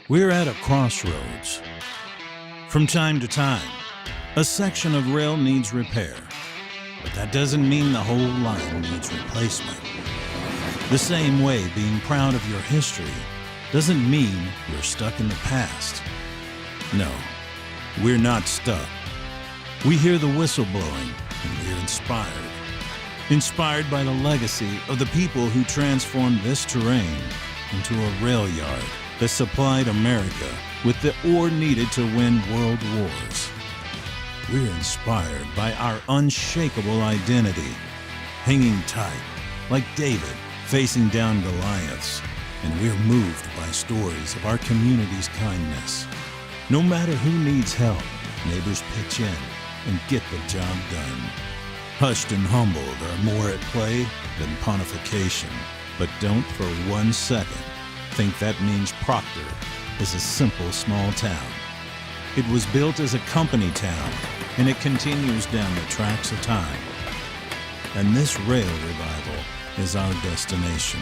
We're at a crossroads. From time to time, a section of rail needs repair, but that doesn't mean the whole line needs replacement. The same way being proud of your history doesn't mean you're stuck in the past. No, we're not stuck. We hear the whistle blowing and we're inspired. Inspired by the legacy of the people who transformed this terrain into a rail yard that supplied America with the ore needed to win world wars. We're inspired by our unshakable identity, hanging tight like David facing down Goliaths, and we're moved by stories of our community's kindness. No matter who needs help, neighbors pitch in and get the job done. Hushed and humbled are more at play than pontification, but don't for 1 second think that means Proctor is a simple small town. It was built as a company town, and it continues down the tracks of time. And this rail revival is our destination.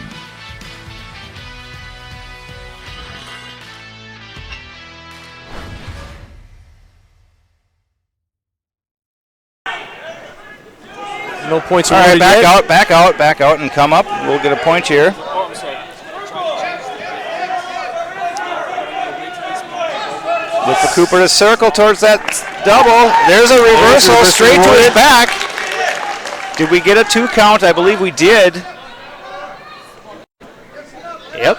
No points. All right, back out, and come up. We'll get a point here. Look for Cooper to circle towards that double. There's a reversal straight to his back. Did we get a 2 count? I believe we did. Yep.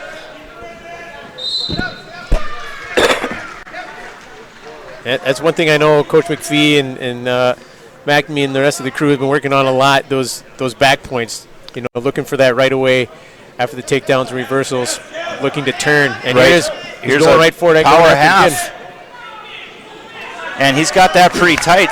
That's one thing I know Coach McPhee and McNamee and the rest of the crew have been working on a lot, those back points, looking for that right away after the takedowns and reversals, looking to turn. And right. here's going right for it. Power half. And he's got that pretty tight.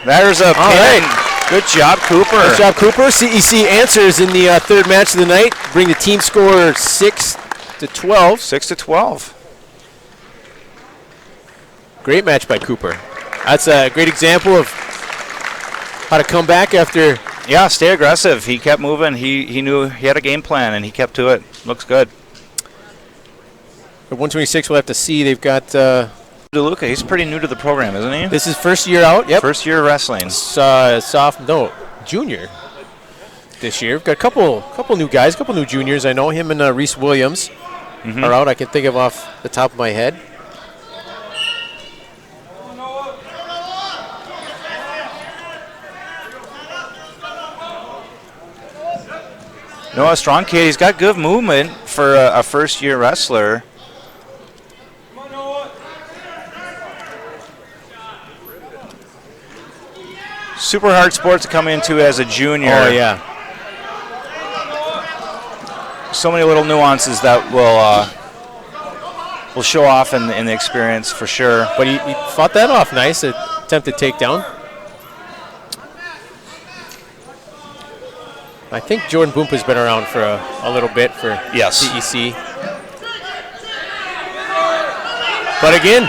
There's a pin. Right. Good job, Cooper. Good job, Cooper. CEC answers in the third match of the night. Bring the team score 6-12. 6-12. Great match by Cooper. That's a great example of how to come back after. Yeah, stay aggressive. He kept moving. He knew he had a game plan, and he kept to it. Looks good. At 126, we'll have to see. They've got DeLuca. He's pretty new to the program, isn't he? This is first year out. Yep. First year wrestling. Junior this year. We've got a couple new guys, a couple new juniors. I know him and Reese Williams are out. I can think of off the top of my head. Noah, strong kid. He's got good movement for a first-year wrestler. Super hard sport to come into as a junior. Oh, yeah. So many little nuances that will show off in the experience for sure. But he fought that off nice. Attempted takedown. I think Jordan Boompa's been around for a little bit for CEC. But again,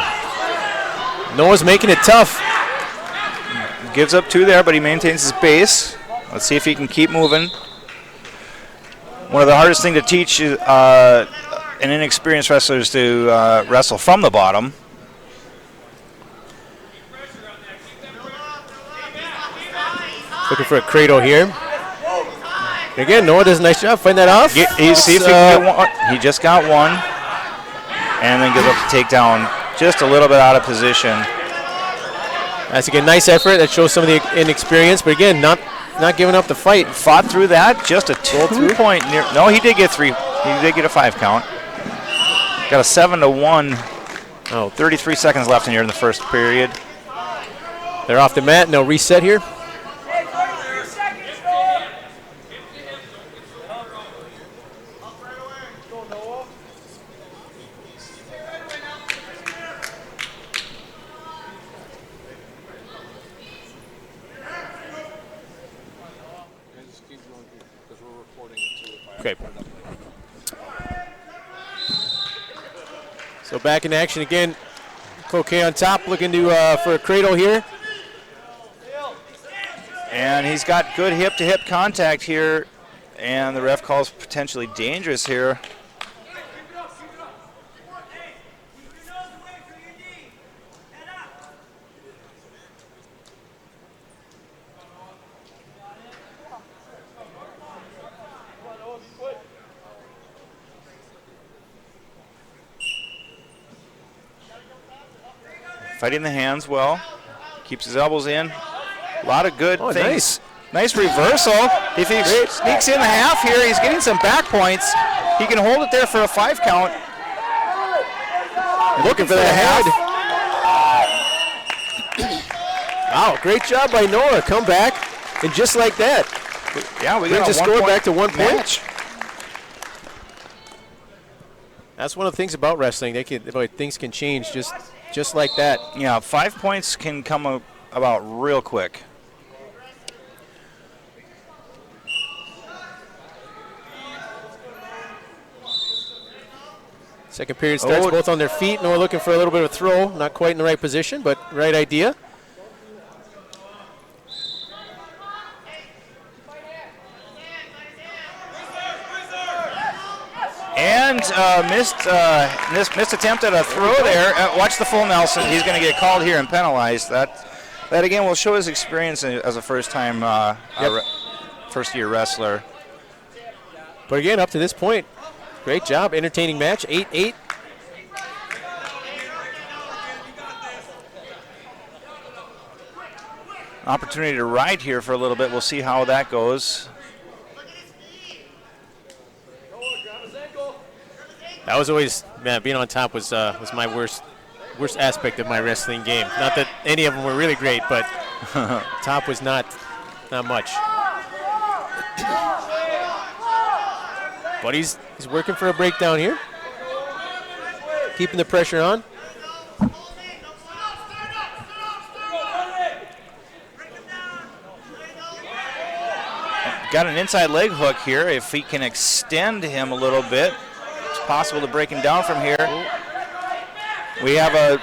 Noah's making it tough. Gives up 2 there, but he maintains his base. Let's see if he can keep moving. One of the hardest things to teach an inexperienced wrestler is to wrestle from the bottom. Looking for a cradle here. Again, Noah does a nice job fighting that off. See if he can get one. He just got one. And then gives up the takedown. Just a little bit out of position. That's again nice effort. That shows some of the inexperience, but again, not giving up the fight. Fought through that. Just a 2-point near. No, he did get 3. He did get a 5 count. Got a 7-1. 33 seconds left in here in the first period. They're off the mat and they'll reset here. Okay. So back in action again. Cloquet on top, looking to for a cradle here. And he's got good hip-to-hip contact here, and the ref calls potentially dangerous here. Fighting the hands well. Keeps his elbows in. A lot of good things. Nice reversal. If he sneaks in the half here, he's getting some back points. He can hold it there for a 5 count. Looking for the head. Wow, great job by Noah. Come back, and just like that. Yeah, we got a score back to 1 point. Match. That's one of the things about wrestling. Things can change just like that. Yeah, 5 points can come about real quick. Second period starts, both on their feet. Noah looking for a little bit of a throw. Not quite in the right position, but right idea. And missed attempt at a throw there. Watch the full Nelson. He's going to get called here and penalized. That again will show his experience as a first-time, first-year wrestler. But again, up to this point, great job. Entertaining match. 8-8. Opportunity to ride here for a little bit. We'll see how that goes. That was always, man, being on top was my worst aspect of my wrestling game. Not that any of them were really great, but top was not much. But he's working for a breakdown here. Keeping the pressure on. Got an inside leg hook here. If he can extend him a little bit, it's possible to break him down from here. We have a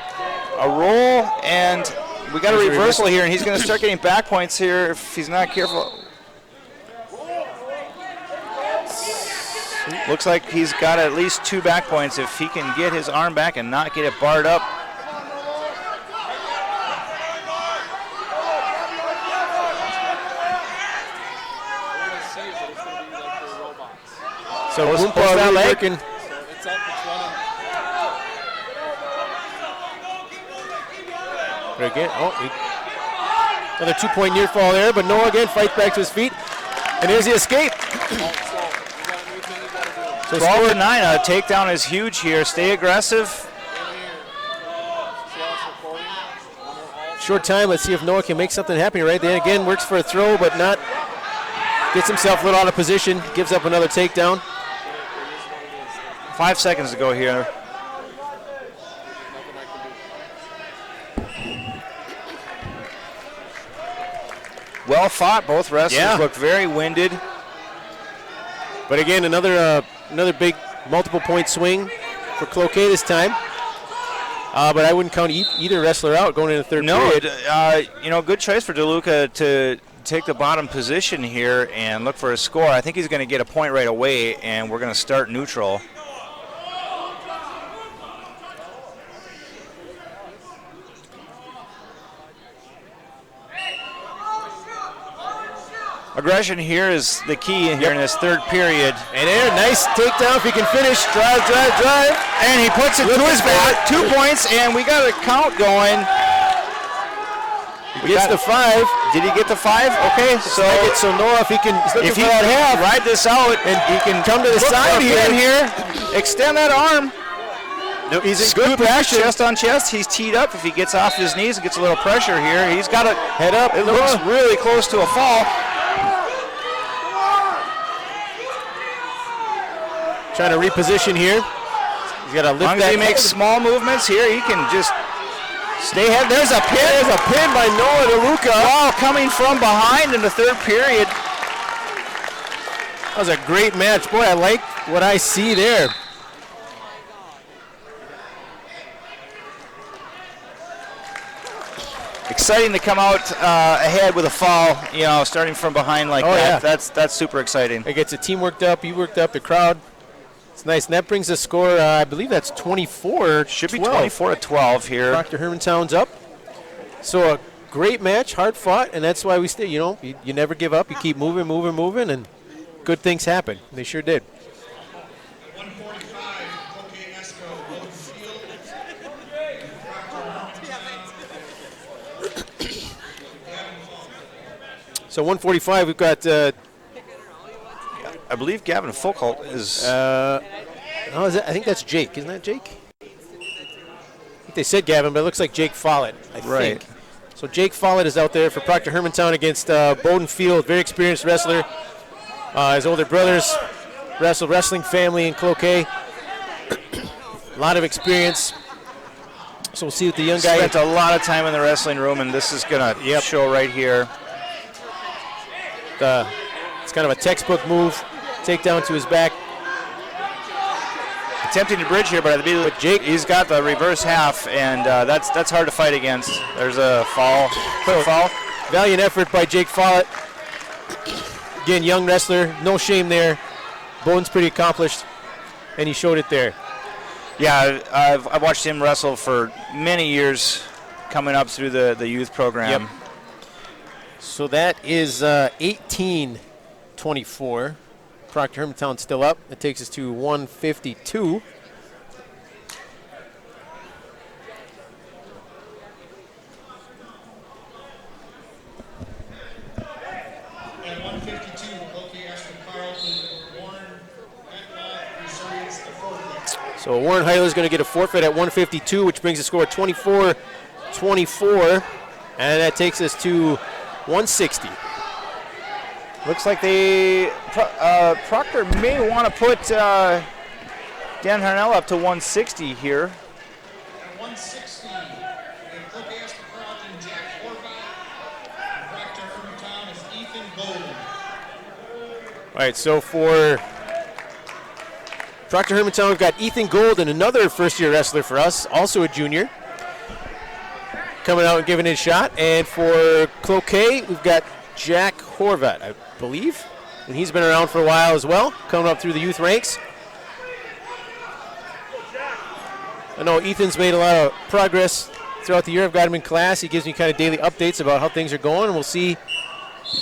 roll, and we got a reversal here, and he's going to start getting back points here if he's not careful. Looks like he's got at least 2 back points if he can get his arm back and not get it barred up. So Woompa's not working. Again, another 2-point near fall there, but Noah again fights back to his feet, and here's the escape. So 12-9, a takedown is huge here. Stay aggressive. Short time. Let's see if Noah can make something happen right there. Again, works for a throw, but not. Gets himself a little out of position. Gives up another takedown. 5 seconds to go here. Well fought. Both wrestlers look very winded. But again, another big multiple point swing for Cloquet this time. But I wouldn't count either wrestler out going into the third period. Good choice for DeLuca to take the bottom position here and look for a score. I think he's going to get a point right away, and we're going to start neutral. Aggression here is the key here in this third period. And there, nice takedown if he can finish. Drive. And he puts it to his back. 2 points, and we got a count going. He gets the 5. Did he get the 5? Okay, so Noah, if he can, he's looking for that half. Ride this out, and he can come to the side here. Extend that arm. No, he's in good position. Chest on chest. He's teed up. If he gets off his knees and gets a little pressure here, he's got to head up. It looks really close to a fall. Trying to reposition here. He's got to lift that. As long as he makes small movements here, he can just stay ahead. There's a pin. There's a pin by Noah DeLuca. Wow, coming from behind in the third period. That was a great match. Boy, I like what I see there. Exciting to come out ahead with a fall, starting from behind like that. Yeah. That's super exciting. It gets the team worked up, you worked up, the crowd. It's nice. And that brings the score, I believe that's 24. Should be 24-12 here. Dr. Hermantown's up. So a great match, hard fought, and that's why we stay, you never give up. You keep moving, and good things happen. They sure did. So 145, we've got, I believe Gavin Foucault is. I think that's Jake. Isn't that Jake? I think they said Gavin, but it looks like Jake Follett, I Right. think. So Jake Follett is out there for Proctor Hermantown against Bowden Field, very experienced wrestler. His older brothers wrestle wrestling family in Cloquet. A lot of experience. So we'll see what the young guy. Spent a lot of time in the wrestling room, and this is going to show right here. It's kind of a textbook move. Takedown to his back. Attempting to bridge here, but I believe Jake, he's got the reverse half, and that's hard to fight against. There's a fall. Quick fall. Valiant effort by Jake Follett. Again, young wrestler. No shame there. Bowden's pretty accomplished, and he showed it there. Yeah, I've watched him wrestle for many years coming up through the youth program. Yep. So that is 18-24. Proctor Hermantown still up. That takes us to 152. At 152, Cloquet Ashton Carlton, Warren Metcalf recedes the forfeit. So Warren Heiler is going to get a forfeit at 152, which brings the score 24-24. And that takes us to 160. Looks like Proctor may want to put Dan Harnell up to 160 here. At 160, in Cloquet Ashton Carlton, Jack Horvath. And Proctor Hermantown is Ethan Golden. All right, so for Proctor Hermantown, we've got Ethan Golden, another first-year wrestler for us, also a junior, coming out and giving it a shot. And for Cloquet, we've got Jack Horvat, I believe, and he's been around for a while as well, coming up through the youth ranks. I know Ethan's made a lot of progress throughout the year. I've got him in class. He gives me kind of daily updates about how things are going, and we'll see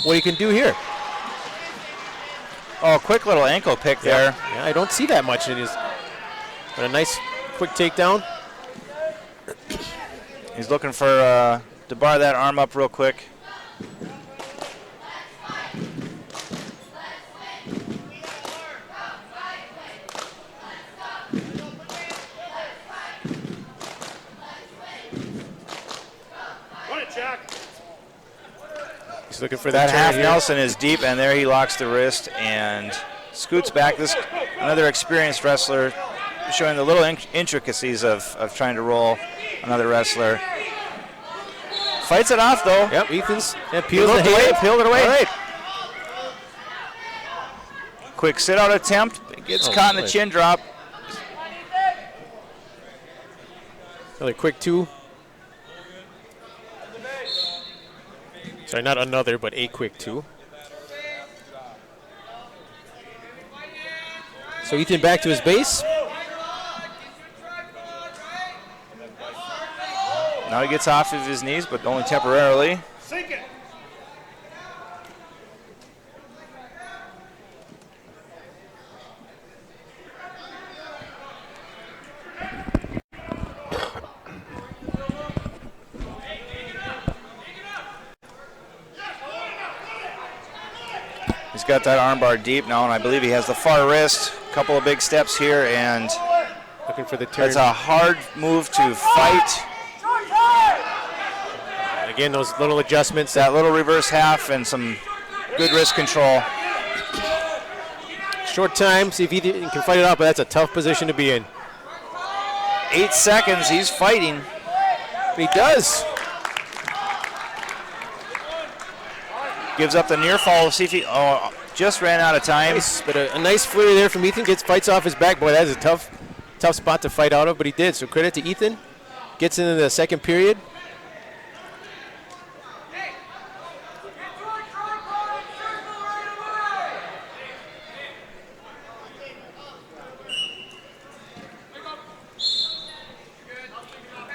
what he can do here. Oh, quick little ankle pick there. Yeah, I don't see that much in his. But a nice quick takedown. He's looking for to bar that arm up real quick. He's looking for That that half turn here. Nelson is deep, and there he locks the wrist and scoots back. This another experienced wrestler, showing the little intricacies of trying to roll another wrestler. Fights it off though. Yep, Ethan's Peeled peels the it away. hand. Peeled it away. All right. Quick sit out attempt. Gets caught in the boy. chin drop. Another quick two. Sorry, not another, but a quick two. So Ethan back to his base. Now he gets off of his knees, but only temporarily. Sink it. He's got that armbar deep now, and I believe he has the far wrist. A couple of big steps here, and Looking for the turn. that's a hard move to fight. Again, those little adjustments. That little reverse half and some good wrist control. Short time, see if Ethan can fight it out, but that's a tough position to be in. 8 seconds, he's fighting. He does. Gives up the near fall. See if he just ran out of time. Nice, but a nice flurry there from Ethan. Fights off his back. Boy, that is a tough spot to fight out of, but he did. So credit to Ethan. Gets into the second period.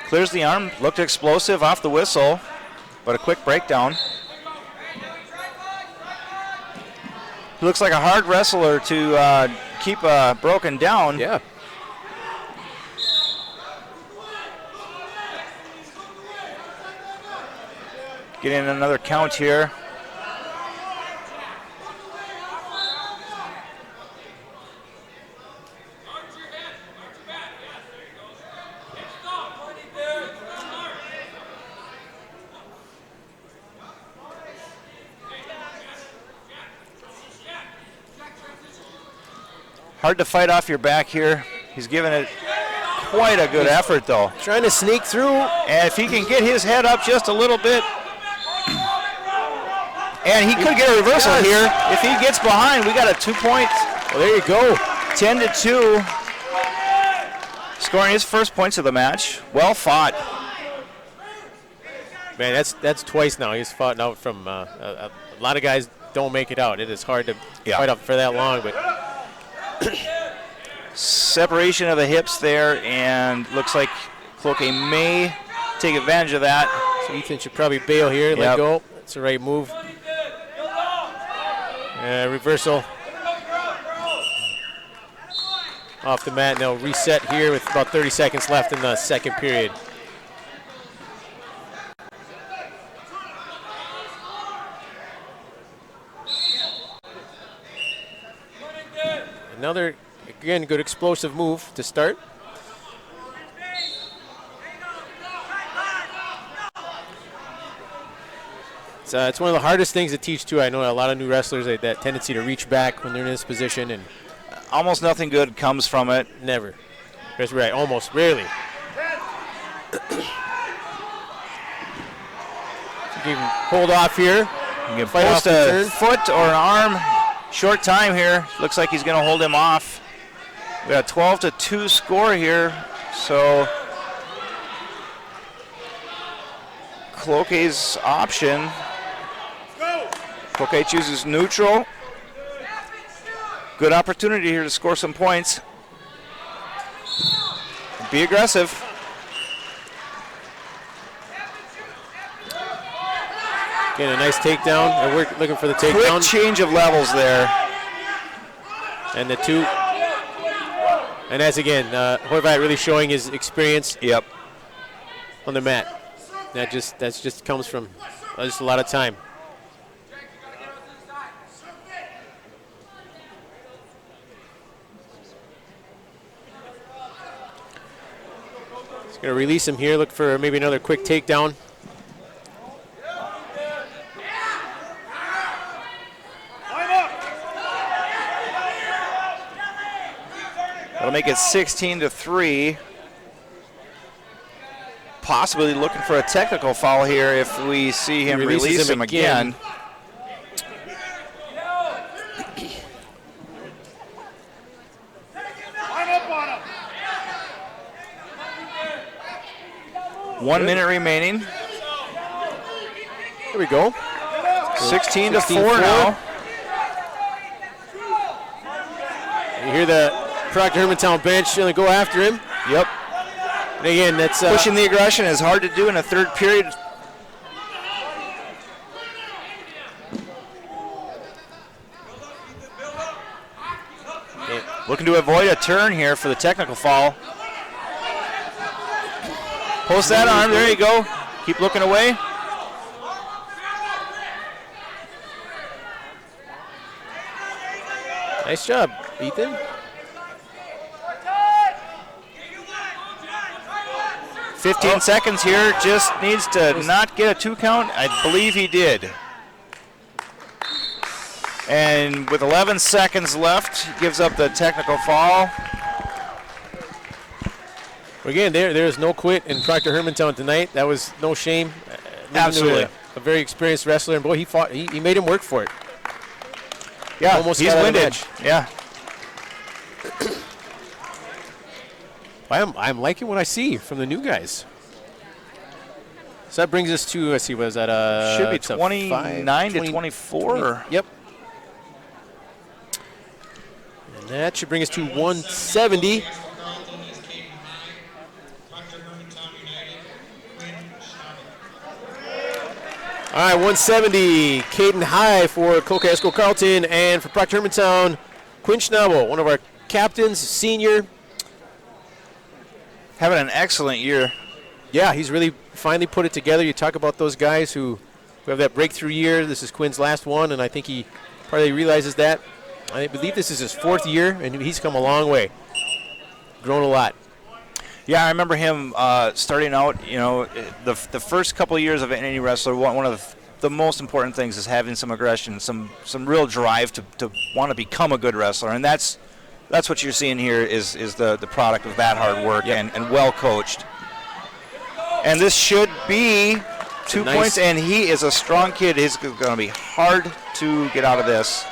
Clears the arm. Looked explosive off the whistle, but a quick breakdown. He looks like a hard wrestler to keep broken down. Yeah. Getting another count here. Hard to fight off your back here. He's giving it quite a good effort, though. Trying to sneak through. And if he can get his head up just a little bit, and he could get a reversal here. If he gets behind, we got a 2-point. Well, there you go. 10-2. Scoring his first points of the match. Well fought. Man, that's twice now. He's fought out from a lot of guys don't make it out. It is hard to fight up for that long, but separation of the hips there, and looks like Cloquet may take advantage of that. So Ethan should probably bail here, let go. That's the right move. Reversal off the mat. Now reset here with about 30 seconds left in the second period. Another, again, good explosive move to start. It's one of the hardest things to teach, too. I know a lot of new wrestlers, that tendency to reach back when they're in this position. And almost nothing good comes from it. Never. That's right, almost, rarely. You can hold off here. You can post a foot or an arm. Short time here. Looks like he's going to hold him off. We got a 12-2 score here. So Cloquet's option. Cloquet chooses neutral. Good opportunity here to score some points. Be aggressive. Again, a nice takedown. And we're looking for the takedown. Quick change of levels there. And the two. And that's, again, Horvat really showing his experience on the mat. That just comes from just a lot of time. He's going to release him here. Look for maybe another quick takedown. That'll make it 16-3. Possibly looking for a technical foul here if we see him release him again. One minute remaining. Here we go. 16-4 now. You hear the Proctor Hermantown bench going to go after him. Yep. And again, that's pushing the aggression is hard to do in a third period. Looking to avoid a turn here for the technical foul. Post that arm. There you go. Keep looking away. Nice job, Ethan. 15 seconds here. Just needs to not get a 2 count. I believe he did. And with 11 seconds left, he gives up the technical foul. Again, there's no quit in Proctor Hermantown tonight. That was no shame. Absolutely. A very experienced wrestler, and boy, he fought. He made him work for it. Yeah, almost he's winded. Yeah. I'm liking what I see from the new guys. So that brings us to, let's see, was that should be 29 to 24. Yep. And that should bring us to 170. All right, 170, Caden High for Cloquet Esco Carlton, and for Proctor Hermantown, Quinn Schnabel, one of our captains, senior. Having an excellent year. Yeah, he's really finally put it together. You talk about those guys who have that breakthrough year. This is Quinn's last one, and I think he probably realizes that. I believe this is his 4th year, and he's come a long way. Grown a lot. Yeah, I remember him starting out, you know, the first couple of years of any wrestler, one of the most important things is having some aggression, some real drive to want to become a good wrestler. And that's That's what you're seeing here is the product of that hard work and well coached. And this should be 2 points, and he is a strong kid. He's going to be hard to get out of this.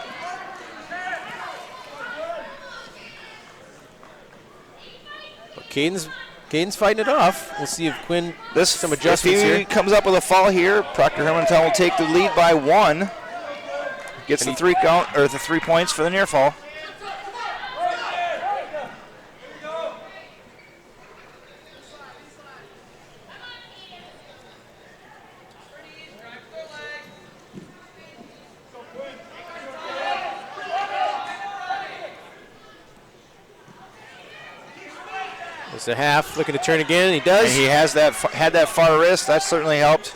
Caden's fighting it off. We'll see if Quinn some adjustments if he here. comes up with a fall here, Proctor Hermantown will take the lead by 1. Gets the 3 count or the 3 points for the near fall. It's a half, looking to turn again, he does. And he has had that far wrist, that certainly helped.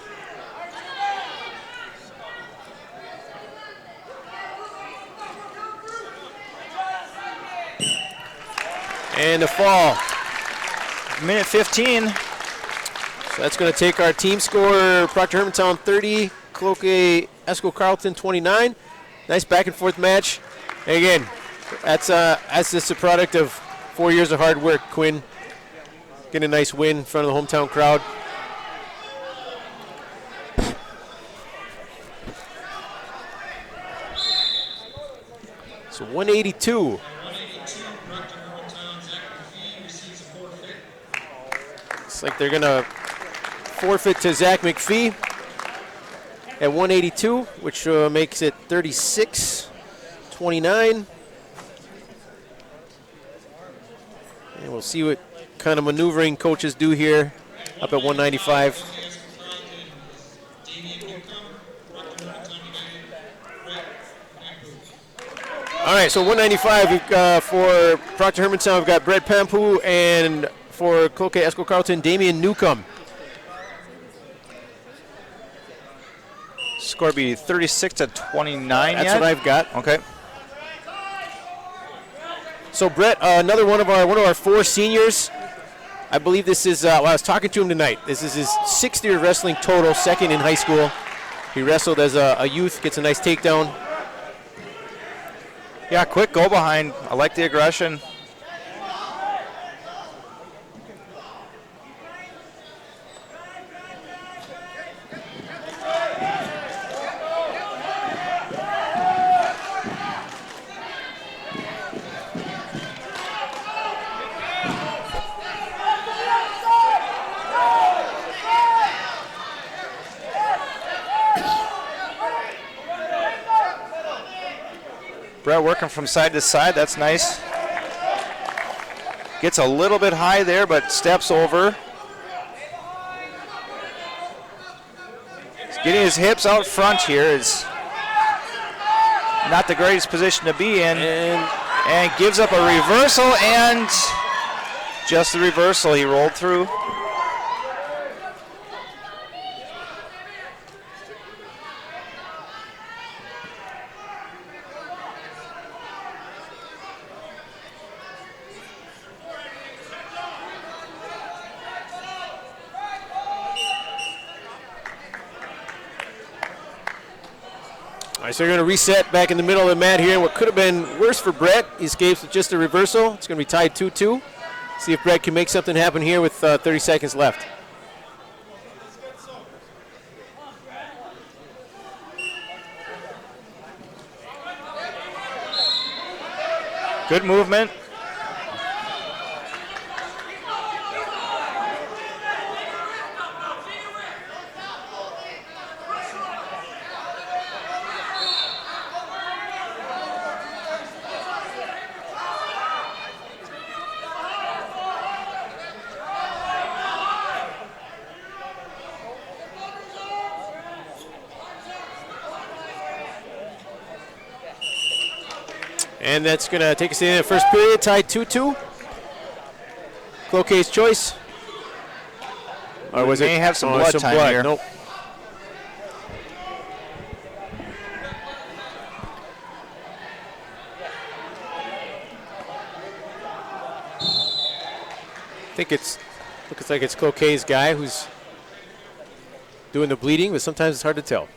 And a fall. Minute 15. So that's going to take our team score, Proctor Hermantown 30, Cloquet Esco Carleton 29. Nice back and forth match. And again, that's just a product of 4 years of hard work. Quinn getting a nice win in front of the hometown crowd. So 182. Looks like they're going to forfeit to Zach McPhee at 182, which makes it 36-29. And we'll see what kind of maneuvering coaches do here up at 195. All right, so 195 we've got for Proctor Hermantown, we've got Brett Pampu, and for Cloquet Esco Carleton, Damian Newcomb. Score be 36-29. That's what I've got. Okay. So Brett, another one of our 4 seniors. I believe this is. Well, I was talking to him tonight. This is his 6th year of wrestling total, 2nd in high school. He wrestled as a youth, gets a nice takedown. Yeah, quick go behind. I like the aggression. Brett working from side to side, that's nice. Gets a little bit high there, but steps over. He's getting his hips out front here. Is not the greatest position to be in. And gives up a reversal, and just the reversal, he rolled through. All right, so we're going to reset back in the middle of the mat here. What could have been worse for Brett, he escapes with just a reversal. It's going to be tied 2-2. See if Brett can make something happen here with 30 seconds left. Good movement. And that's going to take us in the first period, tied 2-2. Cloquet's choice. Or was may it? have some blood time here. Nope. I think looks like it's Cloquet's guy who's doing the bleeding, but sometimes it's hard to tell.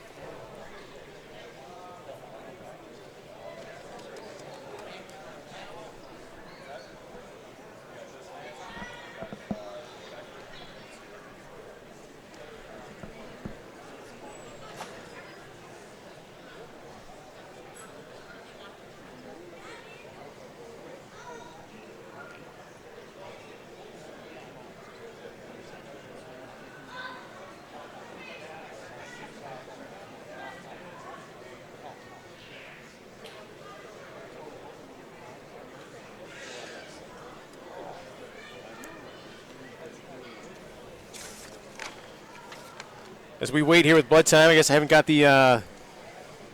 As we wait here with blood time, I guess I haven't got the our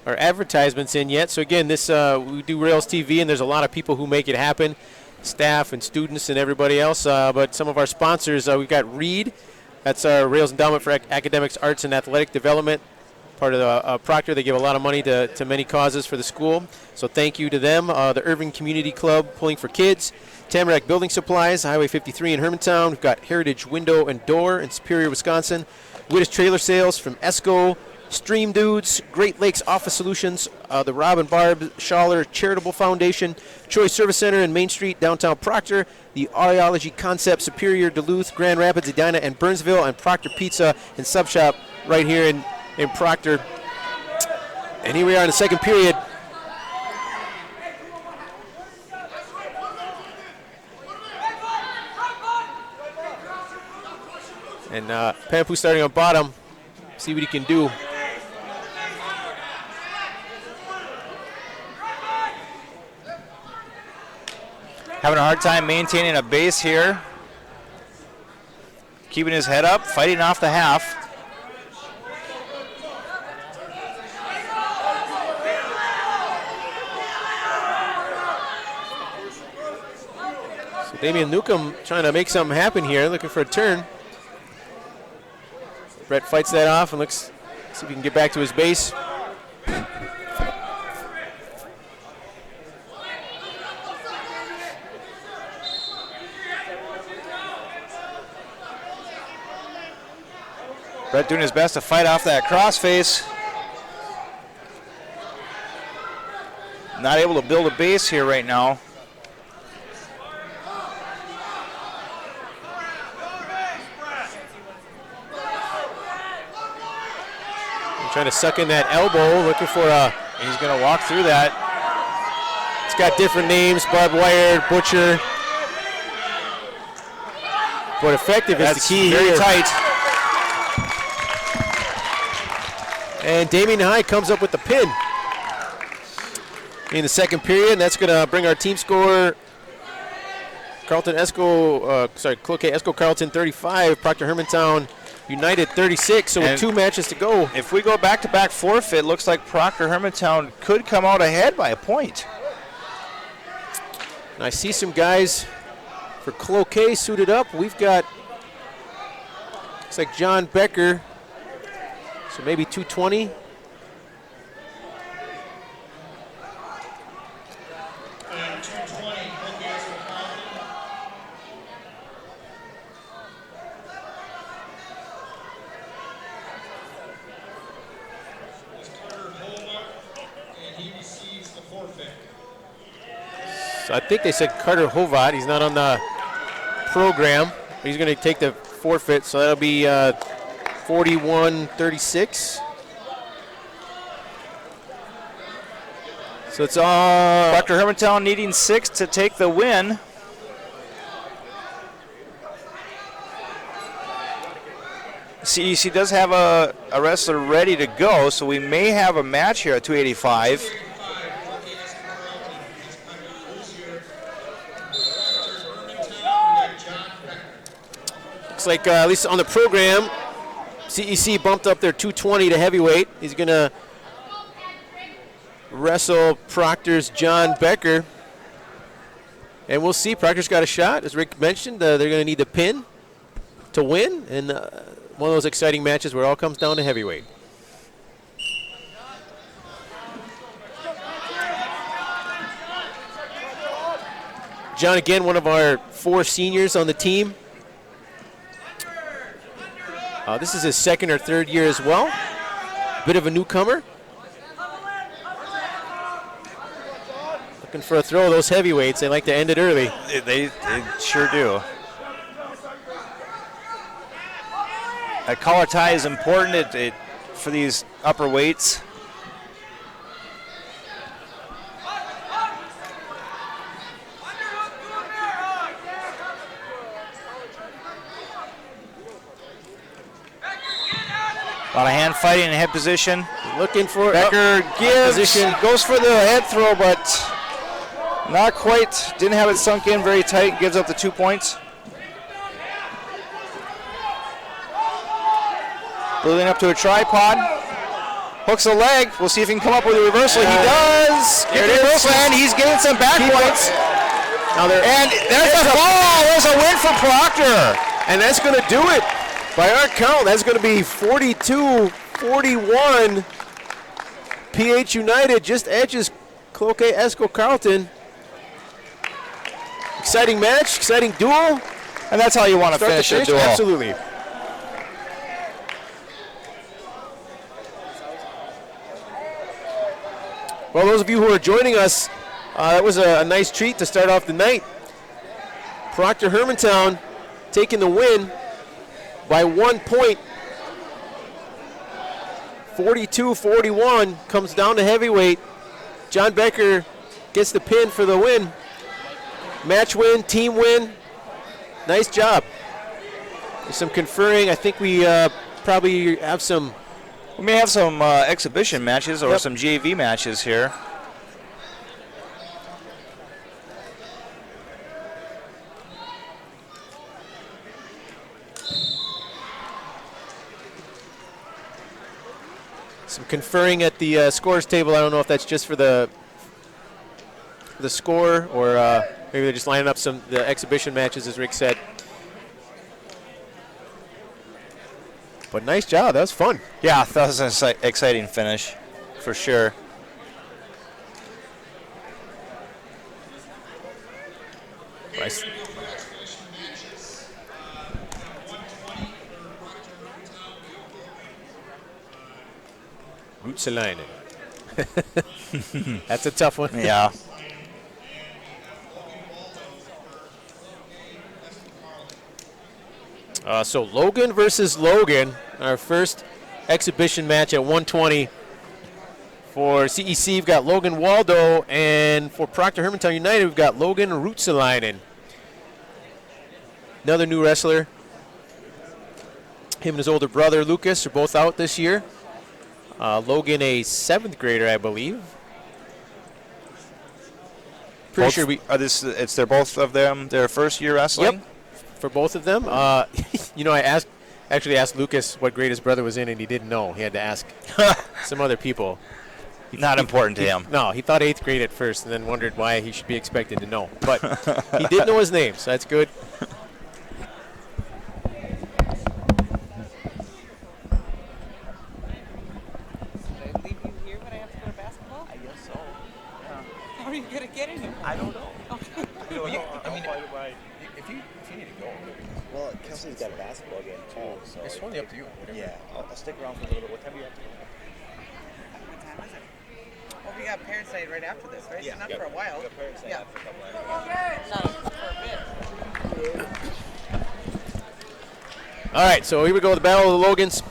advertisements in yet. So again, this we do Rails TV, and there's a lot of people who make it happen, staff and students and everybody else. But some of our sponsors, we've got Reed. That's our Rails Endowment for Academics, Arts, and Athletic Development. Part of the Proctor. They give a lot of money to many causes for the school. So thank you to them. The Irving Community Club, Pulling for Kids. Tamarack Building Supplies, Highway 53 in Hermantown. We've got Heritage Window and Door in Superior, Wisconsin. Wittes Trailer Sales from ESCO. Stream Dudes, Great Lakes Office Solutions, the Rob and Barb Schaller Charitable Foundation, Choice Service Center in Main Street, downtown Proctor, the Aureology Concept, Superior, Duluth, Grand Rapids, Edina, and Burnsville, and Proctor Pizza and Sub Shop right here in Proctor. And here we are in the second period. And Pampu starting on bottom. See what he can do. Having a hard time maintaining a base here. Keeping his head up, fighting off the half. So Damian Newcomb trying to make something happen here, looking for a turn. Brett fights that off and looks, see if he can get back to his base. Brett doing his best to fight off that crossface. Not able to build a base here right now. Trying to suck in that elbow, looking for a... He's going to walk through that. It's got different names, barbed wire, butcher. But effective is the key very here. tight. And Damien High comes up with the pin in the second period, and that's going to bring our team score. Cloquet Esco Carleton 35, Proctor Hermantown United 36, so with 2 matches to go. If we go back-to-back forfeit, looks like Proctor Hermantown could come out ahead by a point. And I see some guys for Cloquet suited up. We've got, looks like John Becker, so maybe 220. And 220, Cloquet for Carleton. It's Carter Hova, and he receives the forfeit. So I think they said Carter Hovat. He's not on the program. He's going to take the forfeit, so that'll be 41-36. So it's all... Proctor Hermantown needing 6 to take the win. CEC does have a wrestler ready to go, so we may have a match here at 285. Looks like, at least on the program, CEC bumped up their 220 to heavyweight. He's going to wrestle Proctor's John Becker. And we'll see. Proctor's got a shot. As Rick mentioned, they're going to need the pin to win. And one of those exciting matches where it all comes down to heavyweight. John, again, one of our 4 seniors on the team. This is his second or third year as well. Bit of a newcomer. Looking for a throw of those heavyweights. They like to end it early. They sure do. A collar tie is important for these upper weights. A lot of hand fighting in head position. Looking for Becker gives, position. goes for the head throw, but not quite. Didn't have it sunk in very tight. Gives up the 2 points. Building up to a tripod. Hooks a leg. We'll see if he can come up with a reversal. He does. There it is. Reversal, and he's getting some back points. Now And there's a ball. There's a win for Proctor. and that's going to do it. By our count, that's going to be 42-41. PH United just edges Cloquet Esco Carleton. Exciting match, exciting duel. And that's how you want to Start to finish a duel. Absolutely. Well, those of you who are joining us, that was a nice treat to start off the night. Proctor Hermantown taking the win by 1 point. 42-41, comes down to heavyweight. John Becker gets the pin for the win. Match win, team win. Nice job. There's some conferring. I think we probably have some. We may have some exhibition matches or Yep. some JV matches here. Some conferring at the scores table. I don't know if that's just for the score or maybe they're just lining up the exhibition matches, as Rick said. But nice job. That was fun. Yeah, that was an exciting finish, for sure. Nice. Ruotsalainen. That's a tough one. Yeah. So Logan versus Logan, our first exhibition match at 120. For CEC, we've got Logan Waldo, and for Proctor Hermantown United, we've got Logan Ruotsalainen. Another new wrestler. Him and his older brother, Lucas, are both out this year. Logan, a 7th grader, I believe. Pretty sure we... They're both of them, their first year wrestling? Yep, for both of them. You know, I actually asked Lucas what grade his brother was in, and he didn't know. He had to ask some other people. Not important to him. No, he thought 8th grade at first, and then wondered why he should be expected to know. But he did know his name, so that's good. Did I leave you here when I have to go to basketball? I guess so. Yeah. How are you gonna get in here? I don't know. Okay. If you need to go. Well, Kelsey's got a basketball game too, so It's totally up to you. yeah, I'll stick around for a little bit. What time do you have to go? What time is it? Well, we got parents' night right after this, right? So not for a while. Yeah. No, for a bit. All right, so here we go, the Battle of the Logans.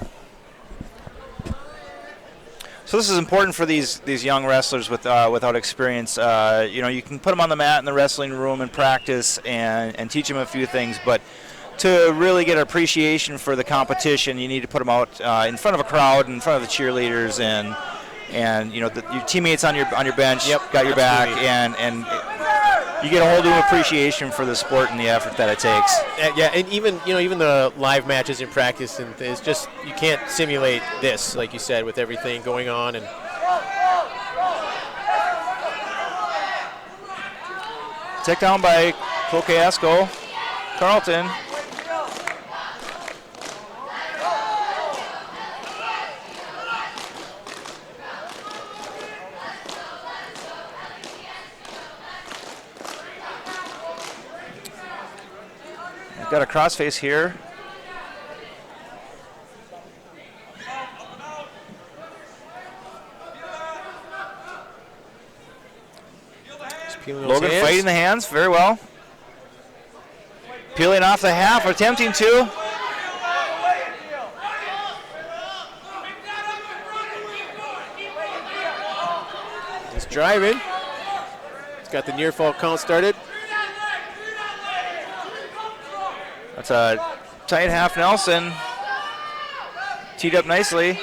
So this is important for these young wrestlers without experience. You know, you can put them on the mat in the wrestling room and practice and teach them a few things, but to really get appreciation for the competition, you need to put them out in front of a crowd, in front of the cheerleaders, and you know your teammates on your bench got your back, and you get a whole new appreciation for the sport and the effort that it takes. Yeah, and even the live matches in practice, and it's just you can't simulate this, like you said, with everything going on. And Takedown by Cloquet Esco Carleton. Got a crossface here. Logan fighting the hands very well. Peeling off the half, attempting to. He's driving. He's got the near fall count started. That's a tight half Nelson. Teed up nicely.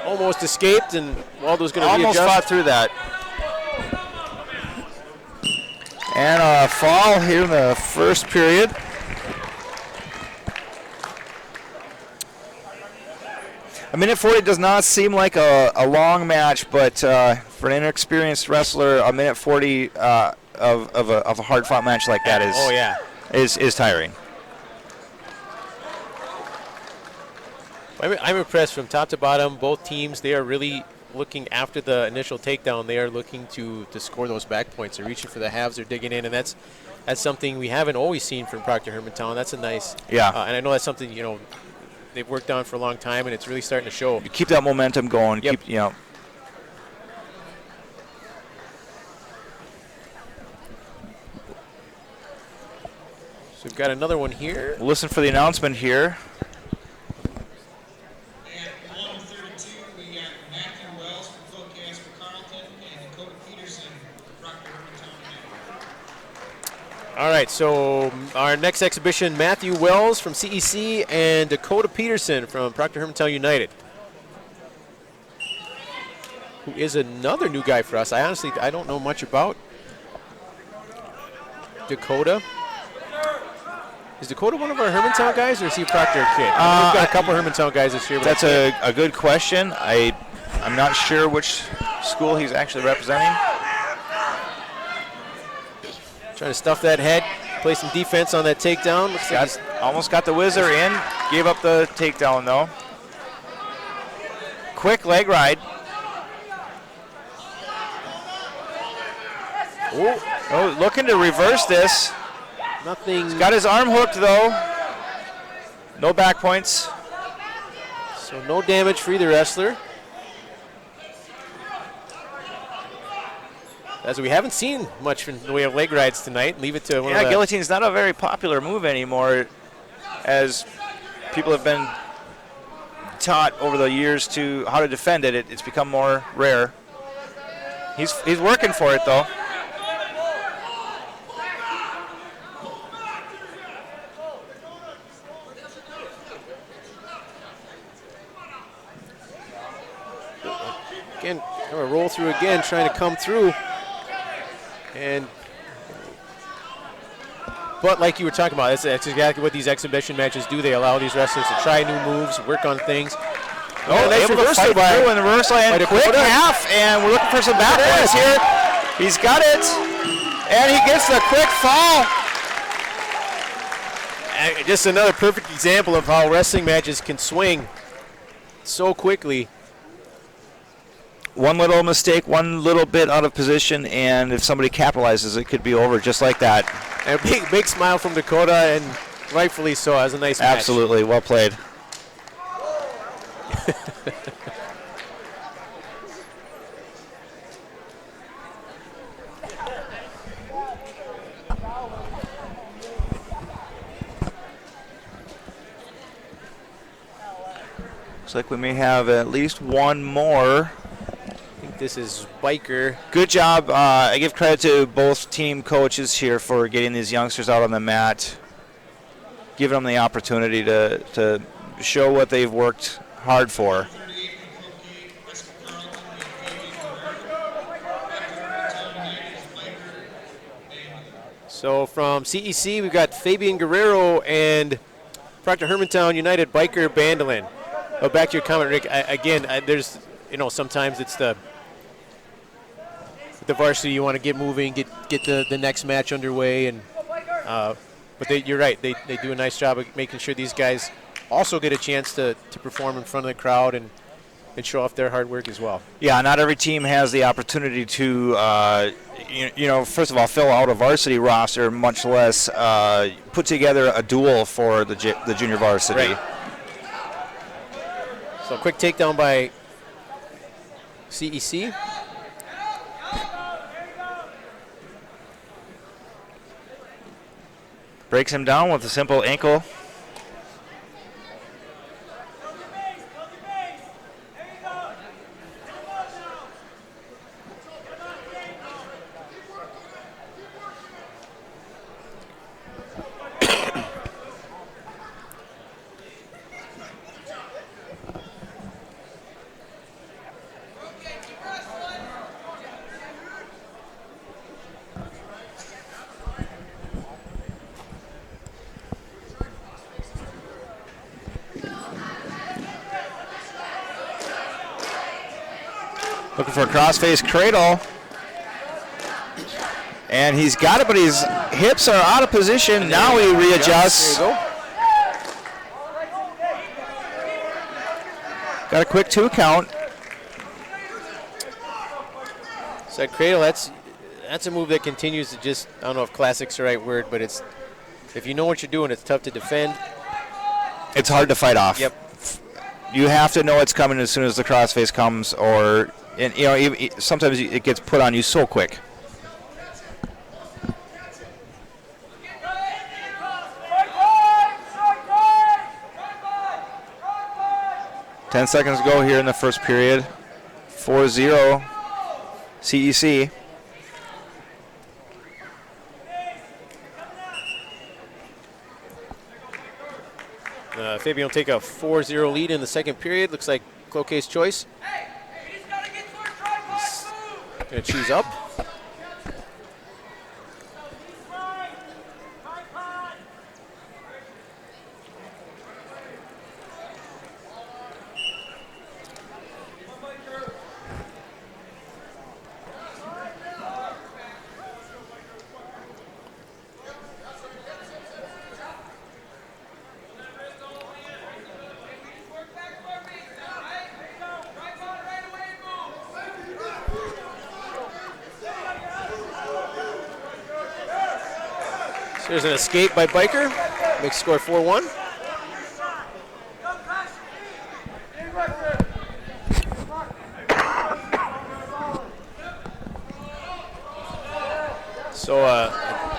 Oh, almost escaped, and Waldo's going to Almost readjust. fought through that. And a fall here in the first period. A minute 40 does not seem like a long match, but for an inexperienced wrestler, a minute 40 of a hard-fought match like that is tiring. I'm impressed from top to bottom. Both teams, they are really looking after the initial takedown. They are looking to score those back points. They're reaching for the halves. They're digging in, and that's something we haven't always seen from Proctor Hermantown. That's a nice. Yeah. And I know that's something they've worked on for a long time, and it's really starting to show. You keep that momentum going. Yep. So we've got another one here. Listen for the announcement here. At 1:32, we got Matthew Wells from Phil Casper Carleton and Dakota Peterson from Proctor Hermantown. All right, so our next exhibition, Matthew Wells from CEC and Dakota Peterson from Proctor Hermantown United, who is another new guy for us. I don't know much about Dakota. Is Dakota one of our Hermantown guys, or is he a Proctor kid? We've got a couple Hermantown guys this year. That's a good question. I'm not sure which school he's actually representing. Trying to stuff that head, play some defense on that takedown. Looks like he's Almost got the whizzer in. Gave up the takedown, though. Quick leg ride. Oh, looking to reverse this. nothing. Got his arm hooked, though. No back points. So no damage for either wrestler. As we haven't seen much in the way of leg rides tonight. Leave it to one of the... Guillotine's not a very popular move anymore, as people have been taught over the years to how to defend it. It's become more rare. He's working for it, though. Again, kind of roll through again, trying to come through. But like you were talking about, that's exactly what these exhibition matches do. They allow these wrestlers to try new moves, work on things. Nice able to reversal fight through and the reversal and by quick Dakota. half, and we're looking for some back points here. He's got it, and he gets the quick fall. And just another perfect example of how wrestling matches can swing so quickly. One little mistake, one little bit out of position, and if somebody capitalizes, it could be over just like that. And a big smile from Dakota, and rightfully so. It was a nice match. Absolutely, well played. Looks like we may have at least one more. I think this is Biker. Good job. I give credit to both team coaches here for getting these youngsters out on the mat, giving them the opportunity to show what they've worked hard for. So from CEC, we've got Fabian Guerrero and Proctor Hermantown United Biker Bandolin. Oh, back to your comment, Rick. There's, sometimes it's the varsity, you want to get moving, get the next match underway, and but you're right. They do a nice job of making sure these guys also get a chance to perform in front of the crowd and show off their hard work as well. Yeah, not every team has the opportunity to, first of all, fill out a varsity roster, much less put together a duel for the junior varsity. Right. So quick takedown by CEC. Breaks him down with a simple ankle. Looking for a crossface cradle. And he's got it, but his hips are out of position. Now he readjusts. There you go. Got a quick 2 count. So that cradle, that's a move that continues to just, I don't know if classic's the right word, but it's, if you know what you're doing, it's tough to defend. It's hard to fight off. Yep. You have to know it's coming as soon as the crossface comes, or sometimes it gets put on you so quick. Ten seconds to go here in the first period. 4-0 CEC. Fabian will take a 4-0 lead in the second period. Looks like Cloquet's choice. He's going to choose up. So there's an escape by Biker. Makes score 4-1. So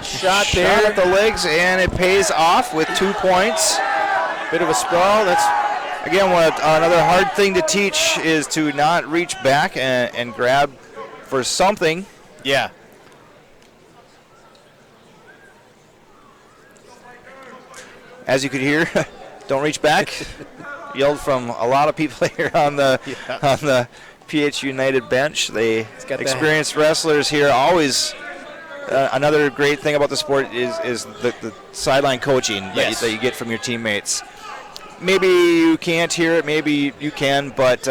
shot there. Shot at the legs, and it pays off with 2 points. Bit of a sprawl. That's Again, another hard thing to teach is to not reach back and grab for something. yeah. As you could hear, don't reach back. Yelled from a lot of people here on the PH United bench. They got experienced wrestlers here. Always another great thing about the sport is the sideline coaching Yes. that you get from your teammates. Maybe you can't hear it, maybe you can, but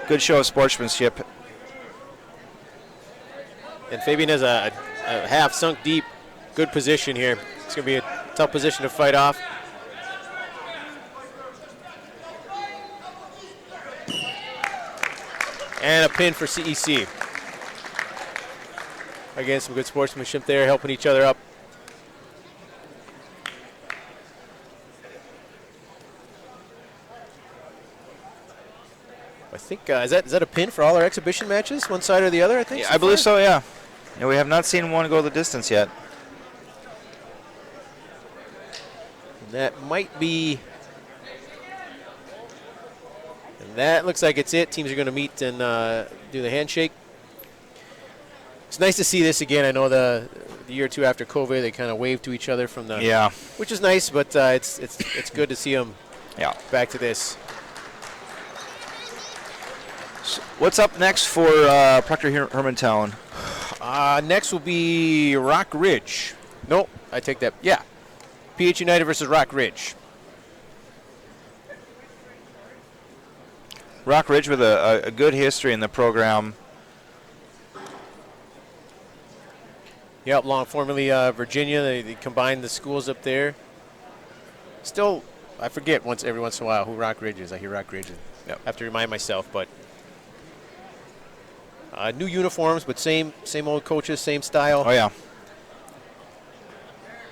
good show of sportsmanship. And Fabian has a half sunk deep. Good position here. It's going to be a tough position to fight off. And a pin for CEC. Again, some good sportsmanship there, helping each other up. I think, is that a pin for all our exhibition matches, one side or the other, I think? I believe so, yeah. And we have not seen one go the distance yet. That might be. And that looks like it's it. Teams are going to meet and do the handshake. It's nice to see this again. I know the year or two after COVID, they kind of waved to each other from the. Yeah. Which is nice, but it's good to see them. Yeah. Back to this. So what's up next for Proctor Hermantown? Next will be Rock Ridge. Nope, I take that. Yeah. PH United versus Rock Ridge. Rock Ridge with a good history in the program. Yep, formerly Virginia. They combined the schools up there. Still, I forget every once in a while who Rock Ridge is. I hear Rock Ridge. I have to remind myself, but new uniforms, but same old coaches, same style. Oh yeah.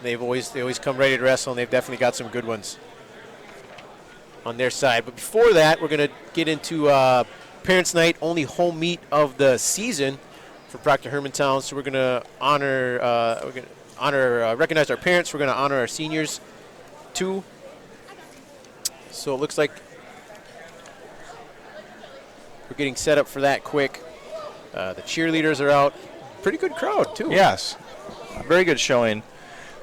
They always come ready to wrestle, and they've definitely got some good ones on their side. But before that, we're going to get into Parents' Night, only home meet of the season for Proctor Hermantown. So we're going to recognize our parents. We're going to honor our seniors too. So it looks like we're getting set up for that quick. The cheerleaders are out. Pretty good crowd too. Yes. Very good showing.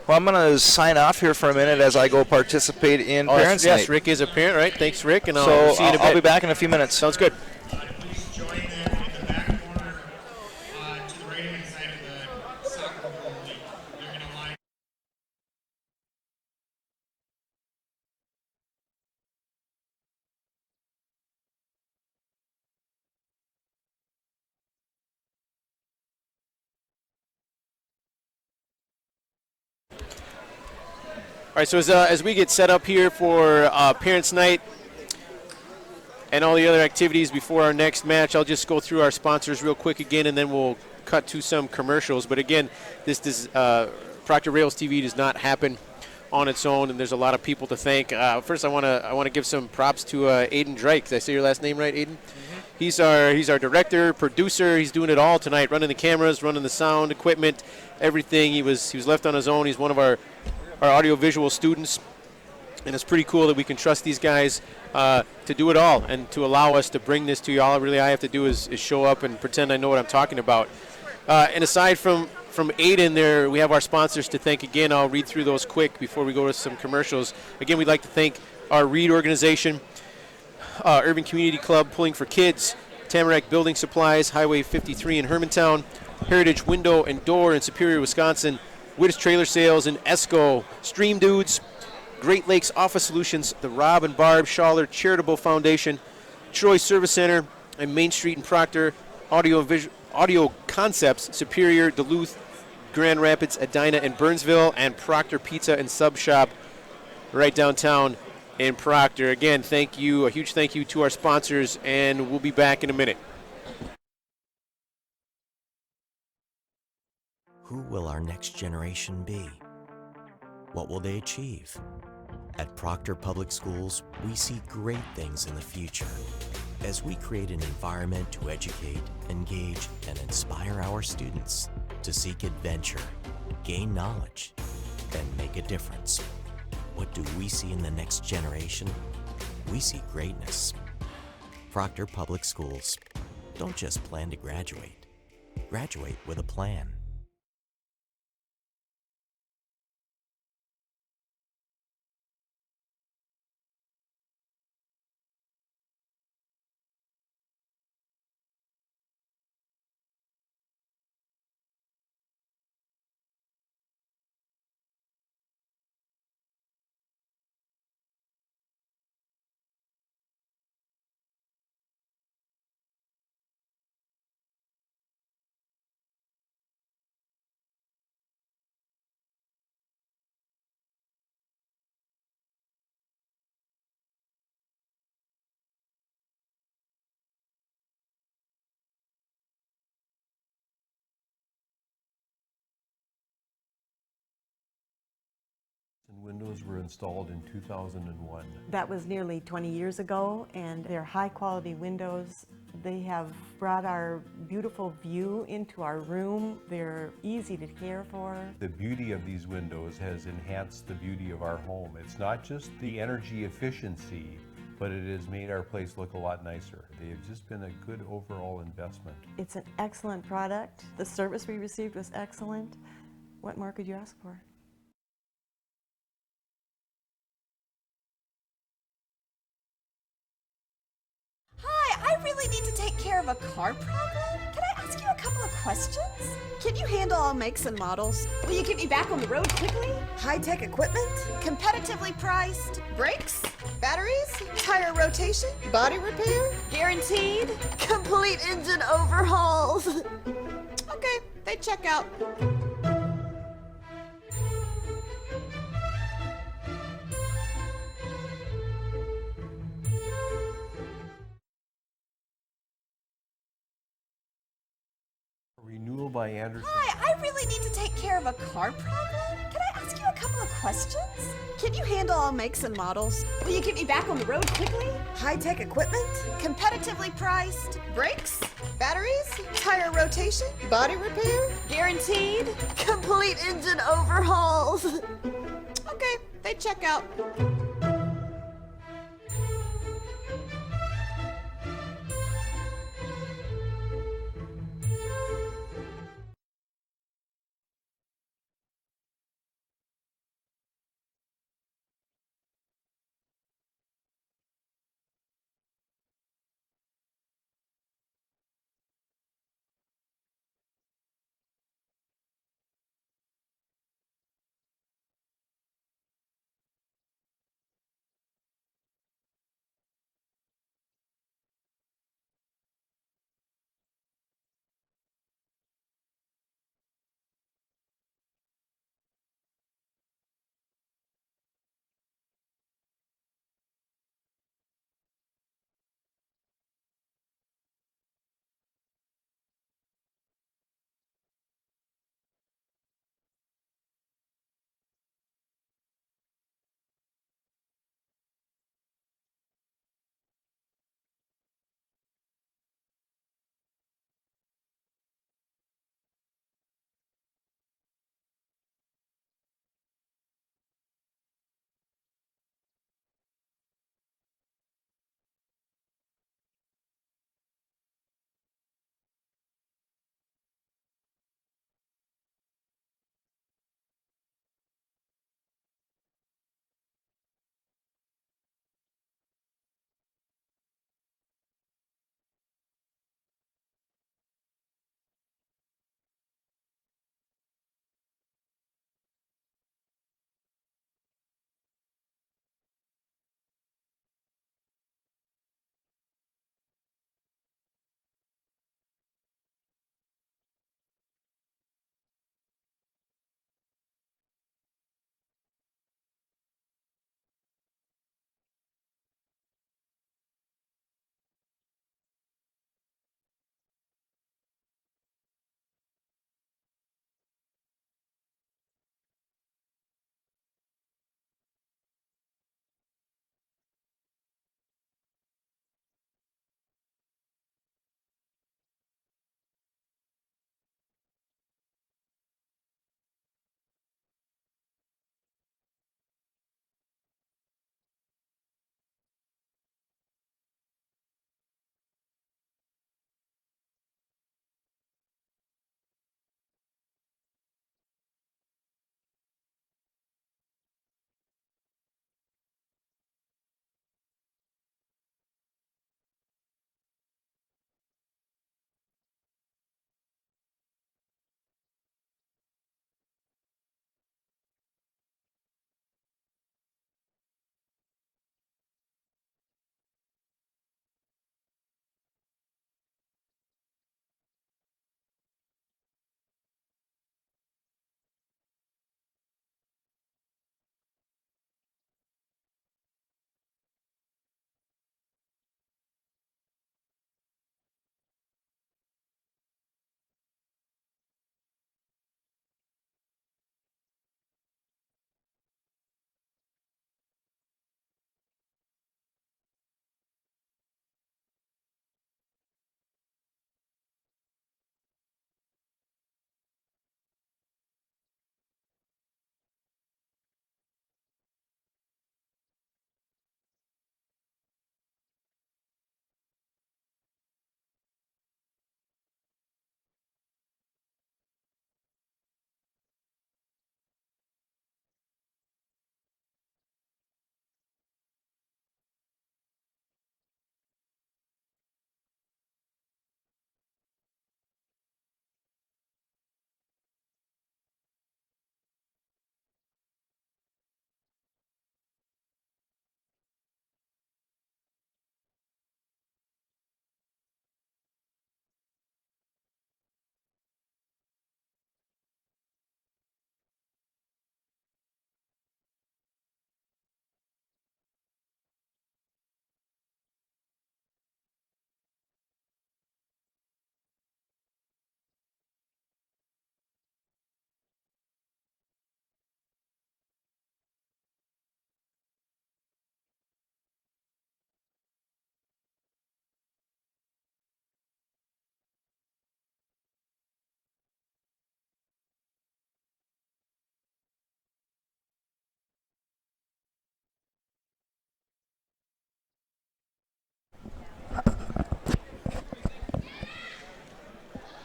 Well, I'm going to sign off here for a minute as I go participate in Parents' Night. Yes, Rick is a parent, right? Thanks, Rick, and I'll see you in a bit. I'll be back in a few minutes. Sounds good. All right, so as we get set up here for Parents' Night and all the other activities before our next match, I'll just go through our sponsors real quick again, and then we'll cut to some commercials. But again, this does Proctor Rails TV does not happen on its own, and there's a lot of people to thank. First, I want to give some props to Aiden Drake. Did I say your last name right, Aiden? Mm-hmm. He's our director, producer. He's doing it all tonight, running the cameras, running the sound equipment, everything. He was left on his own. He's one of our audiovisual students, and it's pretty cool that we can trust these guys to do it all and to allow us to bring this to you all. Really, I have to do is show up and pretend I know what I'm talking about. And aside from Aiden there, we have our sponsors to thank again. I'll read through those quick before we go to some commercials. Again, we'd like to thank our Reed organization, Urban Community Club, Pulling for Kids, Tamarack Building Supplies, Highway 53 in Hermantown, Heritage Window and Door in Superior, Wisconsin, Wittes Trailer Sales in Esco, Stream Dudes, Great Lakes Office Solutions, the Rob and Barb Schaller Charitable Foundation, Troy Service Center, and Main Street and Proctor, Audio Concepts, Superior, Duluth, Grand Rapids, Edina, and Burnsville, and Proctor Pizza and Sub Shop right downtown in Proctor. Again, thank you, a huge thank you to our sponsors, and we'll be back in a minute. Who will our next generation be? What will they achieve? At Proctor Public Schools, we see great things in the future as we create an environment to educate, engage, and inspire our students to seek adventure, gain knowledge, and make a difference. What do we see in the next generation? We see greatness. Proctor Public Schools. Don't just plan to graduate. Graduate with a plan. And windows were installed in 2001. That was nearly 20 years ago, and they're high-quality windows. They have brought our beautiful view into our room. They're easy to care for. The beauty of these windows has enhanced the beauty of our home. It's not just the energy efficiency, but it has made our place look a lot nicer. They have just been a good overall investment. It's an excellent product. The service we received was excellent. What more could you ask for? I really need to take care of a car problem. Can I ask you a couple of questions? Can you handle all makes and models? Will you get me back on the road quickly? High-tech equipment? Competitively priced? Brakes? Batteries? Tire rotation? Body repair? Guaranteed? Complete engine overhauls? Okay, they check out. Renewal by Anderson. Hi, I really need to take care of a car problem. Can I ask you a couple of questions? Can you handle all makes and models? Will you get me back on the road quickly? High-tech equipment? Competitively priced? Brakes? Batteries? Tire rotation? Body repair? Guaranteed? Complete engine overhauls? Okay, they check out.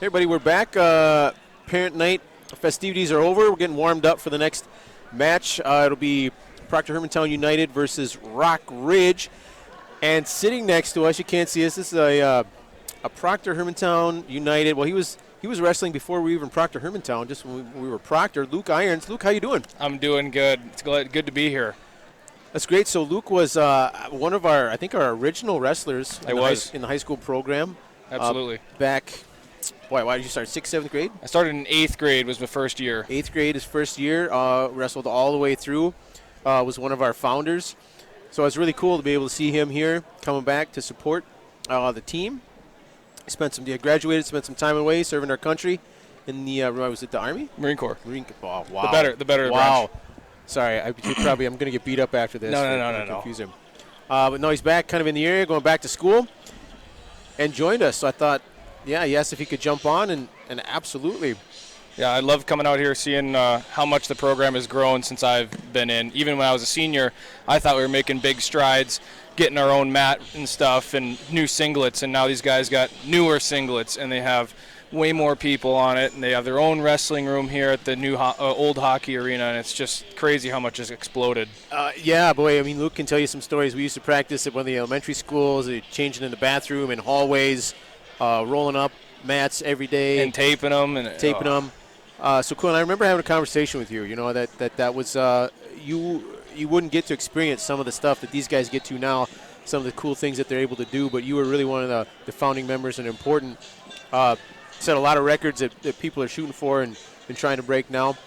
Hey, everybody, we're back. Parent night festivities are over. We're getting warmed up for the next match. It'll be Proctor Hermantown United versus Rock Ridge. And sitting next to us, you can't see us, this is a Proctor Hermantown United. Well, he was wrestling before we were even Proctor Hermantown, just when we were Proctor. Luke Irons. Luke, how you doing? I'm doing good. It's good to be here. That's great. So Luke was one of our original wrestlers in the high school program. Absolutely. Back, why did you start, 6th, 7th grade? I started in 8th grade, was my first year. 8th grade, his first year, wrestled all the way through, was one of our founders. So it's really cool to be able to see him here, coming back to support the team. Graduated, spent some time away serving our country in the, was it the Army? Marine Corps. Oh, wow. The better wow. branch. Sorry, I'm going to get beat up after this. No. Confuse him. But no, he's back kind of in the area, going back to school, and joined us. So I thought, he asked if he could jump on, and absolutely. Yeah, I love coming out here, seeing how much the program has grown since I've been in. Even when I was a senior, I thought we were making big strides, getting our own mat and stuff, and new singlets. And now these guys got newer singlets, and they have way more people on it, and they have their own wrestling room here at the new old hockey arena, and it's just crazy how much has exploded. Yeah, boy, I mean, Luke can tell you some stories. We used to practice at one of the elementary schools, changing in the bathroom, in hallways, rolling up mats every day. And taping them. So cool, and I remember having a conversation with you, that was, you wouldn't get to experience some of the stuff that these guys get to now, some of the cool things that they're able to do, but you were really one of the founding members and important, set a lot of records that people are shooting for and trying to break now.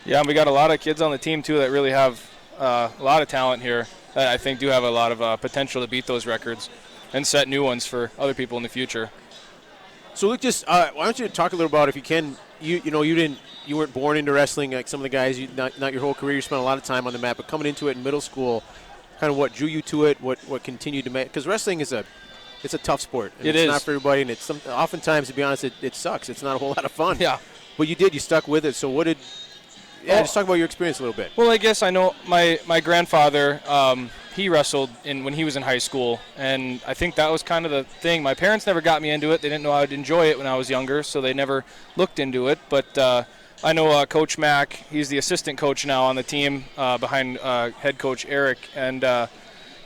Yeah, and we got a lot of kids on the team, too, that really have a lot of talent here that I think do have a lot of potential to beat those records and set new ones for other people in the future. So, Luke, just why don't you talk a little about, if you can, you weren't born into wrestling like some of the guys, not your whole career, you spent a lot of time on the mat, but coming into it in middle school, kind of what drew you to it, what continued to make, because wrestling is it's a tough sport. And it's not for everybody, and oftentimes, to be honest, it sucks. It's not a whole lot of fun. Yeah. But you stuck with it. So just talk about your experience a little bit. Well, I guess I know my grandfather, he wrestled when he was in high school, and I think that was kind of the thing. My parents never got me into it. They didn't know I would enjoy it when I was younger, so they never looked into it. But I know Coach Mack, he's the assistant coach now on the team behind head coach Eric, and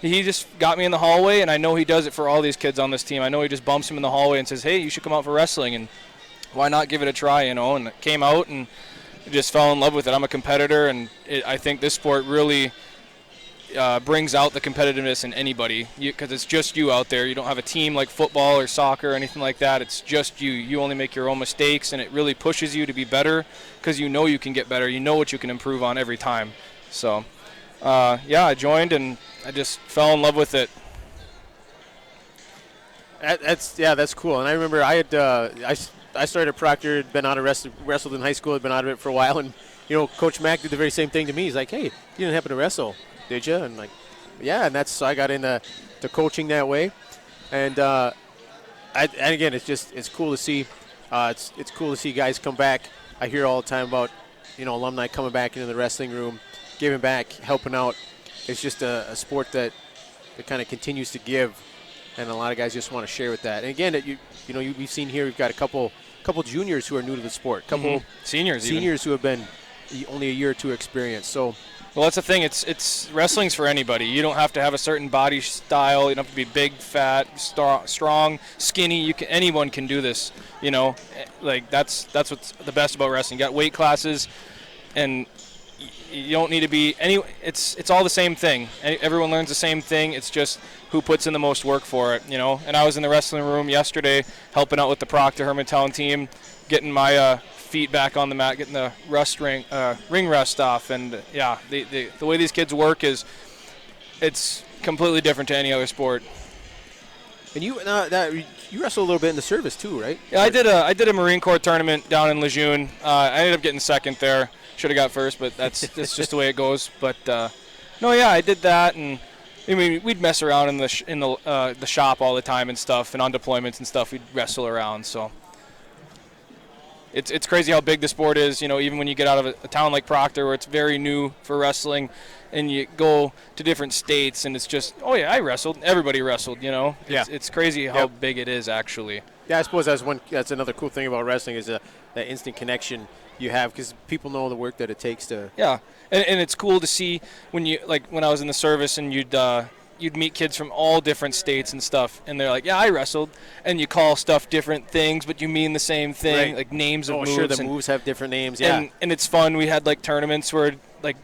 he just got me in the hallway, and I know he does it for all these kids on this team. I know he just bumps them in the hallway and says, hey, you should come out for wrestling, and why not give it a try, and it came out and just fell in love with it. I'm a competitor, and I think this sport really brings out the competitiveness in anybody, because it's just you out there. You don't have a team like football or soccer or anything like that. It's just you. You only make your own mistakes, and it really pushes you to be better because you know you can get better. You know what you can improve on every time. So, I joined, and I just fell in love with it. That's cool. And I remember I started at Proctor, had been out of wrestled in high school, had been out of it for a while, and Coach Mack did the very same thing to me. He's like, hey, you didn't happen to wrestle, did you? And like, yeah, and so I got into coaching that way, and again, it's cool to see. It's cool to see guys come back. I hear all the time about alumni coming back into the wrestling room, giving back, helping out. It's just a sport that kind of continues to give, and a lot of guys just want to share with that. And again, we've seen here, we've got a couple juniors who are new to the sport, couple seniors who have been only a year or two experience. So, well, that's the thing. It's wrestling's for anybody. You don't have to have a certain body style. You don't have to be big, fat, strong, skinny. Anyone can do this. Like that's what's the best about wrestling. You got weight classes, and you don't need to be any. It's all the same thing. Everyone learns the same thing. It's just who puts in the most work for it. And I was in the wrestling room yesterday, helping out with the Proctor Hermantown team, getting my feet back on the mat, getting the ring rust off, and the way these kids work it's completely different to any other sport. And you wrestle a little bit in the service too, right? Yeah, I did a Marine Corps tournament down in Lejeune. I ended up getting second there. Should have got first, but that's just the way it goes. But I did that, and I mean we'd mess around in the shop all the time and stuff, and on deployments and stuff we'd wrestle around. So it's crazy how big the sport is. Even when you get out of a town like Proctor, where it's very new for wrestling, and you go to different states, and it's just, oh yeah, I wrestled. Everybody wrestled. It's crazy how big it is actually. Yeah, I suppose that's another cool thing about wrestling is that instant connection you have because people know the work that it takes to. Yeah, and it's cool to see when I was in the service and you'd meet kids from all different states and stuff, and they're like, yeah, I wrestled, and you call stuff different things, but you mean the same thing, Right. like names of moves. Sure, the moves have different names, yeah. And it's fun. We had like tournaments where like,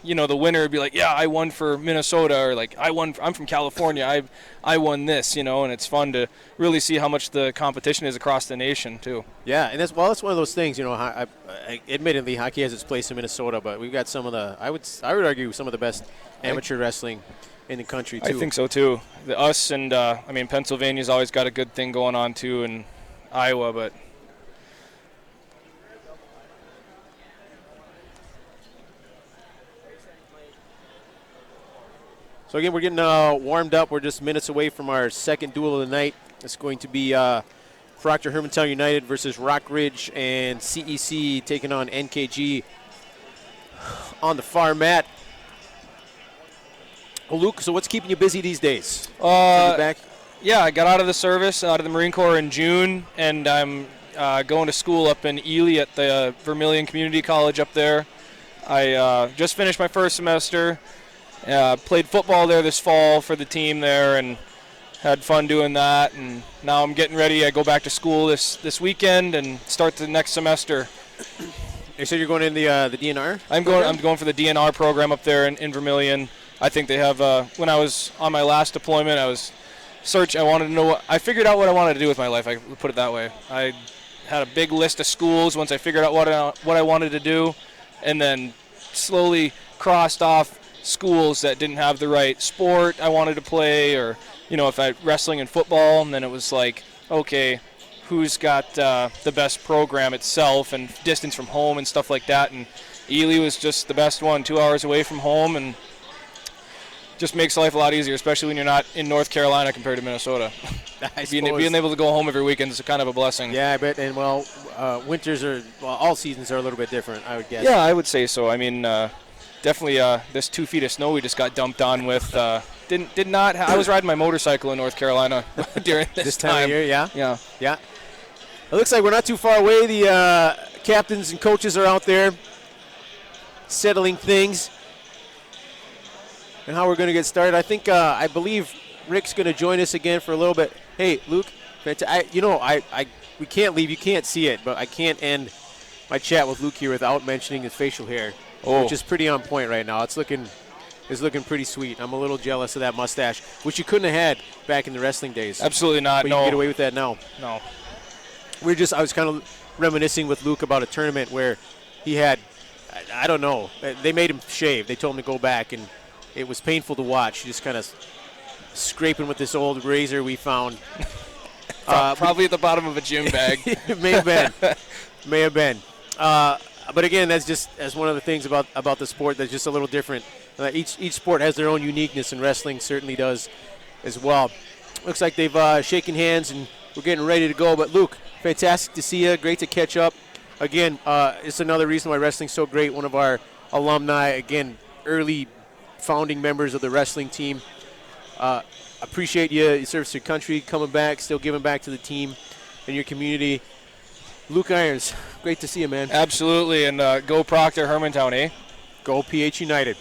the winner would be like, yeah, I won for Minnesota, or like I'm from California, I won this, and it's fun to really see how much the competition is across the nation too. Yeah, and that's one of those things. Admittedly, hockey has its place in Minnesota, but we've got some of the I would argue some of the best amateur wrestling in the country too. I think so too. Us and Pennsylvania's always got a good thing going on too, and Iowa, but. So again, we're getting warmed up. We're just minutes away from our second duel of the night. It's going to be Proctor Hermantown United versus Rock Ridge, and CEC taking on NKG on the far mat. Well, Luke, so what's keeping you busy these days? Back? Yeah, I got out of the service, out of the Marine Corps in June, and I'm going to school up in Ely at the Vermilion Community College up there. I just finished my first semester. Played football there this fall for the team there and had fun doing that. And now I'm getting ready. I go back to school this weekend and start the next semester. You said you're going in the DNR? I'm going for the DNR program up there in Vermilion. I think they have. When I was on my last deployment, I wanted to know. I figured out what I wanted to do with my life. I put it that way. I had a big list of schools once I figured out what I wanted to do, and then slowly crossed off schools that didn't have the right sport I wanted to play, or if I wrestling and football, and then it was like, okay, who's got the best program itself and distance from home and stuff like that, and Ely was just the best one, 2 hours away from home, and just makes life a lot easier, especially when you're not in North Carolina compared to Minnesota. Being able to go home every weekend is kind of a blessing. Yeah, I bet. And winters all seasons are a little bit different, I would guess. Yeah, I would say so. I mean, definitely this 2 feet of snow we just got dumped on with. Did not. I was riding my motorcycle in North Carolina during this time of year. Yeah. Yeah. It looks like we're not too far away. The captains and coaches are out there settling things and how we're going to get started. I believe Rick's going to join us again for a little bit. Hey, Luke, we can't leave. You can't see it, but I can't end my chat with Luke here without mentioning his facial hair, which is pretty on point right now. It's looking pretty sweet. I'm a little jealous of that mustache, which you couldn't have had back in the wrestling days. Absolutely not. But you can get away with that now. No. I was kind of reminiscing with Luke about a tournament where he had, I don't know, they made him shave. They told him to go back, and it was painful to watch. Just kind of scraping with this old razor we found. Probably at the bottom of a gym bag. It may have been. But again, that's one of the things about the sport that's just a little different. Each sport has their own uniqueness, and wrestling certainly does as well. Looks like they've shaken hands, and we're getting ready to go. But Luke, fantastic to see you. Great to catch up. Again, it's another reason why wrestling's so great. One of our alumni, again, early founding members of the wrestling team. Appreciate your service to your country, coming back, still giving back to the team and your community. Luke Irons, great to see you, man. Absolutely, and go Proctor Hermantown, eh? Go PH United.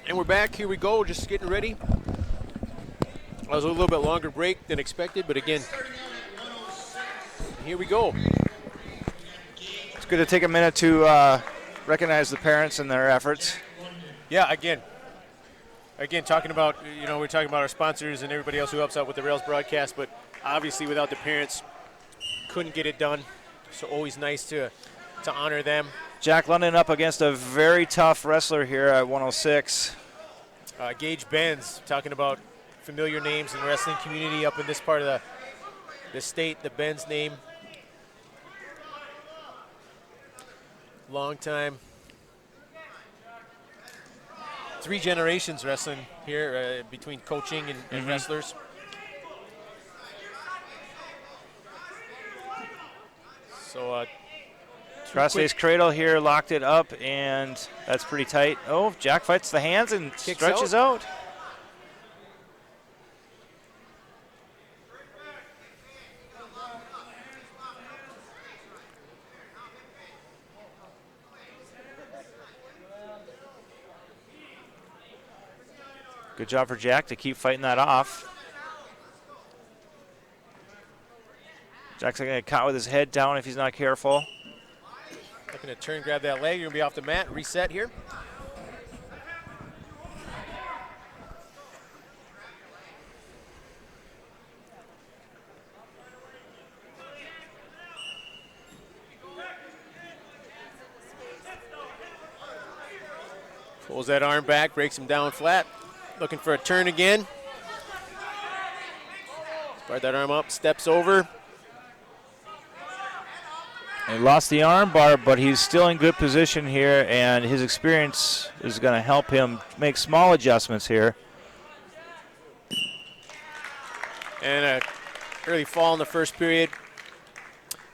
And we're back. Here we go. Just getting ready. That was a little bit longer break than expected, but again, Here we go. It's good to take a minute to recognize the parents and their efforts. Yeah, again, talking about, we're talking about our sponsors and everybody else who helps out with the Rails broadcast, but obviously without the parents, couldn't get it done. So always nice to honor them. Jack London up against a very tough wrestler here at 106. Gage Benz, talking about familiar names in the wrestling community up in this part of the state, the Benz name. Long time. 3 generations wrestling here between coaching and wrestlers. So Crossface cradle here, locked it up, and that's pretty tight. Oh, Jack fights the hands and stretches out. Good job for Jack to keep fighting that off. Jack's going to get caught with his head down if he's not careful. Looking to turn, grab that leg. You're going to be off the mat. Reset here. Pulls that arm back, breaks him down flat. Looking for a turn again. Spread that arm up, steps over. He lost the arm bar, but he's still in good position here, and his experience is going to help him make small adjustments here. And a early fall in the first period.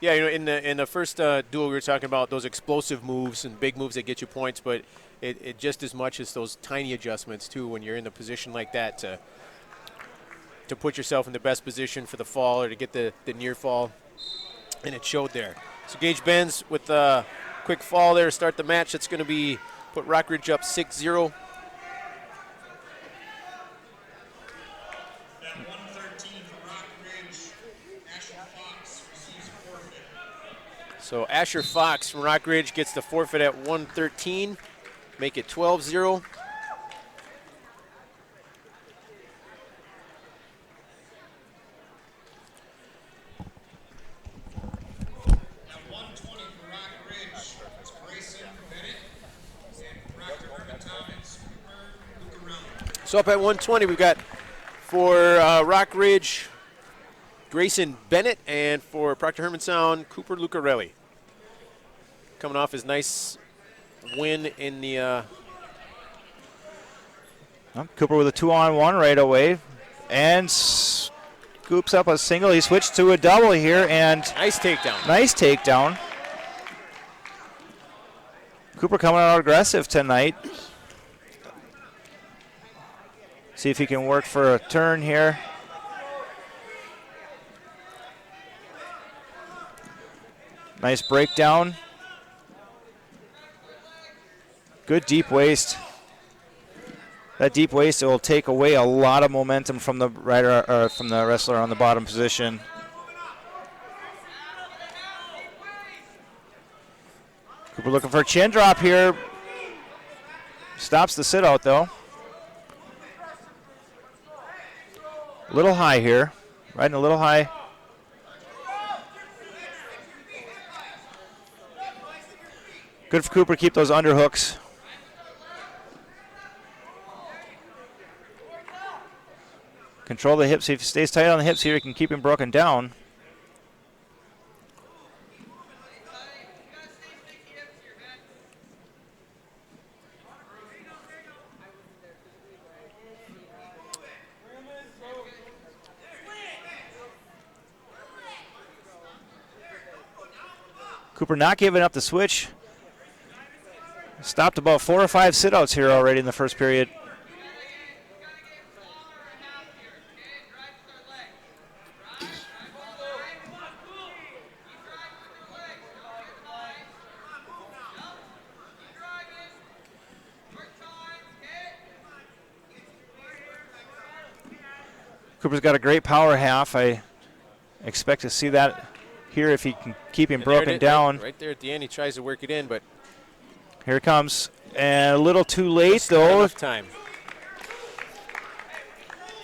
Yeah, in the first duel we were talking about those explosive moves and big moves that get you points, but it just as much as those tiny adjustments too when you're in a position like that to put yourself in the best position for the fall or to get the near fall, and it showed there. So Gage Benz with a quick fall there to start the match. That's going to be put Rockridge up 6-0. So Asher Fox from Rockridge gets the forfeit at 113. Make it 12-0. So up at 120, we've got for Rockridge, Grayson Bennett, and for Proctor Hermantown, Cooper Lucarelli. Coming off his nice win in the... Cooper with a 2-on-1 right away, and scoops up a single. He switched to a double here, and... Nice takedown. Nice takedown. Cooper coming out aggressive tonight. See if he can work for a turn here. Nice breakdown. Good deep waist. That deep waist will take away a lot of momentum from the rider or from the wrestler on the bottom position. Cooper looking for a chin drop here. Stops the sit out though. A little high here, riding a little high. Good for Cooper, keep those underhooks. Control the hips. If he stays tight on the hips here, he can keep him broken down. Cooper not giving up the switch. Stopped about 4 or 5 sit-outs here already in the first period. Cooper's got a great power half. I expect to see that here if he can keep him And there it broken is, down. Right there at the end, he tries to work it in, but Here it comes. And a little too late, just not though. enough time.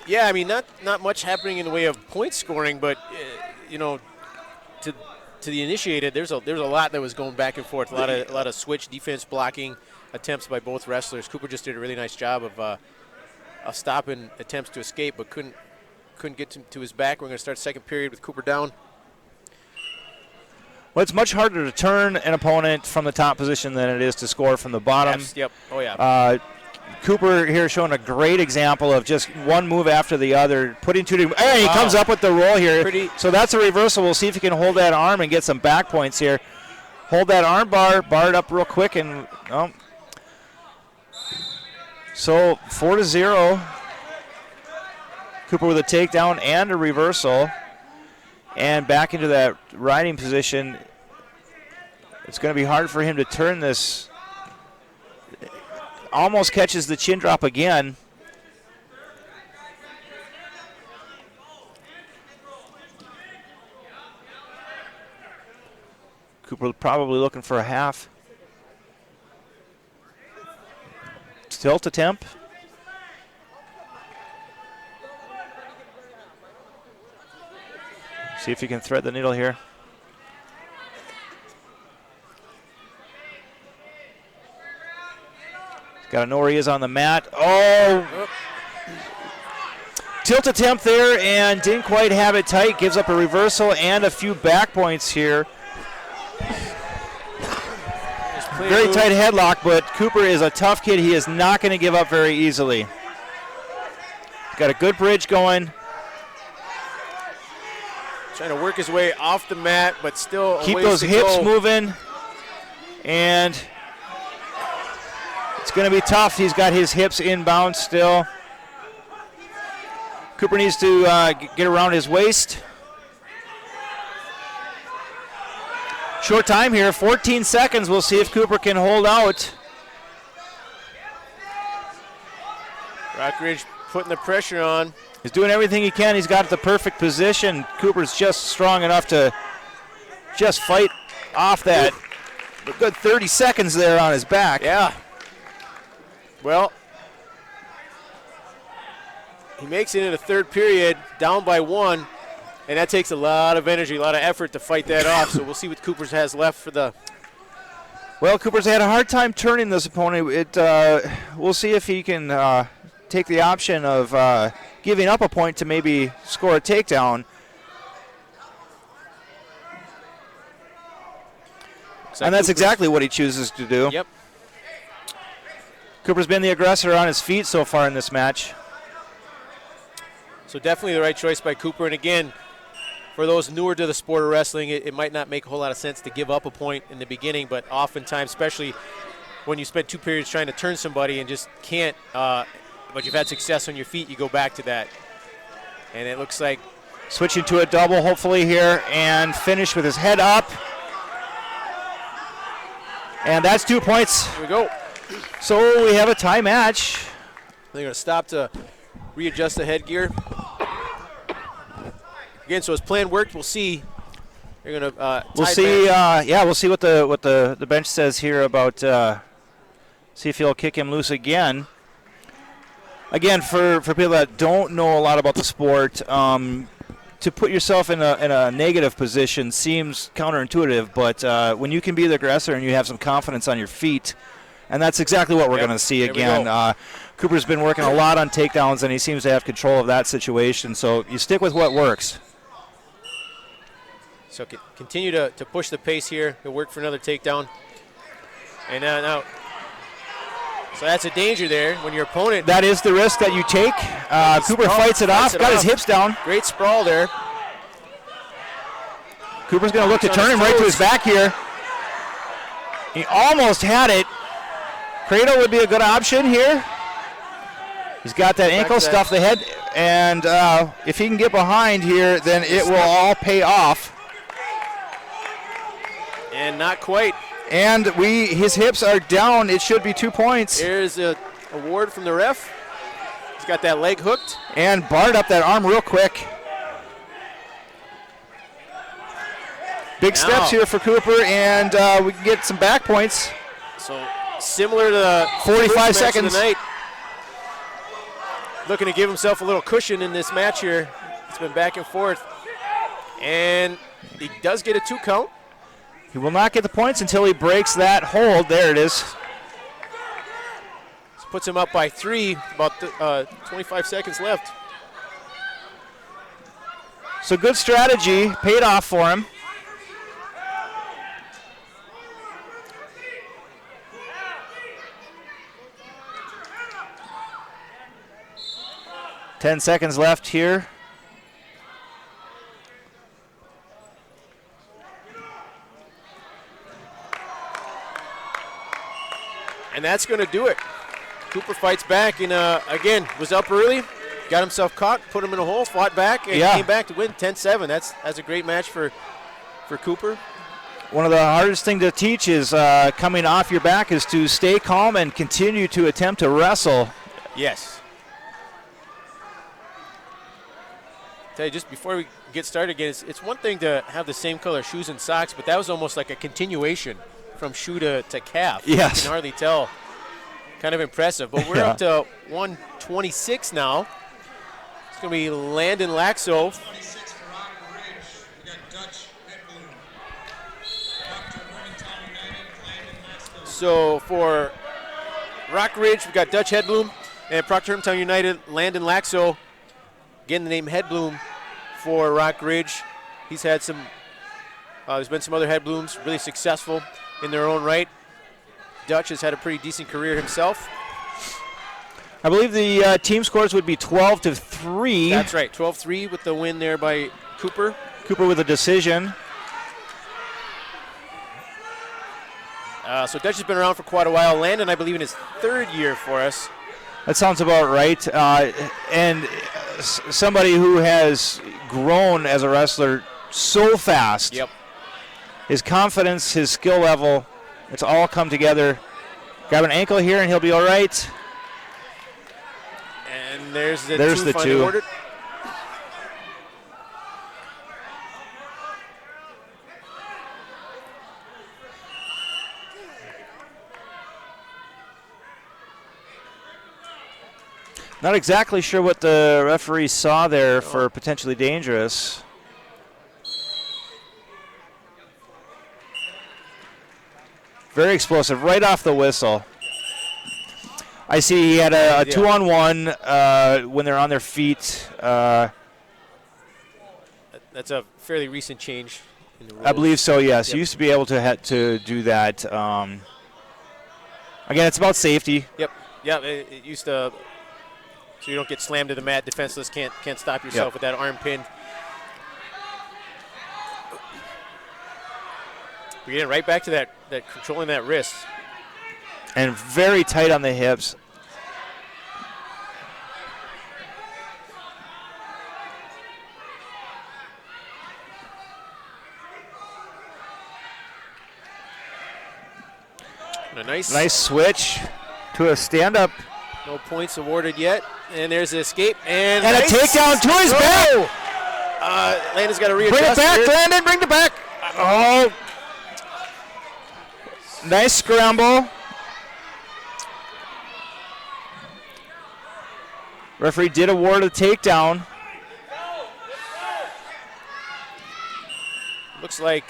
Yeah, I mean, not much happening in the way of point scoring, but you know, to the initiated, there's a lot that was going back and forth. A lot of switch defense blocking attempts by both wrestlers. Cooper just did a really nice job of stopping attempts to escape, but couldn't get to his back. We're going to start second period with Cooper down. Well, it's much harder to turn an opponent from the top position than it is to score from the bottom. Yep. Oh yeah. Cooper here showing a great example of just one move after the other, putting two. Hey, he comes up with the roll here. So that's a reversal. We'll see if he can hold that arm and get some back points here. Hold that arm bar it up real quick, and so 4-0. Cooper with a takedown and a reversal, and back into that riding position. It's going to be hard for him to turn this. Almost catches the chin drop again. Cooper probably looking for a half. Tilt attempt. See if he can thread the needle here. Got to know where he is on the mat. Oh! Tilt attempt there and didn't quite have it tight. Gives up a reversal and a few back points here. Very tight headlock, but Cooper is a tough kid. He is not going to give up very easily. Got a good bridge going. Trying to work his way off the mat, but still keep those hips moving. And it's going to be tough. He's got his hips inbound still. Cooper needs to get around his waist. Short time here, 14 seconds. We'll see if Cooper can hold out. Rockridge putting the pressure on. He's doing everything he can. He's got the perfect position. Cooper's just strong enough to just fight off that. A good 30 seconds there on his back. Yeah. Well, he makes it in the third period, down by 1, and that takes a lot of energy, a lot of effort to fight that off. So we'll see what Cooper's has left for the. Well, Cooper's had a hard time turning this opponent. We'll see if he can take the option of giving up a point to maybe score a takedown. And that's exactly what he chooses to do. Yep. Cooper's been the aggressor on his feet so far in this match. So definitely the right choice by Cooper. And again, for those newer to the sport of wrestling, it might not make a whole lot of sense to give up a point in the beginning, but oftentimes, especially when you spend 2 periods trying to turn somebody and just can't, but you've had success on your feet, you go back to that. And it looks like switching to a double hopefully here and finish with his head up. And that's 2 points. Here we go. So we have a tie match. They're going to stop to readjust the headgear. Again, so his plan worked. We'll see. They're going to we'll see. We'll see what the bench says here about. See if he'll kick him loose again. Again, for people that don't know a lot about the sport, to put yourself in a negative position seems counterintuitive. But when you can be the aggressor and you have some confidence on your feet, and that's exactly what we're going to see again. Cooper's been working a lot on takedowns, and he seems to have control of that situation. So you stick with what works. So continue to push the pace here. He'll work for another takedown. And now. So that's a danger there when your opponent. That is the risk that you take. Cooper fights it off, got his hips down. Great sprawl there. Cooper's going to look to turn him right to his back here. He almost had it. Cradle would be a good option here. He's got that ankle, stuff the head, and if he can get behind here, then it will all pay off. And not quite. And his hips are down. It should be 2 points. Here's an award from the ref. He's got that leg hooked. And barred up that arm real quick. Big steps here for Cooper, and we can get some back points. So similar to the 45 first match of seconds. the night. Looking to give himself a little cushion in this match here. It's been back and forth. And he does get a 2 count. He will not get the points until he breaks that hold. There it is. This puts him up by 3, about 25 seconds left. So good strategy, paid off for him. Ten seconds left here. And that's going to do it. Cooper fights back and, again, was up early, got himself caught, put him in a hole, fought back, and came back to win 10-7. That's a great match for Cooper. One of the hardest thing to teach is coming off your back is to stay calm and continue to attempt to wrestle. Yes. Tell you, just before we get started again, it's one thing to have the same color shoes and socks, but that was almost like a continuation from shoe to calf. Yes. You can hardly tell. Kind of impressive. But we're up to 126 now. It's going to be Landon Laxo. 26 for Rock Ridge. We got Dutch Hedblum. Proctor Hermantown United, Landon Laxo. So for Rock Ridge, we've got Dutch Hedblum, and Proctor Hermantown United, Landon Laxo. Again, the name Hedblum for Rock Ridge. He's had some, there's been some other Hedblums, really successful in their own right. Dutch has had a pretty decent career himself. I believe the team scores would be 12-3. That's right, 12-3 with the win there by Cooper. Cooper with a decision. So Dutch has been around for quite a while. Landon, I believe, in his 3rd year for us. That sounds about right. And somebody who has grown as a wrestler so fast. Yep. His confidence, his skill level, it's all come together. Grab an ankle here and he'll be all right. And there's the There's two the finally two. ordered. Not exactly sure what the referee saw there for potentially dangerous. Very explosive, right off the whistle. I see he had a 2-on-1 when they're on their feet. That's a fairly recent change in the rules. I believe so, yes. Yep. You used to be able to do that. Again, it's about safety. Yep. Yeah, it used to, so you don't get slammed to the mat, defenseless, can't stop yourself with that arm pin. We're getting right back to that controlling that wrist. And very tight on the hips. And a nice switch to a stand-up. No points awarded yet. And there's the escape. And a takedown to his back. Landon's got to readjust. Bring it back, here. Landon, bring it back. Oh. Nice scramble. Referee did award a takedown. Looks like,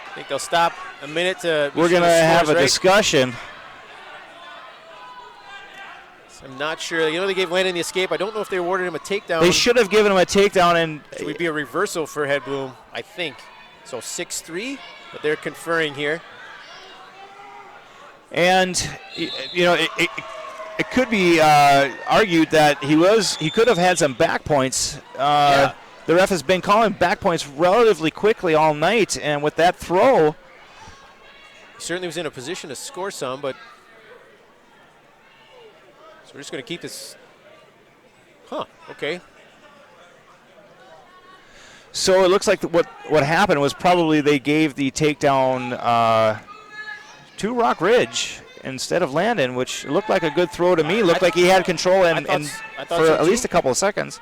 I think they'll stop a minute to. We're going to have a discussion. I'm not sure. You know, they gave Landon the escape. I don't know if they awarded him a takedown. They should have given him a takedown. And it would be a reversal for Hedblum, I think. So 6-3, but they're conferring here. And, you know, it could be argued that he could have had some back points. The ref has been calling back points relatively quickly all night, and with that throw. He certainly was in a position to score some, but. So we're just going to keep this. Okay. So it looks like what happened was probably they gave the takedown to Rock Ridge instead of Landon, which looked like a good throw to me. Looked like he had control I thought for so at least a couple of seconds.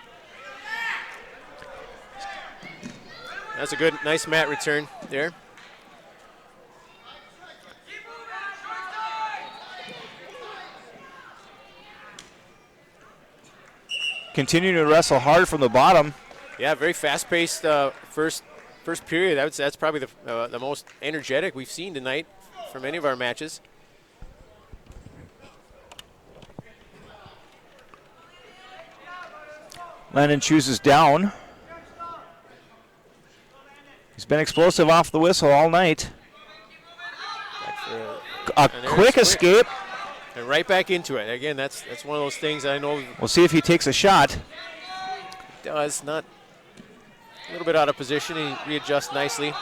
That's a good, nice mat return there. Continuing to wrestle hard from the bottom. Yeah, very fast-paced first period. That's probably the most energetic we've seen tonight from any of our matches. Landon chooses down. He's been explosive off the whistle all night. A quick escape. And right back into it. Again, that's one of those things I know. We'll see if he takes a shot. Does not. A little bit out of position. He readjusts nicely.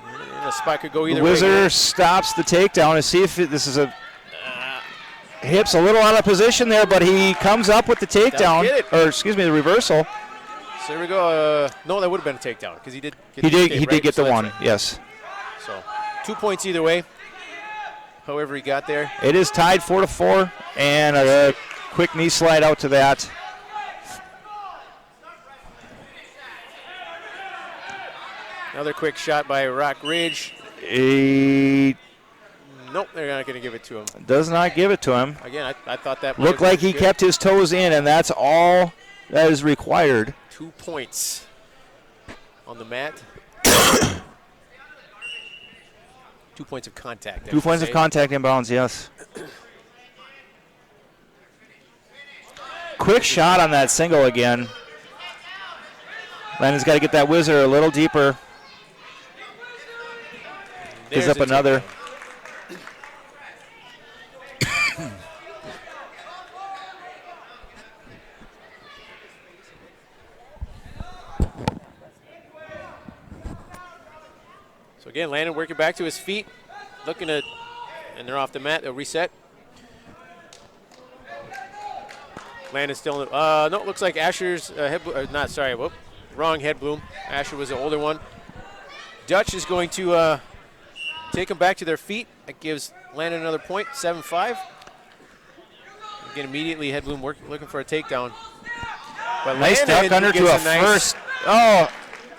And the spot could go either way. Whizzer stops the takedown to see if this is a hips a little out of position there, but he comes up with the takedown, or excuse me, the reversal. So here we go. No, that would have been a takedown because he did. He did get the one. Yes. So 2 points either way. However he got there. It is tied 4-4, and a quick knee slide out to that. Another quick shot by Rock Ridge. Nope, they're not going to give it to him. Does not give it to him. Again, I thought that looked like he kept his toes in, and that's all that is required. 2 points on the mat. 2 points of contact. 2 points of contact inbounds, yes. Quick shot on that single again. Landon's got to get that whizzer a little deeper. Gives up another. So again, Landon working back to his feet, looking at, and they're off the mat. They'll reset. Landon's still in the, no, it looks like Asher's wrong head bloom. Asher was the older one. Dutch is going to take them back to their feet. That gives Landon another point, 7-5. Again, immediately head bloom looking for a takedown. But nice duck under to a first. Oh,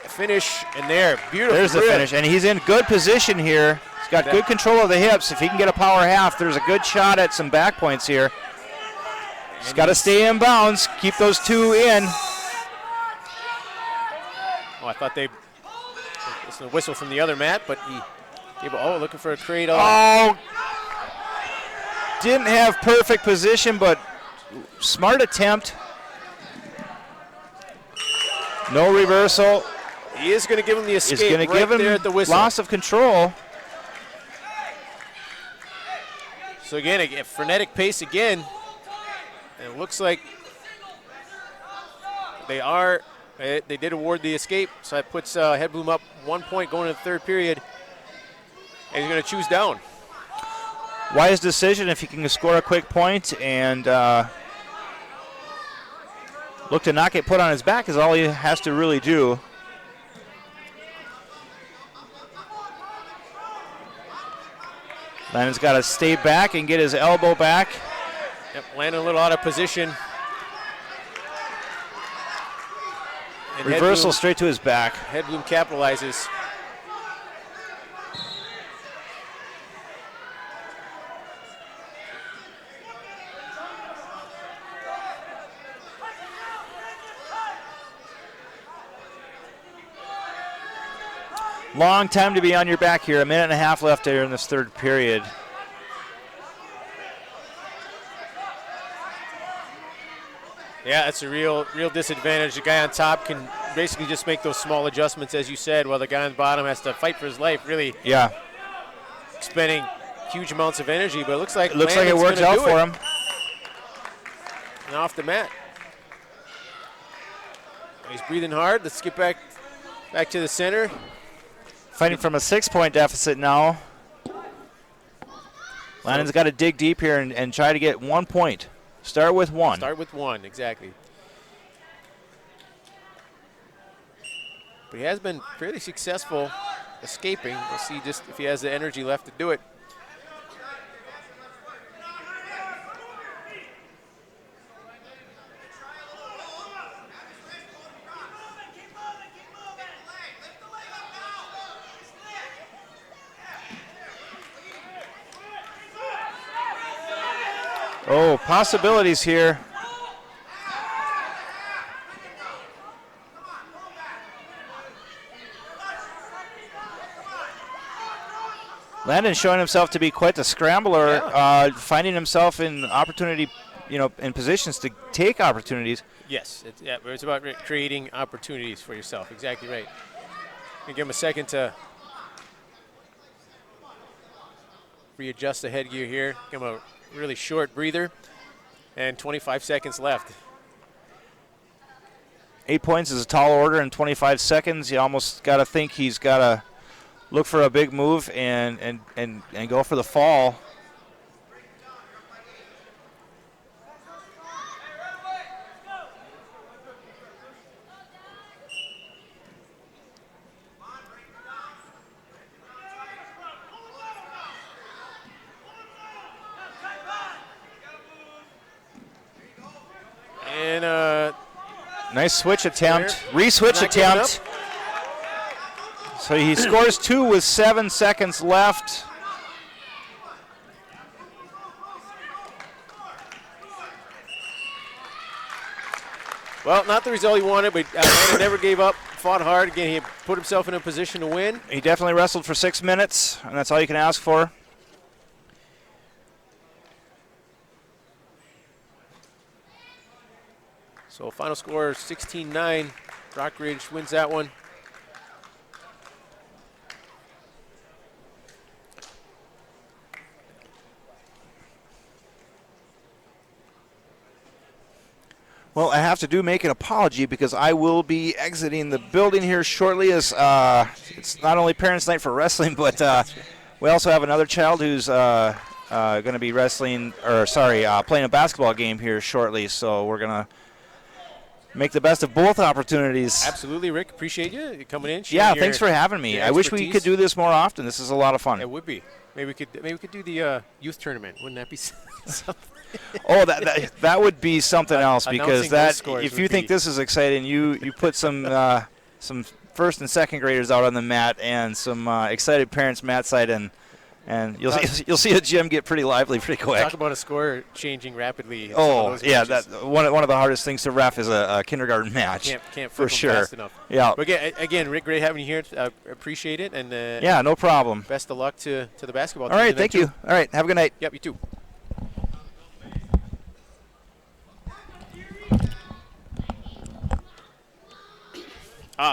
finish, and there, beautiful. There's the finish, and he's in good position here. He's got good control of the hips. If he can get a power half, there's a good shot at some back points here. He's got to stay in bounds, keep those two in. Oh, I thought they listened to the whistle from the other mat, but he gave, looking for a cradle. Oh, didn't have perfect position, but smart attempt. No reversal. He is going to give him the escape. He's going to give him there at the whistle. Loss of control. So again, a frenetic pace again. And it looks like they did award the escape, so that puts Head Bloom up 1 point going into the third period. And he's going to choose down. Wise decision if he can score a quick point and look to not get put on his back is all he has to really do. Landon's got to stay back and get his elbow back. Yep, Landon a little out of position. And reversal straight to his back. Head Bloom capitalizes. Long time to be on your back here. A minute and a half left here in this third period. Yeah, that's a real disadvantage. The guy on top can basically just make those small adjustments, as you said, while the guy on the bottom has to fight for his life, really expending huge amounts of energy. But it looks like it works out for him. And off the mat. He's breathing hard. Let's get back to the center. Fighting from a 6-point deficit now. Landon's got to dig deep here and try to get 1 point. Start with one. Start with one, exactly. But he has been fairly successful escaping. We'll see just if he has the energy left to do it. Oh, possibilities here. Landon showing himself to be quite the scrambler, finding himself in opportunity, in positions to take opportunities. Yes, it's about creating opportunities for yourself. Exactly right. Give him a second to readjust the headgear here. Give him a really short breather, and 25 seconds left. 8 points is a tall order in 25 seconds. You almost got to think he's got to look for a big move and go for the fall. And nice switch attempt, re-switch attempt. So he scores 2 with 7 seconds left. Well, not the result he wanted, but Landon never gave up, fought hard. Again, he put himself in a position to win. He definitely wrestled for 6 minutes, and that's all you can ask for. So final score 16-9. Rockridge wins that one. Well, I have to make an apology because I will be exiting the building here shortly. As it's not only Parents' Night for wrestling, but we also have another child who's going to be playing a basketball game here shortly. So we're going to make the best of both opportunities. Absolutely, Rick. Appreciate you coming in. Yeah, thanks for having me. I wish we could do this more often. This is a lot of fun. It would be. Maybe we could do the youth tournament. Wouldn't that be something? Oh, that would be something else, because if you think be. this is exciting, you put some first and second graders out on the mat and some excited parents mat side, and you'll see the gym get pretty lively pretty quick. Talk about a score changing rapidly. Oh yeah, that one of the hardest things to ref is a kindergarten match. Can't for flip them sure. Fast enough. Yeah. But again, Rick, great having you here. Appreciate it, and yeah, no problem. Best of luck to the basketball team. All right, thank you. All right, have a good night. Yep, you too.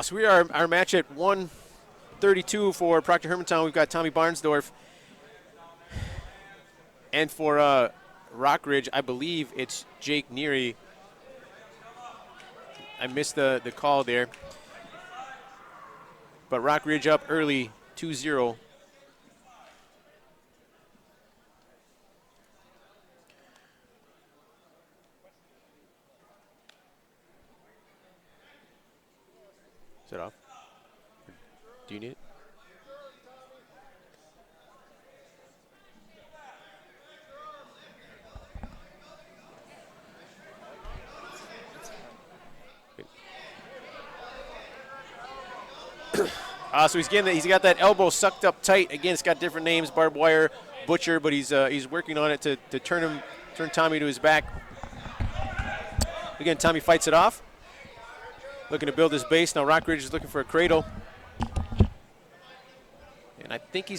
So we are our match at 132 for Proctor Hermantown. We've got Tommy Barnsdorf. And for Rockridge, I believe it's Jake Neary. I missed the call there. But Rockridge up early, 2-0. Is it off? Do you need it? So he's got that elbow sucked up tight. Again, it's got different names: barbed wire, butcher. But he's working on it to turn Tommy to his back. Again, Tommy fights it off. Looking to build his base. Now Rockridge is looking for a cradle. And I think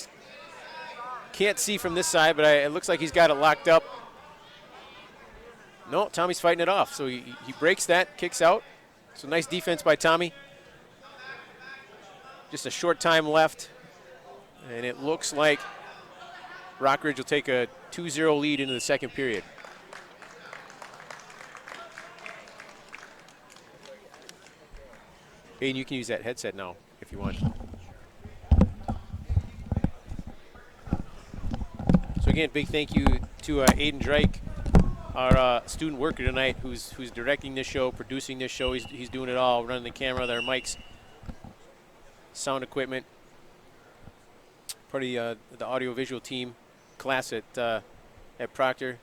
can't see from this side, but it looks like he's got it locked up. No, Tommy's fighting it off. So he breaks that, kicks out. So nice defense by Tommy. Just a short time left. And it looks like Rockridge will take a 2-0 lead into the second period. Aiden, you can use that headset now if you want. So again, big thank you to Aiden Drake, our student worker tonight, who's directing this show, producing this show. He's doing it all, running the camera, their mics, sound equipment. Part of the audio-visual team class at Proctor.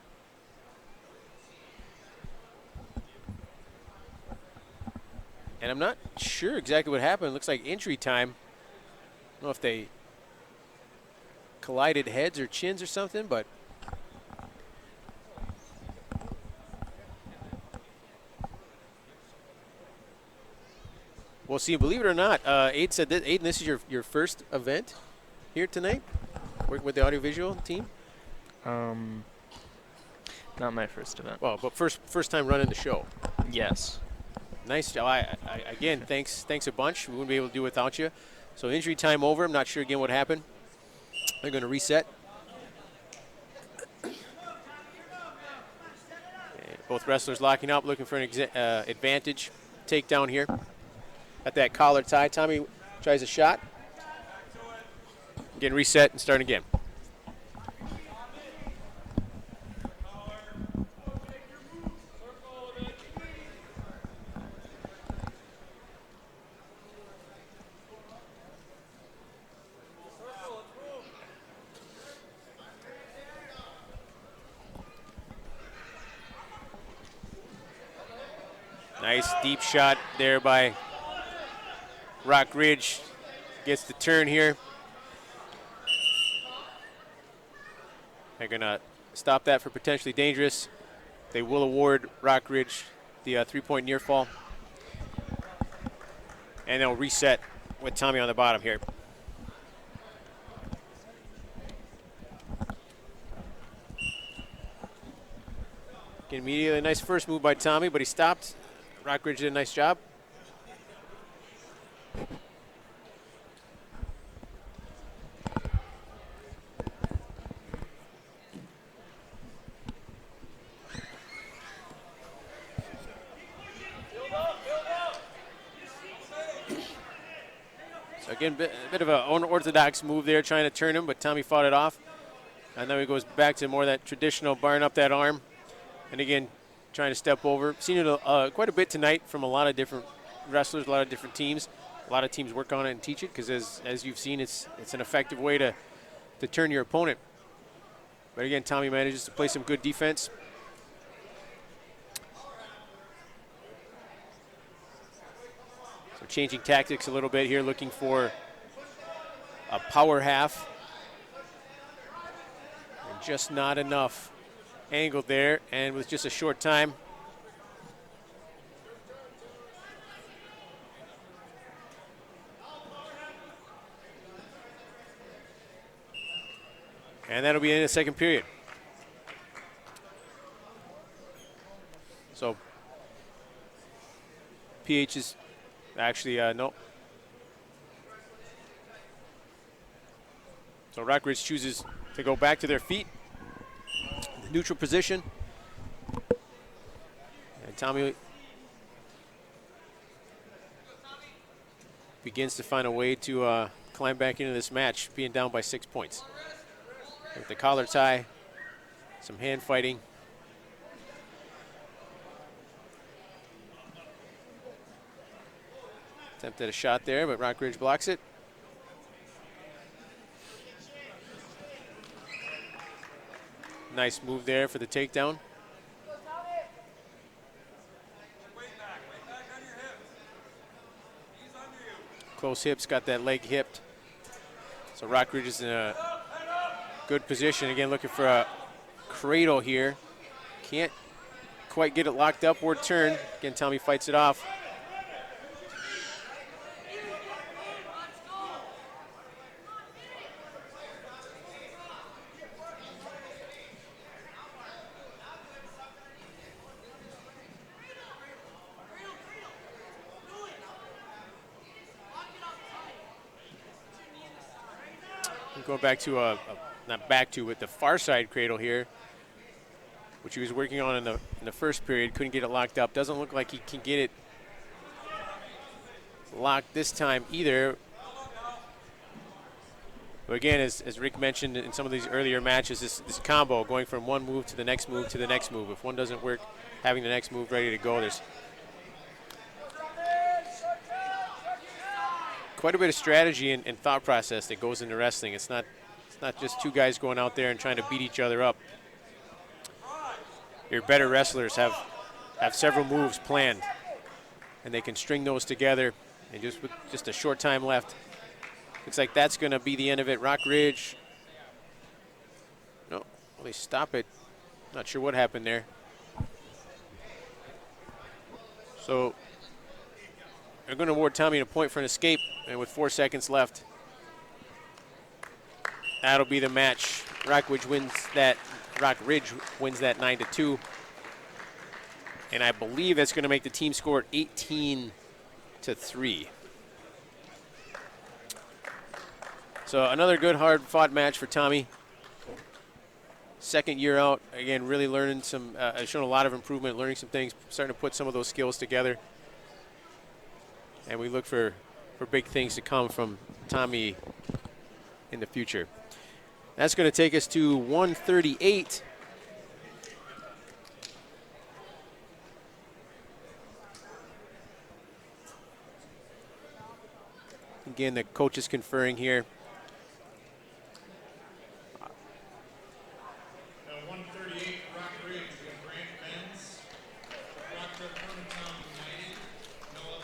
And I'm not sure exactly what happened. It looks like injury time. I don't know if they collided heads or chins or something, but Well, see, believe it or not, Aiden said that. Aiden, this is your first event here tonight, working with the audiovisual team. Not my first event. Well, but first time running the show. Yes. Nice job. Again, thanks a bunch. We wouldn't be able to do it without you. So injury time over. I'm not sure again what happened. They're going to reset. Okay, both wrestlers locking up, looking for an advantage. Takedown here. At that collar tie. Tommy tries a shot. Again, reset and start again. Nice deep shot there by Rock Ridge. Gets the turn here. They're going to stop that for potentially dangerous. They will award Rock Ridge the 3-point near fall. And they'll reset with Tommy on the bottom here. Again, immediately a nice first move by Tommy, but he stopped. Rock Ridge did a nice job. So again, a bit of an unorthodox move there, trying to turn him, but Tommy fought it off. And then he goes back to more of that traditional barring up that arm. And again, trying to step over. Seen it quite a bit tonight from a lot of different wrestlers, a lot of different teams. A lot of teams work on it and teach it because, as you've seen, it's an effective way to turn your opponent. But again, Tommy manages to play some good defense. So changing tactics a little bit here, looking for a power half. And just not enough angled there, and with just a short time. And that'll be in the second period. So PH is actually, no. So Rock Ridge chooses to go back to their feet. Neutral position. And Tommy begins to find a way to climb back into this match, being down by 6 points. With the collar tie, some hand fighting. Attempted a shot there, but Rock Ridge blocks it. Nice move there for the takedown. Close hips, got that leg hipped. So Rock Ridge is in a good position. Again, looking for a cradle here. Can't quite get it locked up or turn. Again, Tommy fights it off. Going back to not back to, but the far side cradle here, which he was working on in the first period. Couldn't get it locked up. Doesn't look like he can get it locked this time either. But again, as Rick mentioned in some of these earlier matches, this combo going from one move to the next move to the next move. If one doesn't work, having the next move ready to go. There's quite a bit of strategy and thought process that goes into wrestling. It's not just two guys going out there and trying to beat each other up. Your better wrestlers have several moves planned, and they can string those together. And just with just a short time left, looks like that's going to be the end of it. Rock Ridge, no, well, they stop it. Not sure what happened there. So are going to award Tommy a point for an escape, and with 4 seconds left, that'll be the match. Rock Ridge wins that 9-2. And I believe that's going to make the team score 18-3. So another good, hard-fought match for Tommy. Second year out, again, really learning some, shown a lot of improvement, learning some things, starting to put some of those skills together. And we look for big things to come from Tommy in the future. That's going to take us to 138. Again, the coach is conferring here. 138, Rock Ridge, we have Grant Benz, Proctor Hermantown United, Noah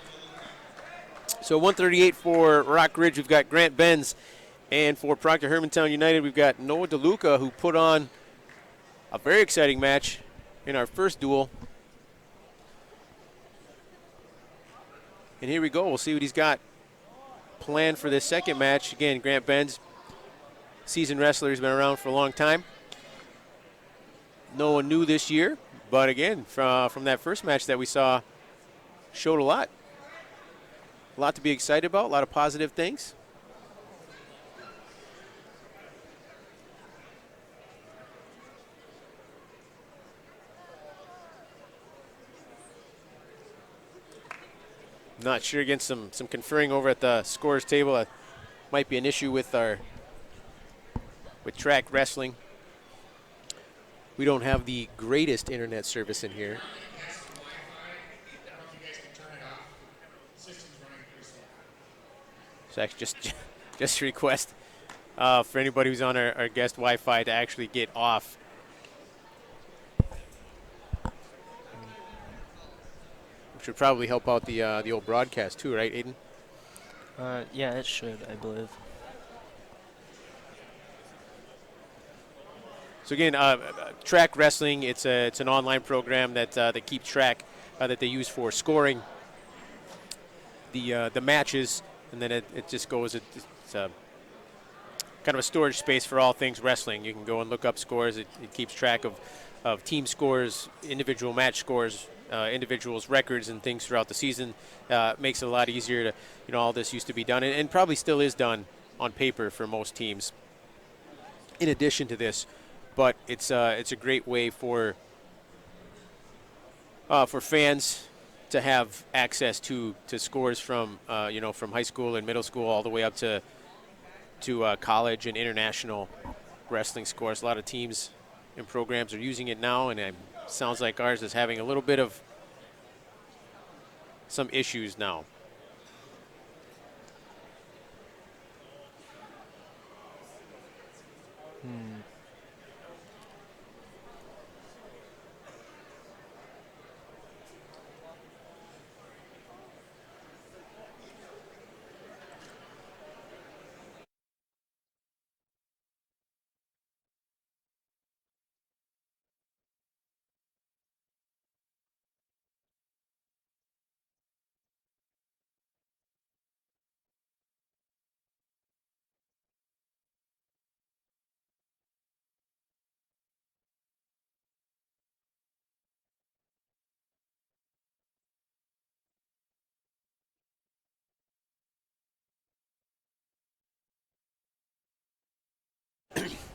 DeLuca. So 138 for Rock Ridge, we've got Grant Benz. And for Proctor Hermantown United, we've got Noah DeLuca, who put on a very exciting match in our first duel. And here we go. We'll see what he's got planned for this second match. Again, Grant Benz, seasoned wrestler, has been around for a long time. No one new this year, but again, from that first match that we saw, showed a lot. A lot to be excited about, a lot of positive things. Not sure, against some conferring over at the scorers table. That might be an issue with track wrestling. We don't have the greatest internet service in here. So actually just a request for anybody who's on our guest Wi-Fi to actually get off. Which would probably help out the old broadcast too, right, Aiden? Yeah, it should, I believe. So again, track wrestling, it's an online program that keeps track that they use for scoring the matches, and then it just goes. It's kind of a storage space for all things wrestling. You can go and look up scores. It keeps track of team scores, individual match scores, individuals' records and things throughout the season. Makes it a lot easier to, all this used to be done, and probably still is done on paper for most teams. In addition to this, but it's a great way for fans to have access to scores from from high school and middle school all the way up to college and international wrestling scores. A lot of teams and programs are using it now, and it sounds like ours is having a little bit of some issues now.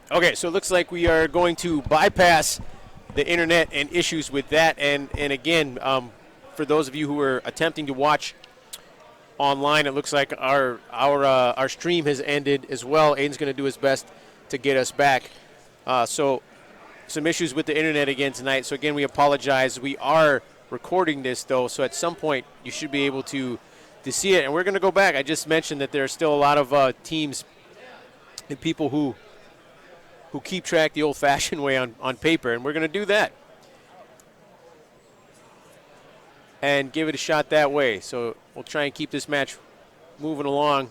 Okay, so it looks like we are going to bypass the internet and issues with that. And again, for those of you who are attempting to watch online, it looks like our stream has ended as well. Aiden's going to do his best to get us back. So some issues with the internet again tonight. So again, we apologize. We are recording this though, so at some point you should be able to see it. And we're going to go back. I just mentioned that there are still a lot of teams and people who keep track the old-fashioned way on paper, and we're going to do that and give it a shot that way. So we'll try and keep this match moving along.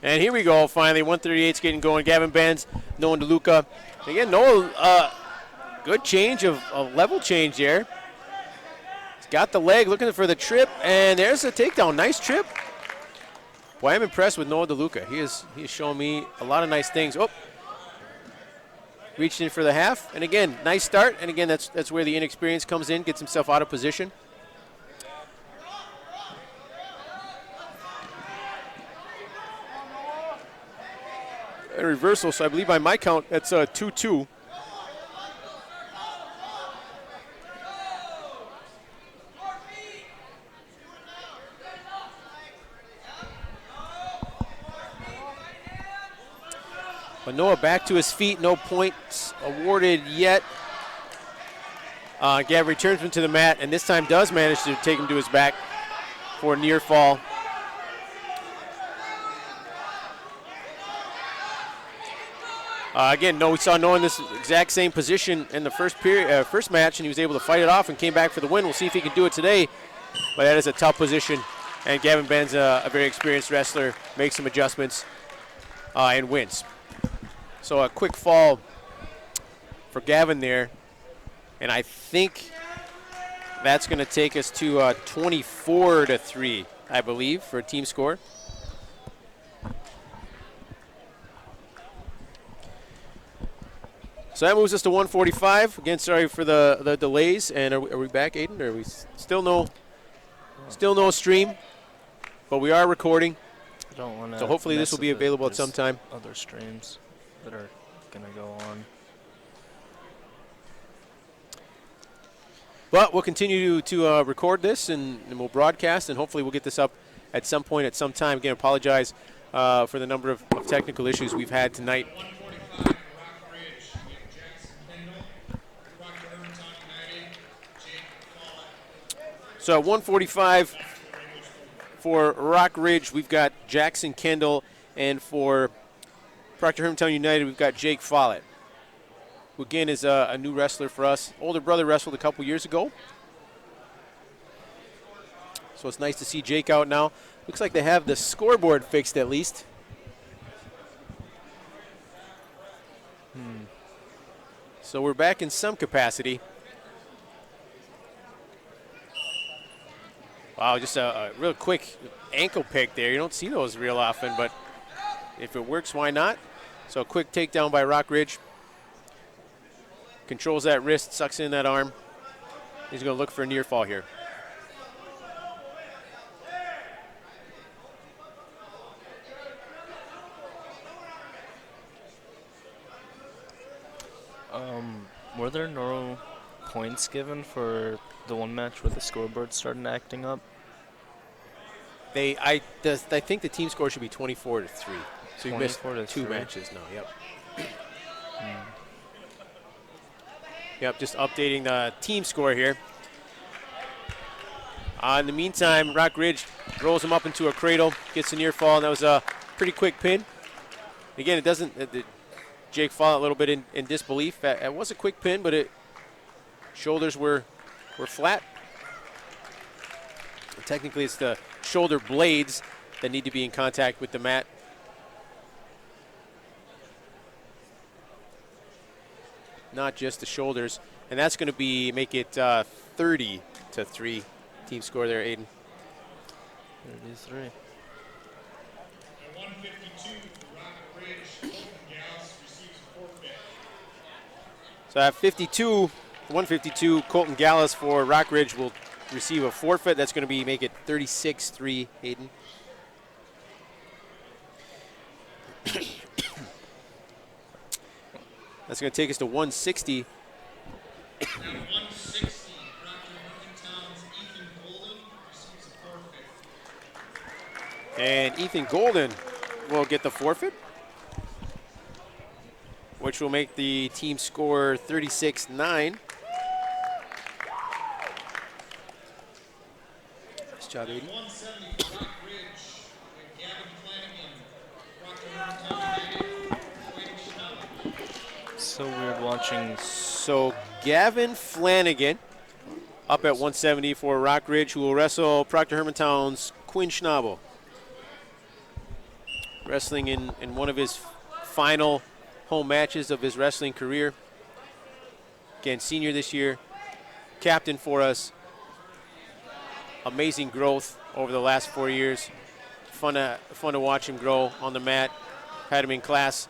And here we go, finally. 138's getting going. Gavin Benz, Noah DeLuca. Again, Noah, good change of level change there. He's got the leg, looking for the trip, and there's a takedown. Nice trip. Boy, I'm impressed with Noah DeLuca. He has shown me a lot of nice things. Oh, reached in for the half. And again, nice start. And again, that's where the inexperience comes in, gets himself out of position. A reversal, so I believe by my count, that's 2-2. But Noah back to his feet, no points awarded yet. Gav returns him to the mat, and this time does manage to take him to his back for a near fall. Again, we saw Noah in this exact same position in the first match, and he was able to fight it off and came back for the win. We'll see if he can do it today, but that is a tough position. And Gavin Benz, a very experienced wrestler, makes some adjustments and wins. So a quick fall for Gavin there, and I think that's going to take us to 24-3, I believe, for a team score. So that moves us to 145. Again, sorry for the delays. And are we back, Aiden? Or are we still no stream, but we are recording. I don't want to. So hopefully this will be available at some time. Other streams that are gonna go on. But we'll continue to record this and we'll broadcast, and hopefully we'll get this up at some point at some time. Again, apologize for the number of technical issues we've had tonight. So 145 for Rock Ridge, we've got Jackson Kendall, and for Proctor Hermantown United, we've got Jake Follett, who again is a new wrestler for us. Older brother wrestled a couple years ago. So it's nice to see Jake out now. Looks like they have the scoreboard fixed at least. So we're back in some capacity. Wow, just a real quick ankle pick there. You don't see those real often, but if it works, why not? So a quick takedown by Rock Ridge. Controls that wrist, sucks in that arm. He's going to look for a near fall here. Were there no points given for the one match where the scoreboard started acting up? I think the team score should be 24-3. So you missed 2 matches now. Yep. Yep, just updating the team score here. In the meantime, Rock Ridge rolls him up into a cradle, gets a near fall, and that was a pretty quick pin. Again, it doesn't. Jake Follett a little bit in disbelief. It was a quick pin, but shoulders were flat. Technically, it's the shoulder blades that need to be in contact with the mat. Not just the shoulders. And that's going to make it 30-3 team score there, Aiden. 33. So at 152, Colton Gallus for Rock Ridge will receive a forfeit. That's going to make it 36-3, Hayden. That's going to take us to 160. And Ethan Golden will get the forfeit, which will make the team score 36-9. Nice job, Aiden. So weird watching. So Gavin Flanagan up at 170 for Rock Ridge, who will wrestle Proctor Hermantown's Quinn Schnabel. wrestling in one of his final home matches of his wrestling career. Again, senior this year, captain for us. Amazing growth over the last 4 years. Fun to watch him grow on the mat. Had him in class.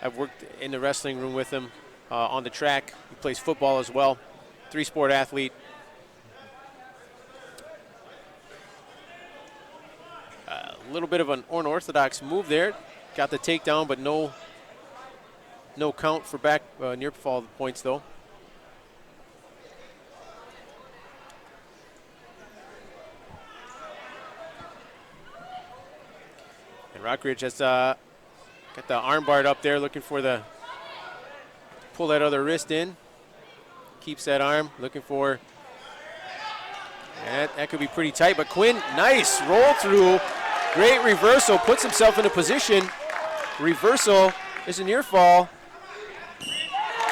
I've worked in the wrestling room with him on the track. He plays football as well. 3-sport athlete. A little bit of an unorthodox move there. Got the takedown, but no count for back near fall points though. And Rockridge has got the arm bar up there, looking for the pull that other wrist in. Keeps that arm, looking for. That could be pretty tight, but Quinn, nice roll through. Great reversal, puts himself in a position. Reversal is a near fall.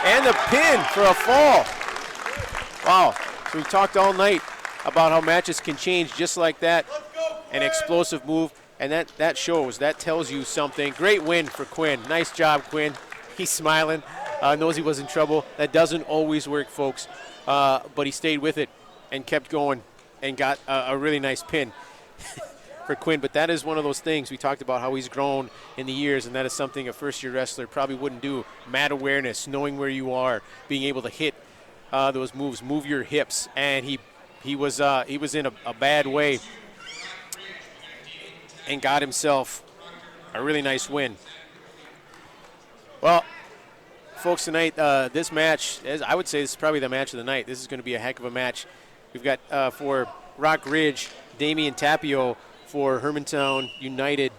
And the pin for a fall. Wow, so we talked all night about how matches can change just like that. An explosive move, and that shows, that tells you something. Great win for Quinn. Nice job, Quinn. He's smiling, knows he was in trouble. That doesn't always work, folks, but he stayed with it and kept going and got a really nice pin for Quinn. But that is one of those things. We talked about how he's grown in the years, and that is something a first-year wrestler probably wouldn't do. Mat awareness, knowing where you are, being able to hit those moves, move your hips. And he was in a bad way and got himself a really nice win. Well, folks, tonight, this match, I would say this is probably the match of the night. This is going to be a heck of a match. We've got for Rock Ridge, Damian Tapio. For Hermantown United,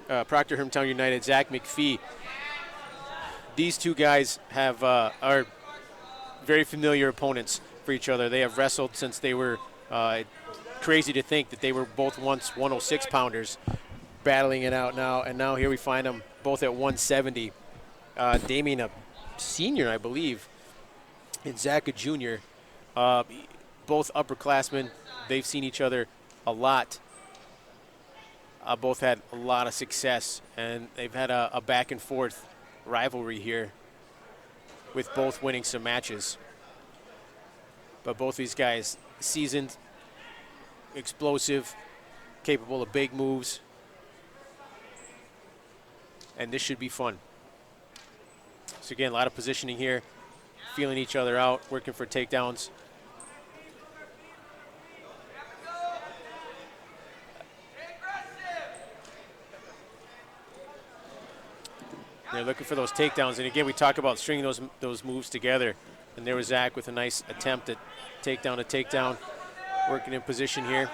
Proctor Hermantown United, Zach McPhee. These two guys are very familiar opponents for each other. They have wrestled since they were crazy to think that they were both once 106-pounders battling it out now. And now here we find them both at 170. Damian, a senior, I believe, and Zach, a junior. Both upperclassmen. They've seen each other a lot. Both had a lot of success, and they've had a back-and-forth rivalry here with both winning some matches. But both these guys, seasoned, explosive, capable of big moves, and this should be fun. So again, a lot of positioning here, feeling each other out, working for takedowns. They're looking for those takedowns, and again, we talk about stringing those moves together. And there was Zach with a nice attempt at takedown, working in position here.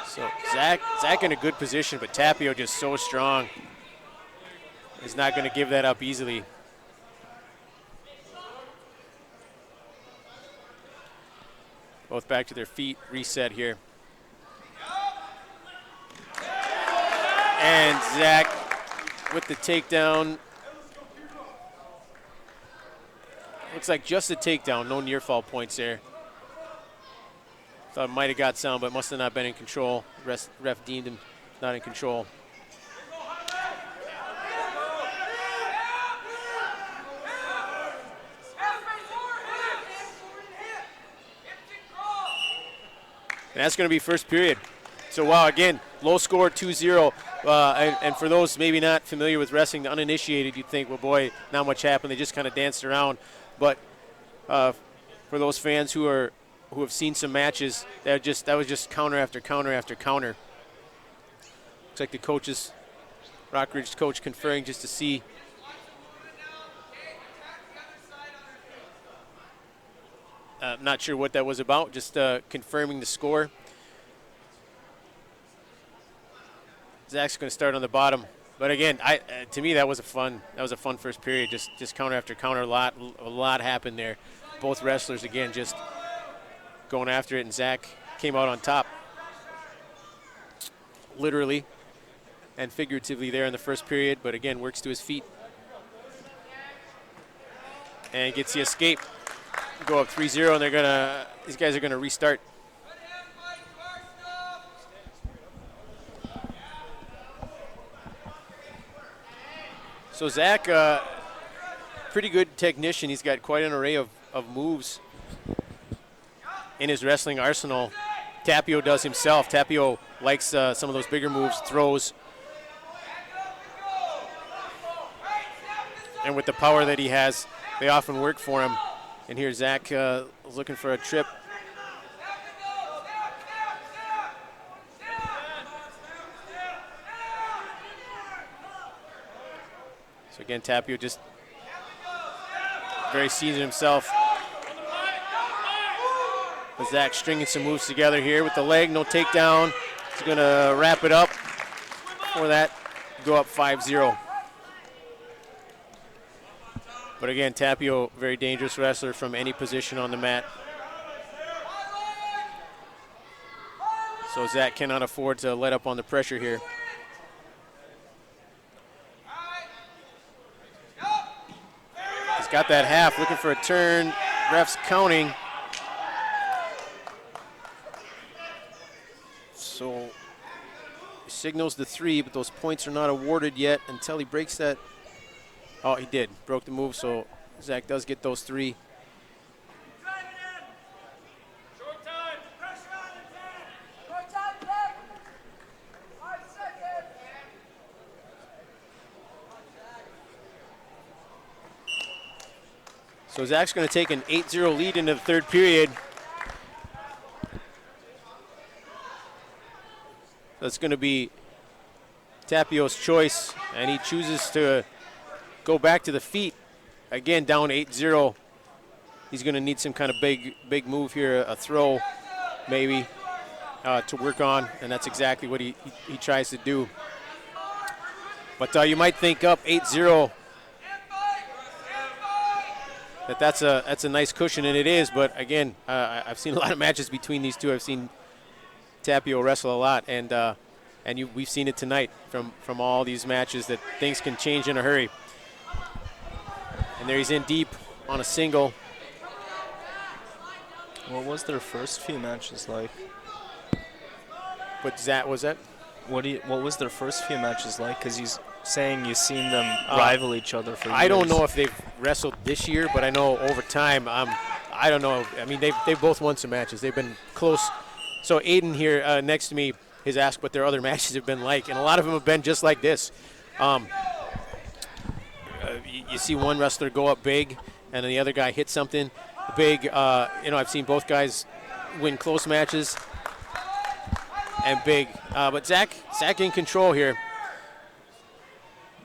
So Zach in a good position, but Tapio just so strong. Is not going to give that up easily. Both back to their feet, reset here. And Zach with the takedown. Looks like just a takedown, no near fall points there. Thought it might have got some, but must have not been in control. Ref deemed him not in control. And that's going to be first period. So, wow, again, low score, 2-0. And for those maybe not familiar with wrestling, the uninitiated, you'd think, well, boy, not much happened. They just kind of danced around. But for those fans who have seen some matches, that was just counter after counter after counter. Looks like the coaches, Rockridge's coach, conferring just to see. Not sure what that was about, just confirming the score. Zach's going to start on the bottom, but again, to me that was a fun first period. Just counter after counter, a lot happened there. Both wrestlers again just going after it, and Zach came out on top, literally and figuratively there in the first period. But again, works to his feet and gets the escape. Go up 3-0, and these guys are gonna restart. So Zach, pretty good technician. He's got quite an array of moves in his wrestling arsenal. Tapio does himself. Tapio likes some of those bigger moves, throws. And with the power that he has, they often work for him. And here Zach looking for a trip. So again, Tapio just very seasoned himself. But Zach stringing some moves together here with the leg, no takedown. He's gonna wrap it up. For that, go up 5-0. But again, Tapio, very dangerous wrestler from any position on the mat. So Zach cannot afford to let up on the pressure here. He's got that half, looking for a turn. Ref's counting. So he signals the 3, but those points are not awarded yet until he breaks that. Oh, he did. Broke the move, so Zach does get those 3. So Zach's going to take an 8-0 lead into the third period. That's going to be Tapio's choice, and he chooses to go back to the feet. Again, down 8-0. He's going to need some kind of big move here, a throw maybe, to work on, and that's exactly what he tries to do. But you might think up 8-0 that's a nice cushion, and it is. But again, I've seen a lot of matches between these two. I've seen Tapio wrestle a lot, and we've seen it tonight from all these matches that things can change in a hurry. And there he's in deep on a single. What was their first few matches like? What was that? What was their first few matches like? Because he's saying you've seen them rival each other for years. I don't know if they've wrestled this year, but I know over time, I don't know. I mean, they've both won some matches. They've been close. So Aiden here next to me has asked what their other matches have been like, and a lot of them have been just like this. You see one wrestler go up big, and then the other guy hit something big. I've seen both guys win close matches and big. But Zach in control here.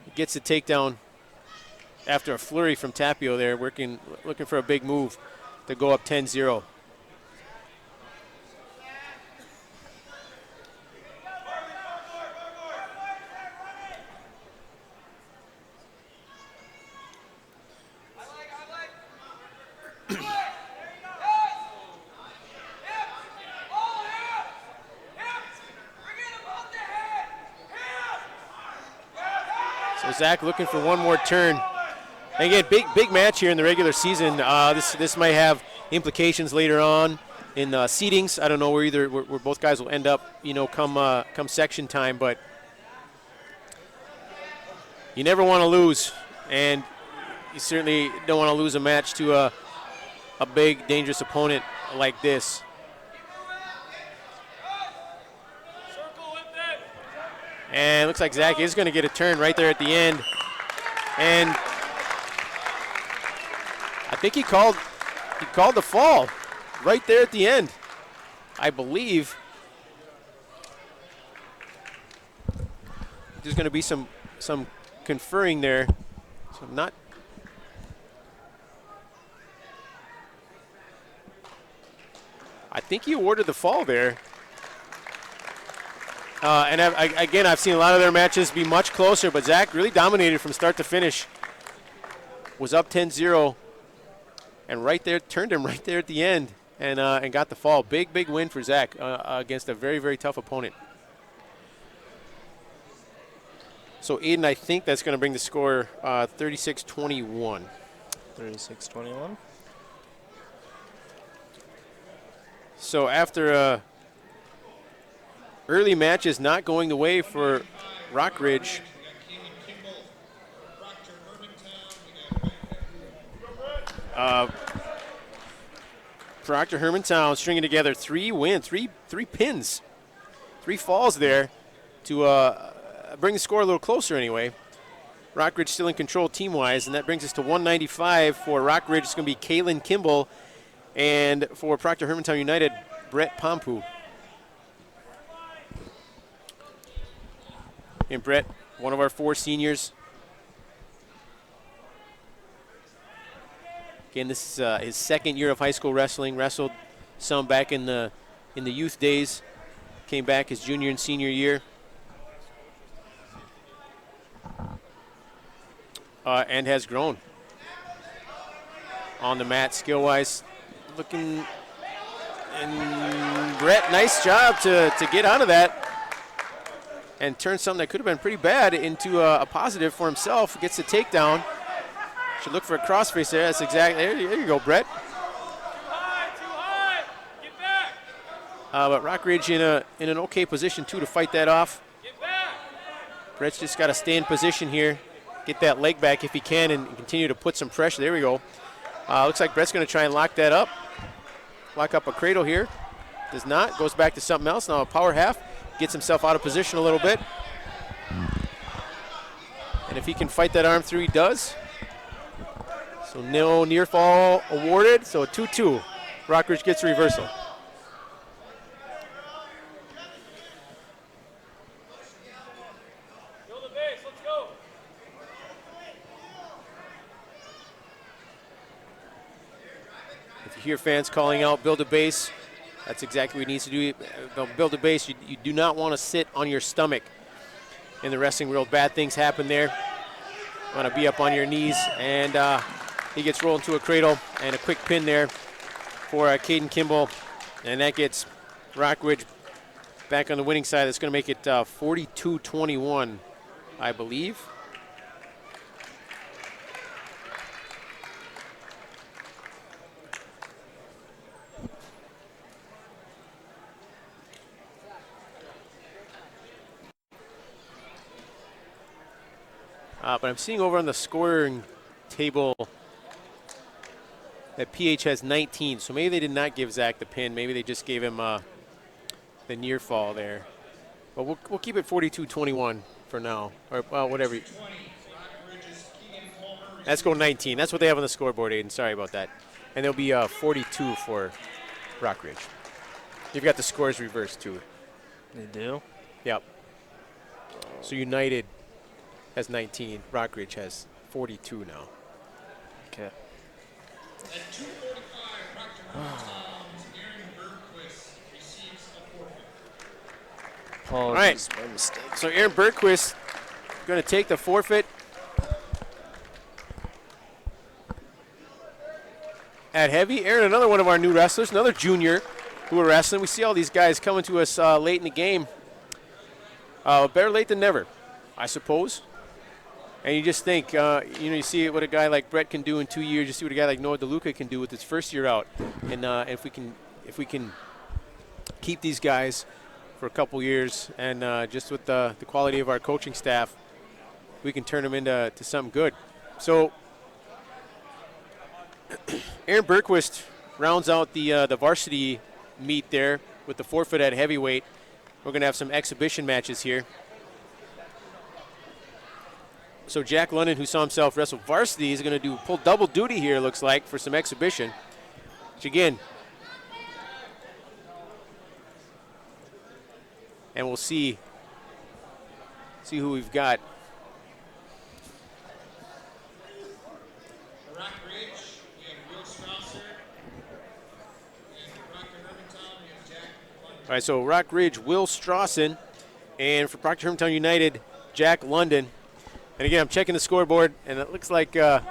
He gets the takedown after a flurry from Tapio there, looking for a big move to go up 10-0. So Zach looking for one more turn. And again, big match here in the regular season. This might have implications later on in seedings. I don't know where both guys will end up, come section time. But you never want to lose, and you certainly don't want to lose a match to a big, dangerous opponent like this. And it looks like Zach is going to get a turn right there at the end. And I think he called the fall right there at the end, I believe. There's going to be some conferring there. So I'm not. I think he awarded the fall there. And again, I've seen a lot of their matches be much closer, but Zach really dominated from start to finish. Was up 10-0, and turned him right there at the end, and got the fall. Big win for Zach against a very, very tough opponent. So Aiden, I think that's going to bring the score 36-21. 36-21. So after early matches not going the way for Rockridge, Proctor Hermantown stringing together 3 wins, three pins, 3 falls there to bring the score a little closer anyway. Rockridge still in control team-wise, and that brings us to 195 for Rockridge. It's going to be Kaylin Kimball, and for Proctor Hermantown United, Brett Pompu. And Brett, one of our 4 seniors. Again, this is his 2nd year of high school wrestling. Wrestled some back in the youth days. Came back his junior and senior year. And has grown on the mat skill-wise. Looking, and Brett, nice job to get out of that and turn something that could have been pretty bad into a positive for himself. Gets the takedown. Should look for a crossface there. That's exactly, there you go, Brett. But Rockridge in an okay position too to fight that off. Brett's just got to stay in position here. Get that leg back if he can and continue to put some pressure. There we go. Looks like Brett's going to try and lock that up. Lock up a cradle here. Does not. Goes back to something else. Now a power half. Gets himself out of position a little bit. And if he can fight that arm through, he does. So no near fall awarded. So a 2-2. Rockridge gets a reversal. Hear fans calling out, build a base. That's exactly what he needs to do. Build a base. You do not want to sit on your stomach in the wrestling world. Bad things happen there. You want to be up on your knees. And he gets rolled into a cradle and a quick pin there for Caden Kimball. And that gets Rockridge back on the winning side. That's going to make it 42-21, I believe. But I'm seeing over on the scoring table that PH has 19. So maybe they did not give Zach the pin. Maybe they just gave him the near fall there. But we'll keep it 42-21 for now. Or well, whatever. Let's go 19. That's what they have on the scoreboard, Aiden. Sorry about that. And there'll be 42 for Rockridge. You've got the scores reversed too. They do? Yep. So United has 19. Rockridge has 42 now. Okay. At 2:45, Proctor Hermantown's Aaron Bergquist receives a forfeit. All right. My mistake. So Aaron Bergquist going to take the forfeit. At heavy, Aaron, another one of our new wrestlers, another junior who are wrestling. We see all these guys coming to us late in the game. Better late than never, I suppose. And you just think, you see what a guy like Brett can do in 2 years. You see what a guy like Noah DeLuca can do with his first year out. And if we can keep these guys for a couple years, and just with the quality of our coaching staff, we can turn them into something good. So Aaron Bergquist rounds out the varsity meet there with the forfeit at heavyweight. We're going to have some exhibition matches here. So Jack London, who saw himself wrestle varsity, is going to pull double duty here, looks like, for some exhibition. Which again, and we'll see who we've got. For Rockridge, we have Will Strausser. And for Proctor Hermantown, we have Jack London. All right, so Rockridge, Will Strawson, and for Proctor Hermantown United, Jack London. And again, I'm checking the scoreboard, and it looks like a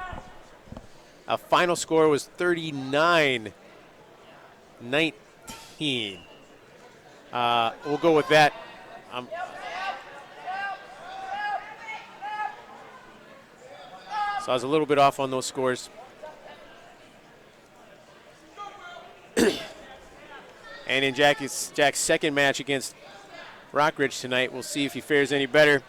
final score was 39-19. We'll go with that. So I was a little bit off on those scores. And in Jack's second match against Rockridge tonight, we'll see if he fares any better.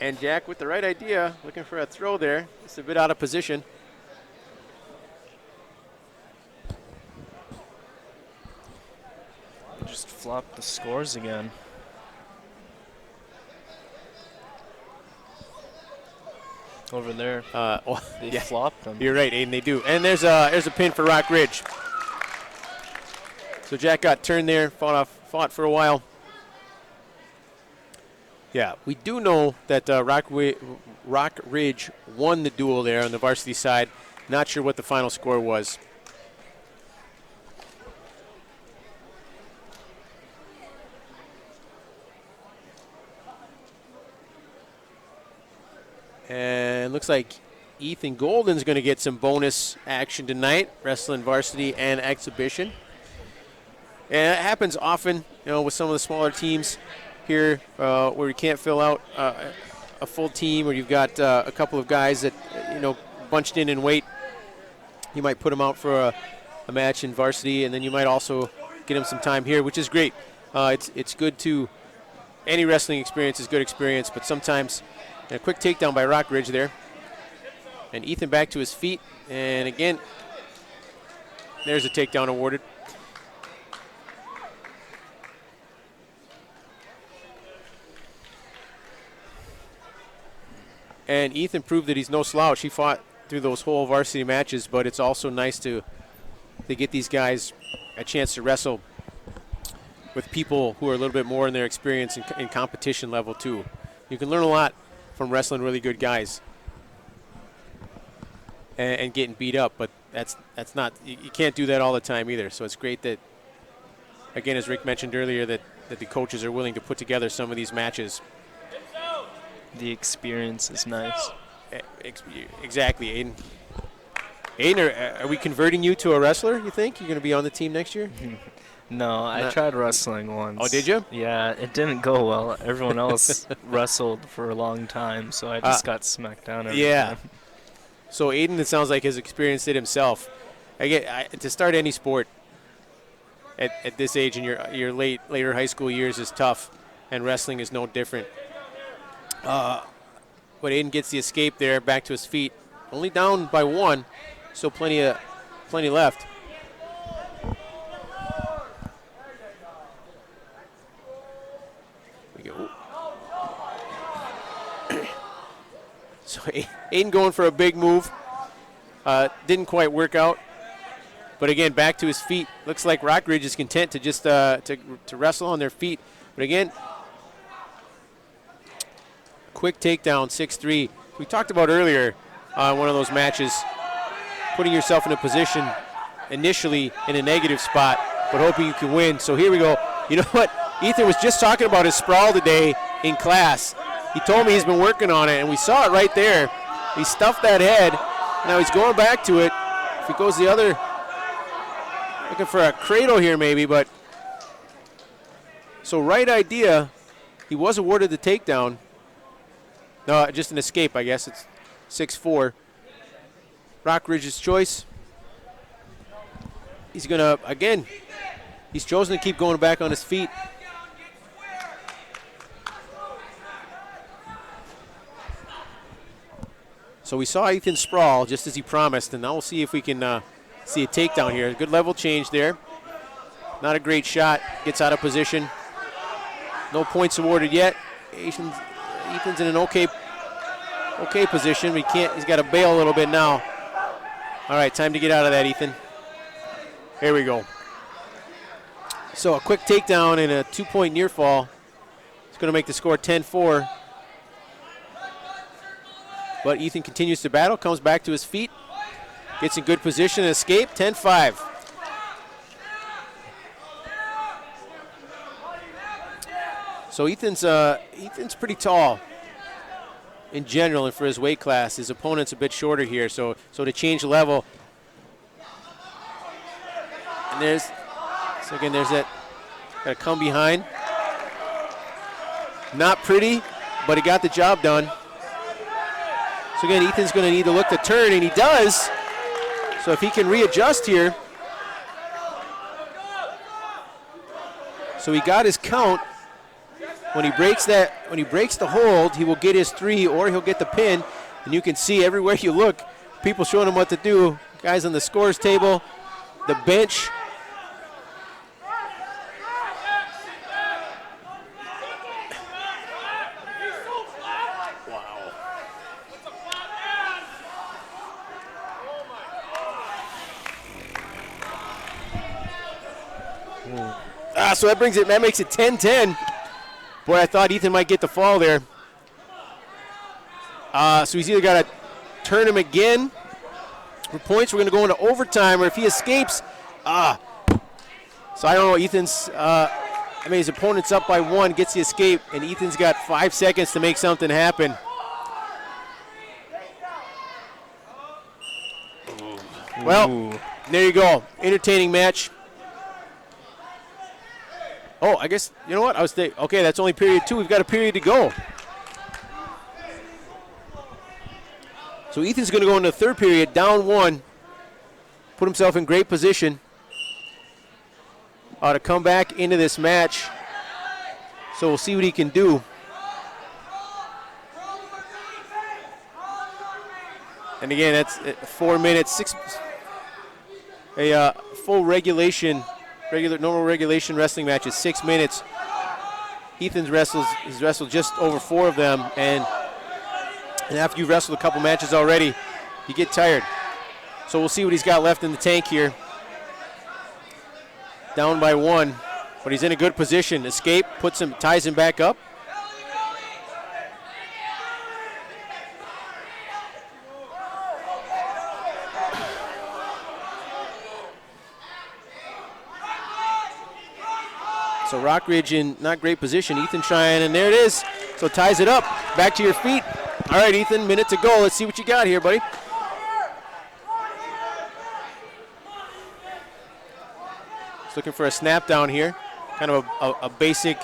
And Jack with the right idea, looking for a throw there. It's a bit out of position. Just flopped the scores again. Over there, they flopped them. You're right, Aiden, they do. And there's a pin for Rock Ridge. So Jack got turned there, fought for a while. Yeah, we do know that Rock Ridge won the duel there on the varsity side. Not sure what the final score was. And looks like Ethan Golden's going to get some bonus action tonight, wrestling varsity and exhibition. And it happens often, with some of the smaller teams here where you can't fill out a full team, or you've got a couple of guys that, bunched in weight. You might put them out for a match in varsity, and then you might also get them some time here, which is great. It's good to, any wrestling experience is good experience, but sometimes a quick takedown by Rock Ridge there. And Ethan back to his feet. And again, there's a takedown awarded. And Ethan proved that he's no slouch. He fought through those whole varsity matches, but it's also nice to get these guys a chance to wrestle with people who are a little bit more in their experience in competition level too. You can learn a lot from wrestling really good guys and getting beat up, but that's not, you can't do that all the time either. So it's great that, again, as Rick mentioned earlier, that the coaches are willing to put together some of these matches. The experience is nice. Exactly, Aiden. Aiden, are we converting you to a wrestler, you think? You're going to be on the team next year? No, I tried wrestling once. Oh, did you? Yeah, it didn't go well. Everyone else wrestled for a long time, so I just got smacked down every time. So Aiden, it sounds like, has experienced it himself. To start any sport at this age in your later high school years is tough, and wrestling is no different. But Aiden gets the escape there, back to his feet. Only down by one, so plenty left. So Aiden going for a big move. Didn't quite work out. But again, back to his feet. Looks like Rock Ridge is content to just to wrestle on their feet. But again, quick takedown, 6-3. We talked about earlier one of those matches, putting yourself in a position initially in a negative spot, but hoping you can win. So here we go. You know what? Ethan was just talking about his sprawl today in class. He told me he's been working on it, and we saw it right there. He stuffed that head. Now he's going back to it. If he goes the other, looking for a cradle here maybe, but so right idea. He was awarded the takedown. No, just an escape, I guess. It's 6-4. Rock Ridge's choice. He's going to, again, he's chosen to keep going back on his feet. So we saw Ethan sprawl just as he promised, and now we'll see if we can see a takedown here. Good level change there. Not a great shot. Gets out of position. No points awarded yet. Ethan's in an okay position. He's got to bail a little bit now. All right, time to get out of that, Ethan. Here we go. So a quick takedown and a 2-point near fall. It's going to make the score 10-4. But Ethan continues to battle, comes back to his feet, gets in good position, escape, 10-5. So Ethan's pretty tall in general and for his weight class. His opponent's a bit shorter here, so to change level. And there's that, got to come behind. Not pretty, but he got the job done. So again, Ethan's going to need to look to turn, and he does. So if he can readjust here. So he got his count. when he breaks the hold, he will get his 3 or he'll get the pin. And you can see everywhere you look, people showing him what to do. Guys on the scores table, the bench. So that makes it 10-10. Boy, I thought Ethan might get the fall there. So he's either got to turn him again for points. We're going to go into overtime, or if he escapes, so I don't know. Ethan's, his opponent's up by 1, gets the escape, and Ethan's got 5 seconds to make something happen. Well, there you go. Entertaining match. Oh, I guess, you know what? I was thinking, okay, that's only period 2. We've got a period to go. So Ethan's going to go into the third period, down 1, put himself in great position to come back into this match. So we'll see what he can do. And again, that's 4 minutes, a full normal regulation wrestling match is 6 minutes. Ethan's wrestled just over 4 of them, and after you've wrestled a couple matches already, you get tired. So we'll see what he's got left in the tank here. Down by 1, but he's in a good position. Escape, ties him back up. So Rockridge in not great position. Ethan trying, and there it is. So ties it up. Back to your feet. All right, Ethan, minute to go. Let's see what you got here, buddy. He's looking for a snap down here. Kind of a basic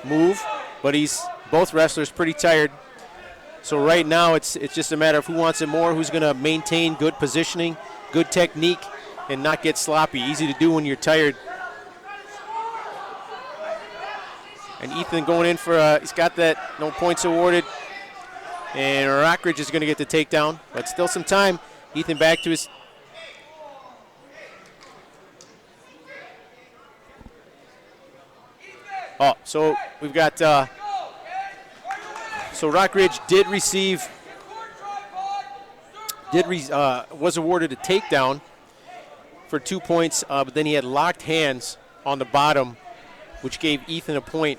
move, but both wrestlers pretty tired. So right now it's just a matter of who wants it more, who's going to maintain good positioning, good technique, and not get sloppy. Easy to do when you're tired. And Ethan going in for he's got that, no points awarded. And Rockridge is going to get the takedown, but still some time. Ethan back to his. Oh, so we've got. So Rockridge did receive. Was awarded a takedown for 2 points, but then he had locked hands on the bottom, which gave Ethan a point.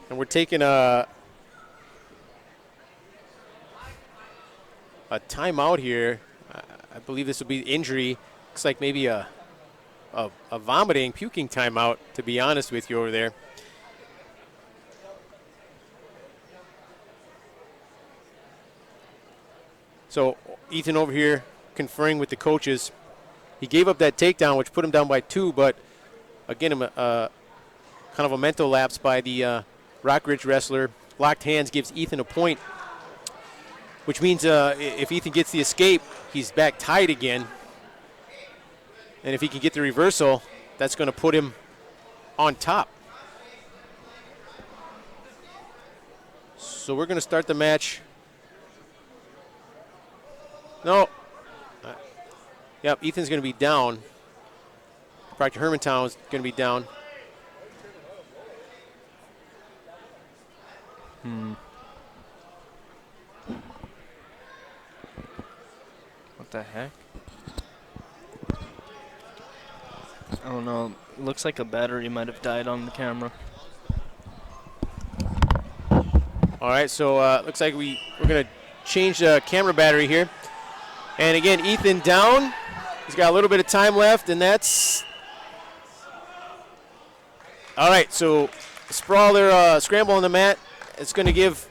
And we're taking a timeout here. I believe this will be injury. Looks like maybe a vomiting, puking timeout, to be honest with you over there. So Ethan over here conferring with the coaches. He gave up that takedown, which put him down by 2, but again, kind of a mental lapse by the Rockridge wrestler. Locked hands gives Ethan a point, which means if Ethan gets the escape, he's back tied again. And if he can get the reversal, that's going to put him on top. So we're going to start the match. No. Yep, Ethan's going to be down. Proctor Hermantown is going to be down. What the heck? I don't know. It looks like a battery might have died on the camera. All right, so looks like we're going to change the camera battery here. And again, Ethan down. He's got a little bit of time left, and that's... All right, so scramble on the mat. It's going to give,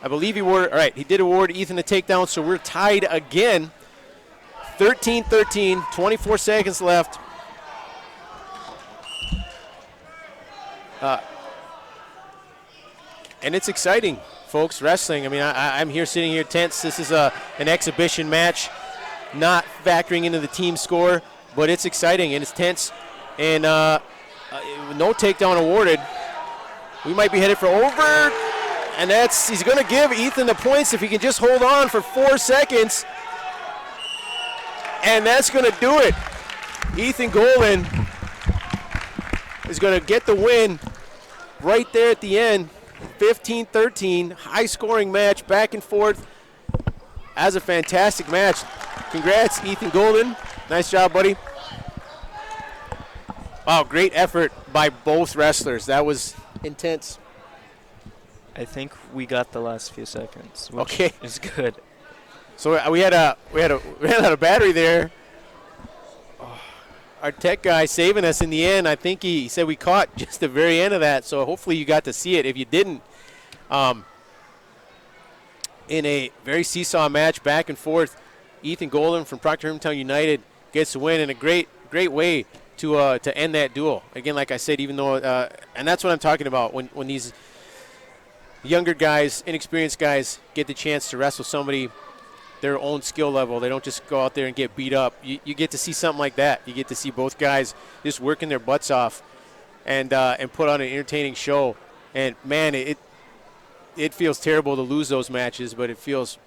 I believe he awarded, all right, he did award Ethan a takedown, so we're tied again. 13-13, 24 seconds left. And it's exciting, folks, wrestling. I mean, I'm here sitting here tense. This is an exhibition match, not factoring into the team score. but it's exciting and it's tense. And no takedown awarded. We might be headed for over. And he's going to give Ethan the points if he can just hold on for 4 seconds. And that's going to do it. Ethan Golden is going to get the win right there at the end. 15-13, high-scoring match, back and forth. As a fantastic match. Congrats, Ethan Golden. Nice job, buddy. Wow, great effort by both wrestlers. That was intense. I think we got the last few seconds, which okay, is good. So we had a battery there. Oh, our tech guy saving us in the end. I think he said we caught just the very end of that. So hopefully you got to see it. If you didn't, in a very seesaw match, back and forth, Ethan Golden from Proctor Hermantown United gets the win in a great way to end that duel. Again, like I said, even though and that's what I'm talking about when these younger guys, inexperienced guys, get the chance to wrestle somebody their own skill level. They don't just go out there and get beat up. You get to see something like that. You get to see both guys just working their butts off and put on an entertaining show. And man, it feels terrible to lose those matches, but it feels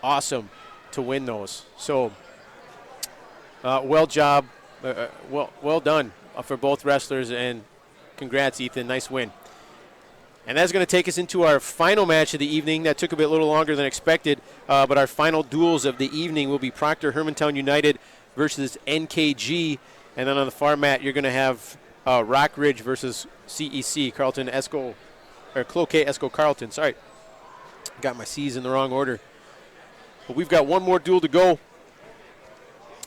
awesome to win those. So well done for both wrestlers, and congrats, Ethan. Nice win. And that's going to take us into our final match of the evening. That took a little longer than expected, but our final duels of the evening will be Proctor Hermantown United versus NKG. And then on the far mat, you're going to have Rock Ridge versus CEC, Cloquet Esco Carleton. Sorry, got my C's in the wrong order. But we've got one more duel to go,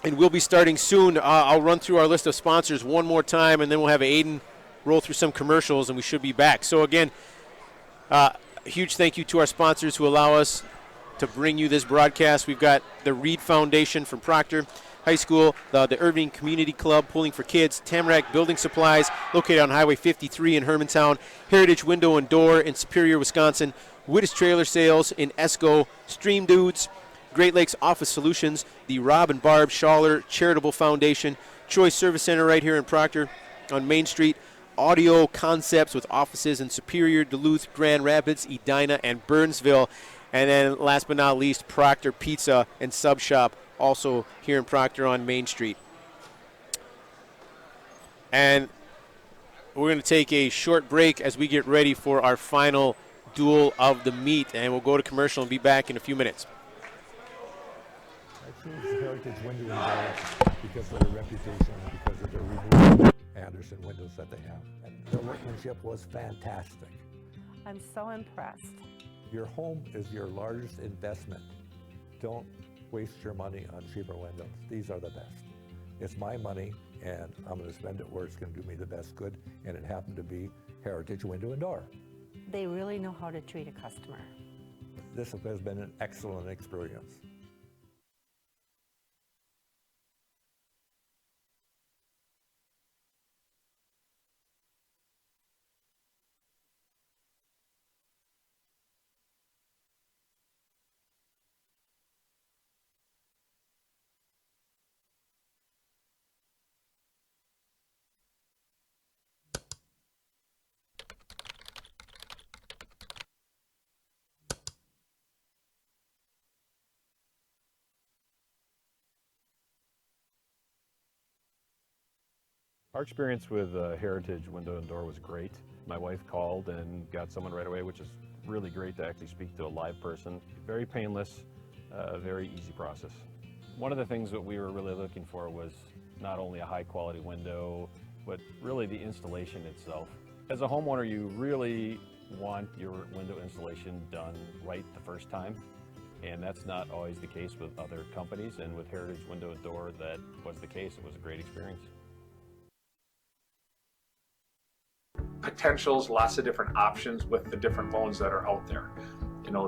and we'll be starting soon. I'll run through our list of sponsors one more time, and then we'll have Aiden roll through some commercials, and we should be back. So again, a huge thank you to our sponsors who allow us to bring you this broadcast. We've got the Reed Foundation from Proctor High School, the Irving Community Club, Pooling for Kids, Tamarack Building Supplies, located on Highway 53 in Hermantown, Heritage Window and Door in Superior, Wisconsin, Wittes Trailer Sales in Esco, Stream Dudes, Great Lakes Office Solutions, the Rob and Barb Schaller Charitable Foundation, Choice Service Center right here in Proctor on Main Street, Audio Concepts with offices in Superior, Duluth, Grand Rapids, Edina, and Burnsville. And then last but not least, Proctor Pizza and Sub Shop, also here in Proctor on Main Street. And we're going to take a short break as we get ready for our final duel of the meet. And we'll go to commercial and be back in a few minutes. I choose Heritage Window and Door because of their reputation and because of their renewable Anderson windows that they have. And their workmanship was fantastic. I'm so impressed. Your home is your largest investment. Don't waste your money on cheaper windows. These are the best. It's my money, and I'm going to spend it where it's going to do me the best good, and it happened to be Heritage Window and Door. They really know how to treat a customer. This has been an excellent experience. Our experience with Heritage Window and Door was great. My wife called and got someone right away, which is really great to actually speak to a live person. Very painless, very easy process. One of the things that we were really looking for was not only a high quality window, but really the installation itself. As a homeowner, you really want your window installation done right the first time. And that's not always the case with other companies. And with Heritage Window and Door, that was the case. It was a great experience. Potentials, lots of different options with the different loans that are out there. You know,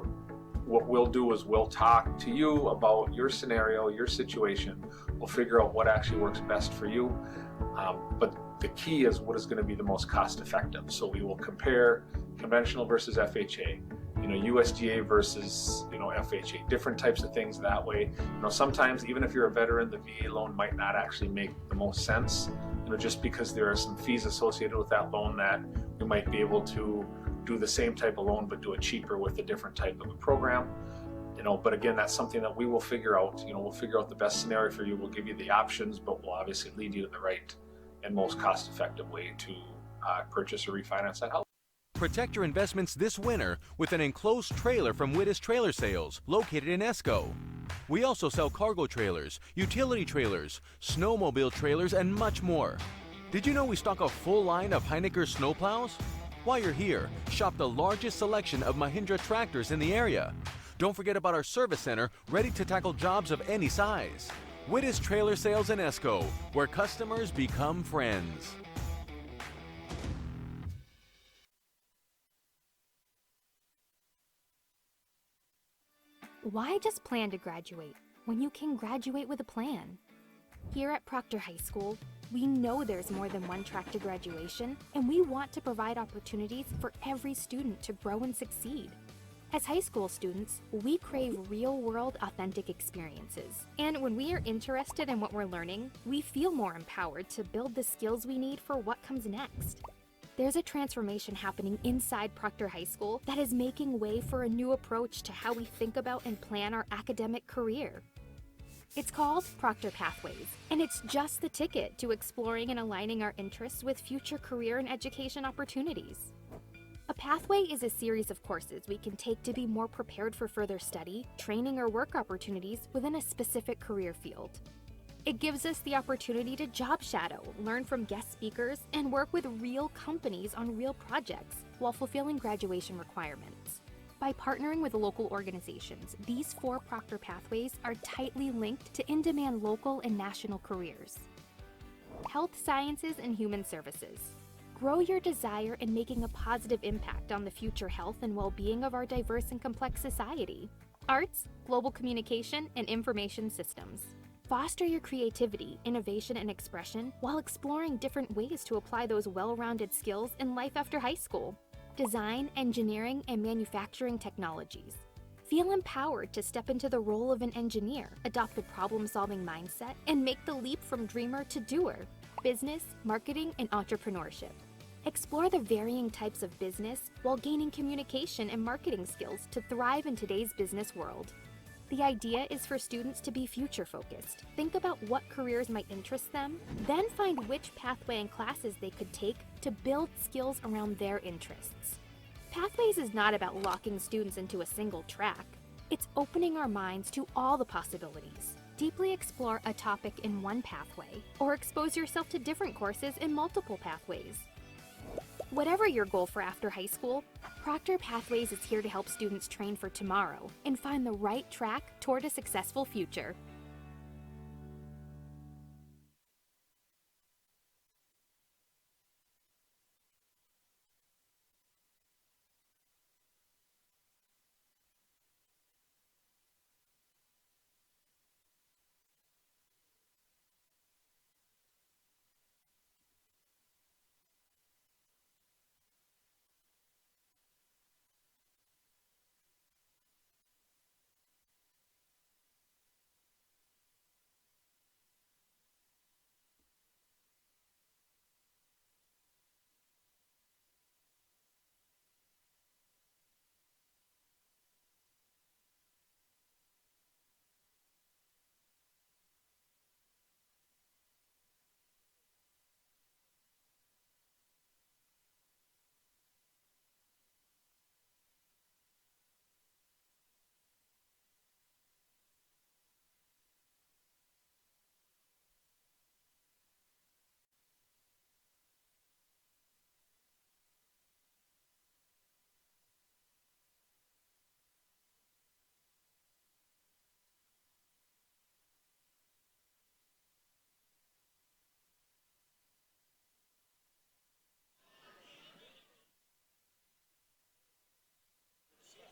what we'll do is we'll talk to you about your scenario, your situation. We'll figure out what actually works best for you. But the key is what is going to be the most cost effective. So we will compare conventional versus FHA. USGA versus FHA, different types of things that way. Sometimes even if you're a veteran, the VA loan might not actually make the most sense, just because there are some fees associated with that loan that we might be able to do the same type of loan but do it cheaper with a different type of a program. But again, that's something that we will figure out. We'll figure out the best scenario for you. We'll give you the options, but we'll obviously lead you to the right and most cost-effective way to purchase or refinance that house. Protect your investments this winter with an enclosed trailer from Wittes Trailer Sales, located in Esco. We also sell cargo trailers, utility trailers, snowmobile trailers, and much more. Did you know we stock a full line of Heineken snowplows? While you're here, shop the largest selection of Mahindra tractors in the area. Don't forget about our service center, ready to tackle jobs of any size. Wittes Trailer Sales in Esco, where customers become friends. Why just plan to graduate when you can graduate with a plan? Here at Proctor High School, we know there's more than one track to graduation, and we want to provide opportunities for every student to grow and succeed. As high school students, we crave real-world, authentic experiences. And when we are interested in what we're learning, we feel more empowered to build the skills we need for what comes next. There's a transformation happening inside Proctor High School that is making way for a new approach to how we think about and plan our academic career. It's called Proctor Pathways, and it's just the ticket to exploring and aligning our interests with future career and education opportunities. A pathway is a series of courses we can take to be more prepared for further study, training, or work opportunities within a specific career field. It gives us the opportunity to job shadow, learn from guest speakers, and work with real companies on real projects while fulfilling graduation requirements. By partnering with local organizations, these 4 Proctor Pathways are tightly linked to in-demand local and national careers. Health Sciences and Human Services. Grow your desire in making a positive impact on the future health and well-being of our diverse and complex society. Arts, Global Communication, and Information Systems. Foster your creativity, innovation, and expression while exploring different ways to apply those well-rounded skills in life after high school. Design, engineering, and manufacturing technologies. Feel empowered to step into the role of an engineer, adopt a problem-solving mindset, and make the leap from dreamer to doer. Business, marketing, and entrepreneurship. Explore the varying types of business while gaining communication and marketing skills to thrive in today's business world. The idea is for students to be future-focused. Think about what careers might interest them, then find which pathway and classes they could take to build skills around their interests. Pathways is not about locking students into a single track. It's opening our minds to all the possibilities. Deeply explore a topic in one pathway, or expose yourself to different courses in multiple pathways. Whatever your goal for after high school, Proctor Pathways is here to help students train for tomorrow and find the right track toward a successful future.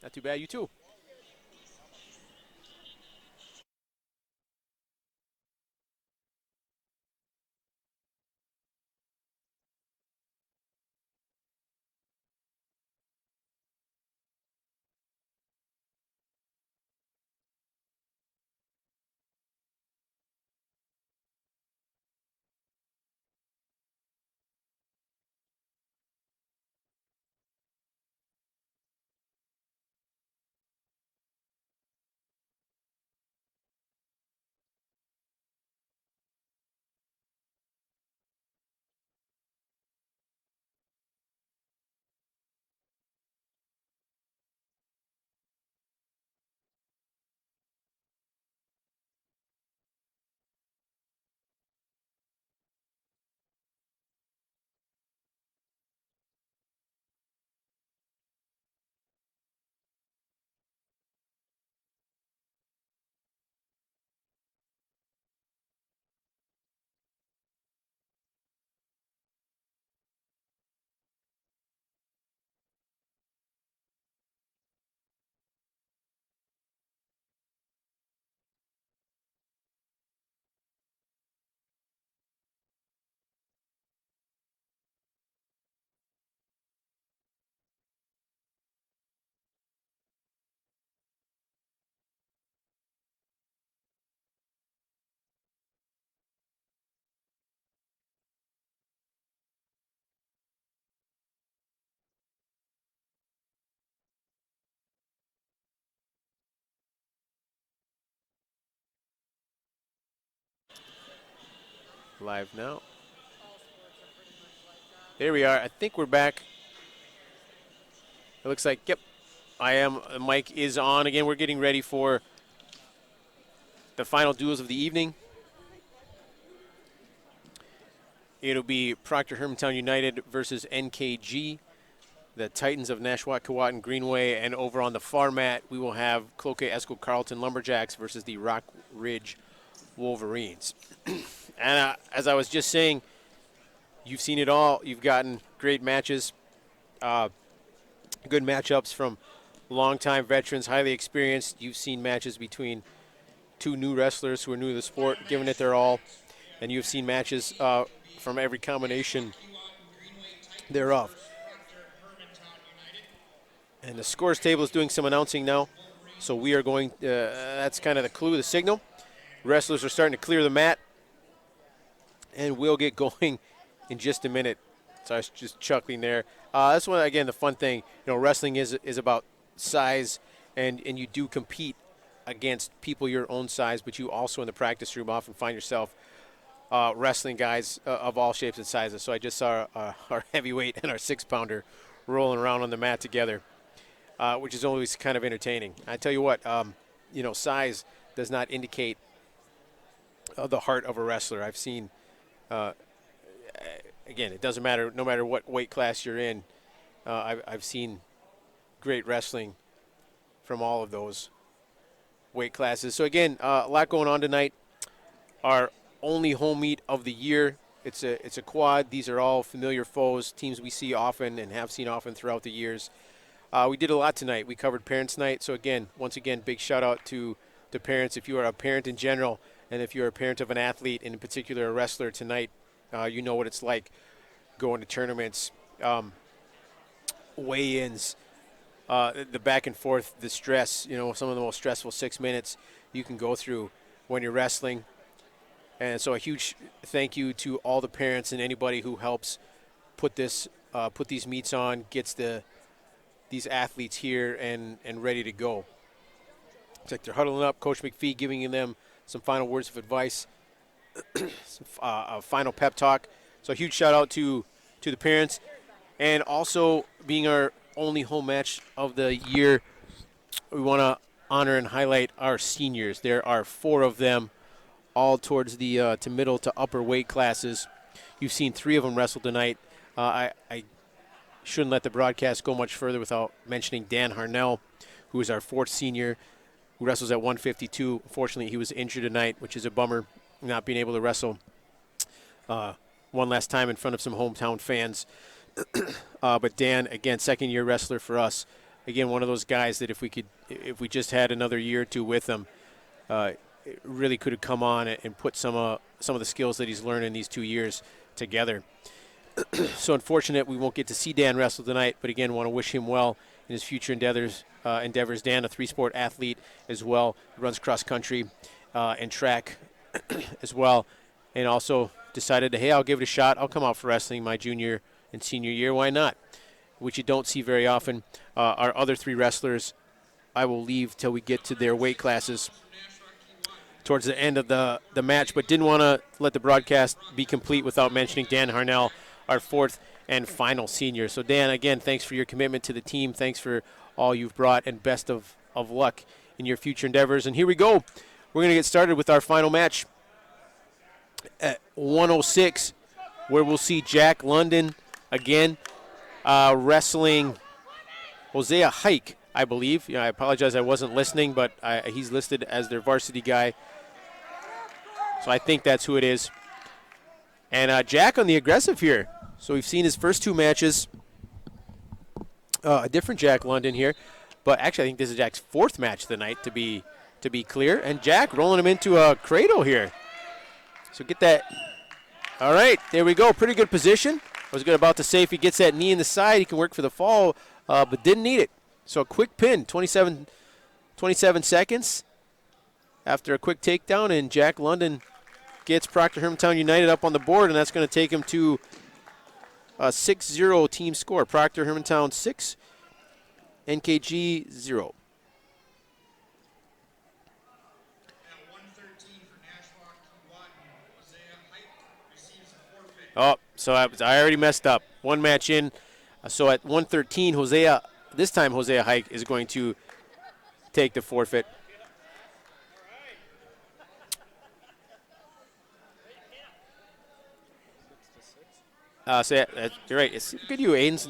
Not too bad, you too. live now. There we are. I think we're back. It looks like, yep, I am. The mic is on again. We're getting ready for the final duels of the evening. It'll be Proctor Hermantown United versus NKG, the Titans of Nashwaat-Keewatin Greenway, and over on the far mat, we will have Cloquet Esco Carlton Lumberjacks versus the Rock Ridge Wolverines. And as I was just saying, you've seen it all. You've gotten great matches, good matchups from longtime veterans, highly experienced. You've seen matches between two new wrestlers who are new to the sport, giving it their all, and you've seen matches from every combination thereof. And the scores table is doing some announcing now, so we are going, that's kind of the clue, the signal. Wrestlers are starting to clear the mat, and we'll get going in just a minute. So I was just chuckling there. That's one, again, the fun thing. You know, wrestling is about size, and you do compete against people your own size, but you also in the practice room often find yourself wrestling guys of all shapes and sizes. So I just saw our heavyweight and our 6-pounder rolling around on the mat together, which is always kind of entertaining. I tell you what, you know, size does not indicate the heart of a wrestler. I've seen, again, it doesn't matter, no matter what weight class you're in, I've seen great wrestling from all of those weight classes. So again, a lot going on tonight. Our only home meet of the year. It's a quad. These are all familiar foes, teams we see often and have seen often throughout the years. We did a lot tonight. We covered Parents Night. So again, once again, big shout out to the parents. If you are a parent in general, and if you're a parent of an athlete, and in particular a wrestler tonight, you know what it's like going to tournaments, weigh-ins, the back and forth, the stress, you know, some of the most stressful 6 minutes you can go through when you're wrestling. And so a huge thank you to all the parents and anybody who helps put these meets on, gets these athletes here and ready to go. It's like they're huddling up, Coach McPhee giving them some final words of advice, a final pep talk. So a huge shout out to the parents, and also being our only home match of the year, we want to honor and highlight our seniors. There are 4 of them, all towards the to middle to upper weight classes. You've seen 3 of them wrestle tonight. I shouldn't let the broadcast go much further without mentioning Dan Harnell, who is our 4th senior, who wrestles at 152. Unfortunately, he was injured tonight, which is a bummer, not being able to wrestle one last time in front of some hometown fans. But Dan, again, 2nd-year wrestler for us. Again, one of those guys that if we just had another year or 2 with him, really could have come on and put some of the skills that he's learned in these 2 years together. So unfortunate we won't get to see Dan wrestle tonight, but again, want to wish him well in his future endeavors. Dan, a 3-sport athlete as well, runs cross country and track as well, and also decided to, hey, I'll give it a shot. I'll come out for wrestling my junior and senior year. Why not? Which you don't see very often. Our other 3 wrestlers, I will leave till we get to their weight classes towards the end of the match, but didn't want to let the broadcast be complete without mentioning Dan Harnell, our 4th and final senior. So Dan, again, thanks for your commitment to the team. Thanks for all you've brought, and best of luck in your future endeavors. And here we go. We're going to get started with our final match at 106, where we'll see Jack London again wrestling Hosea Hike, I believe. I apologize, I wasn't listening, but he's listed as their varsity guy. So I think that's who it is. And Jack on the aggressive here. So we've seen his first 2 matches. A different Jack London here. But actually, I think this is Jack's 4th match of the night, to be clear. And Jack rolling him into a cradle here. So get that. All right, there we go. Pretty good position. I was about to say if he gets that knee in the side, he can work for the fall, but didn't need it. So a quick pin, 27 seconds after a quick takedown, and Jack London gets Proctor Hermantown United up on the board, and that's going to take him to a 6-0 team score. Proctor Hermantown 6, NKG 0. Oh, so I already messed up. One match in. So at 113, this time Hosea Hike is going to take the forfeit. So yeah, you're right. It's good you, Aiden's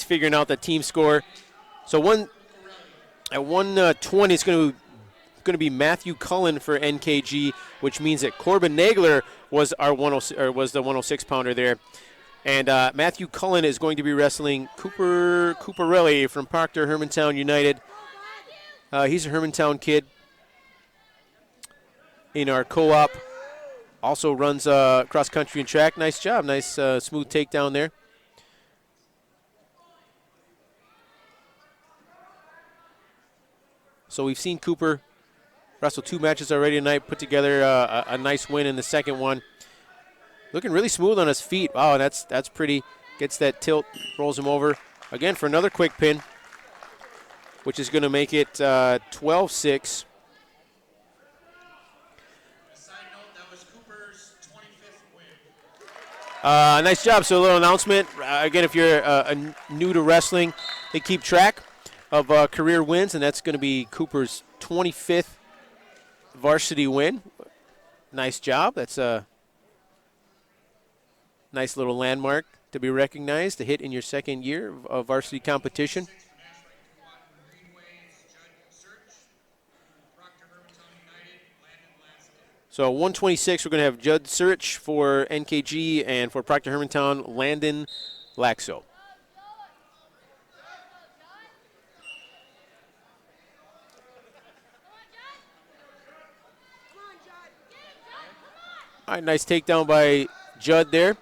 figuring out the team score. So at 120, it's going to be Matthew Cullen for NKG, which means that Corbin Nagler was our was the 106 pounder there, and Matthew Cullen is going to be wrestling Cooper Cooperelli from Proctor Hermantown United. He's a Hermantown kid in our co-op. Also runs cross country and track. Nice job. Nice smooth takedown there. So we've seen Cooper wrestle 2 matches already tonight, put together a nice win in the second one. Looking really smooth on his feet. Wow, that's pretty. Gets that tilt, rolls him over. Again for another quick pin, which is going to make it 12-6. Nice job. So a little announcement. Again, if you're new to wrestling, they keep track of career wins, and that's going to be Cooper's 25th varsity win. Nice job. That's a nice little landmark to be recognized, to hit in your second year of varsity competition. So 126, we're going to have Judd Surich for NKG, and for Proctor Hermantown, Landon Laxo. All right, nice takedown by Judd there.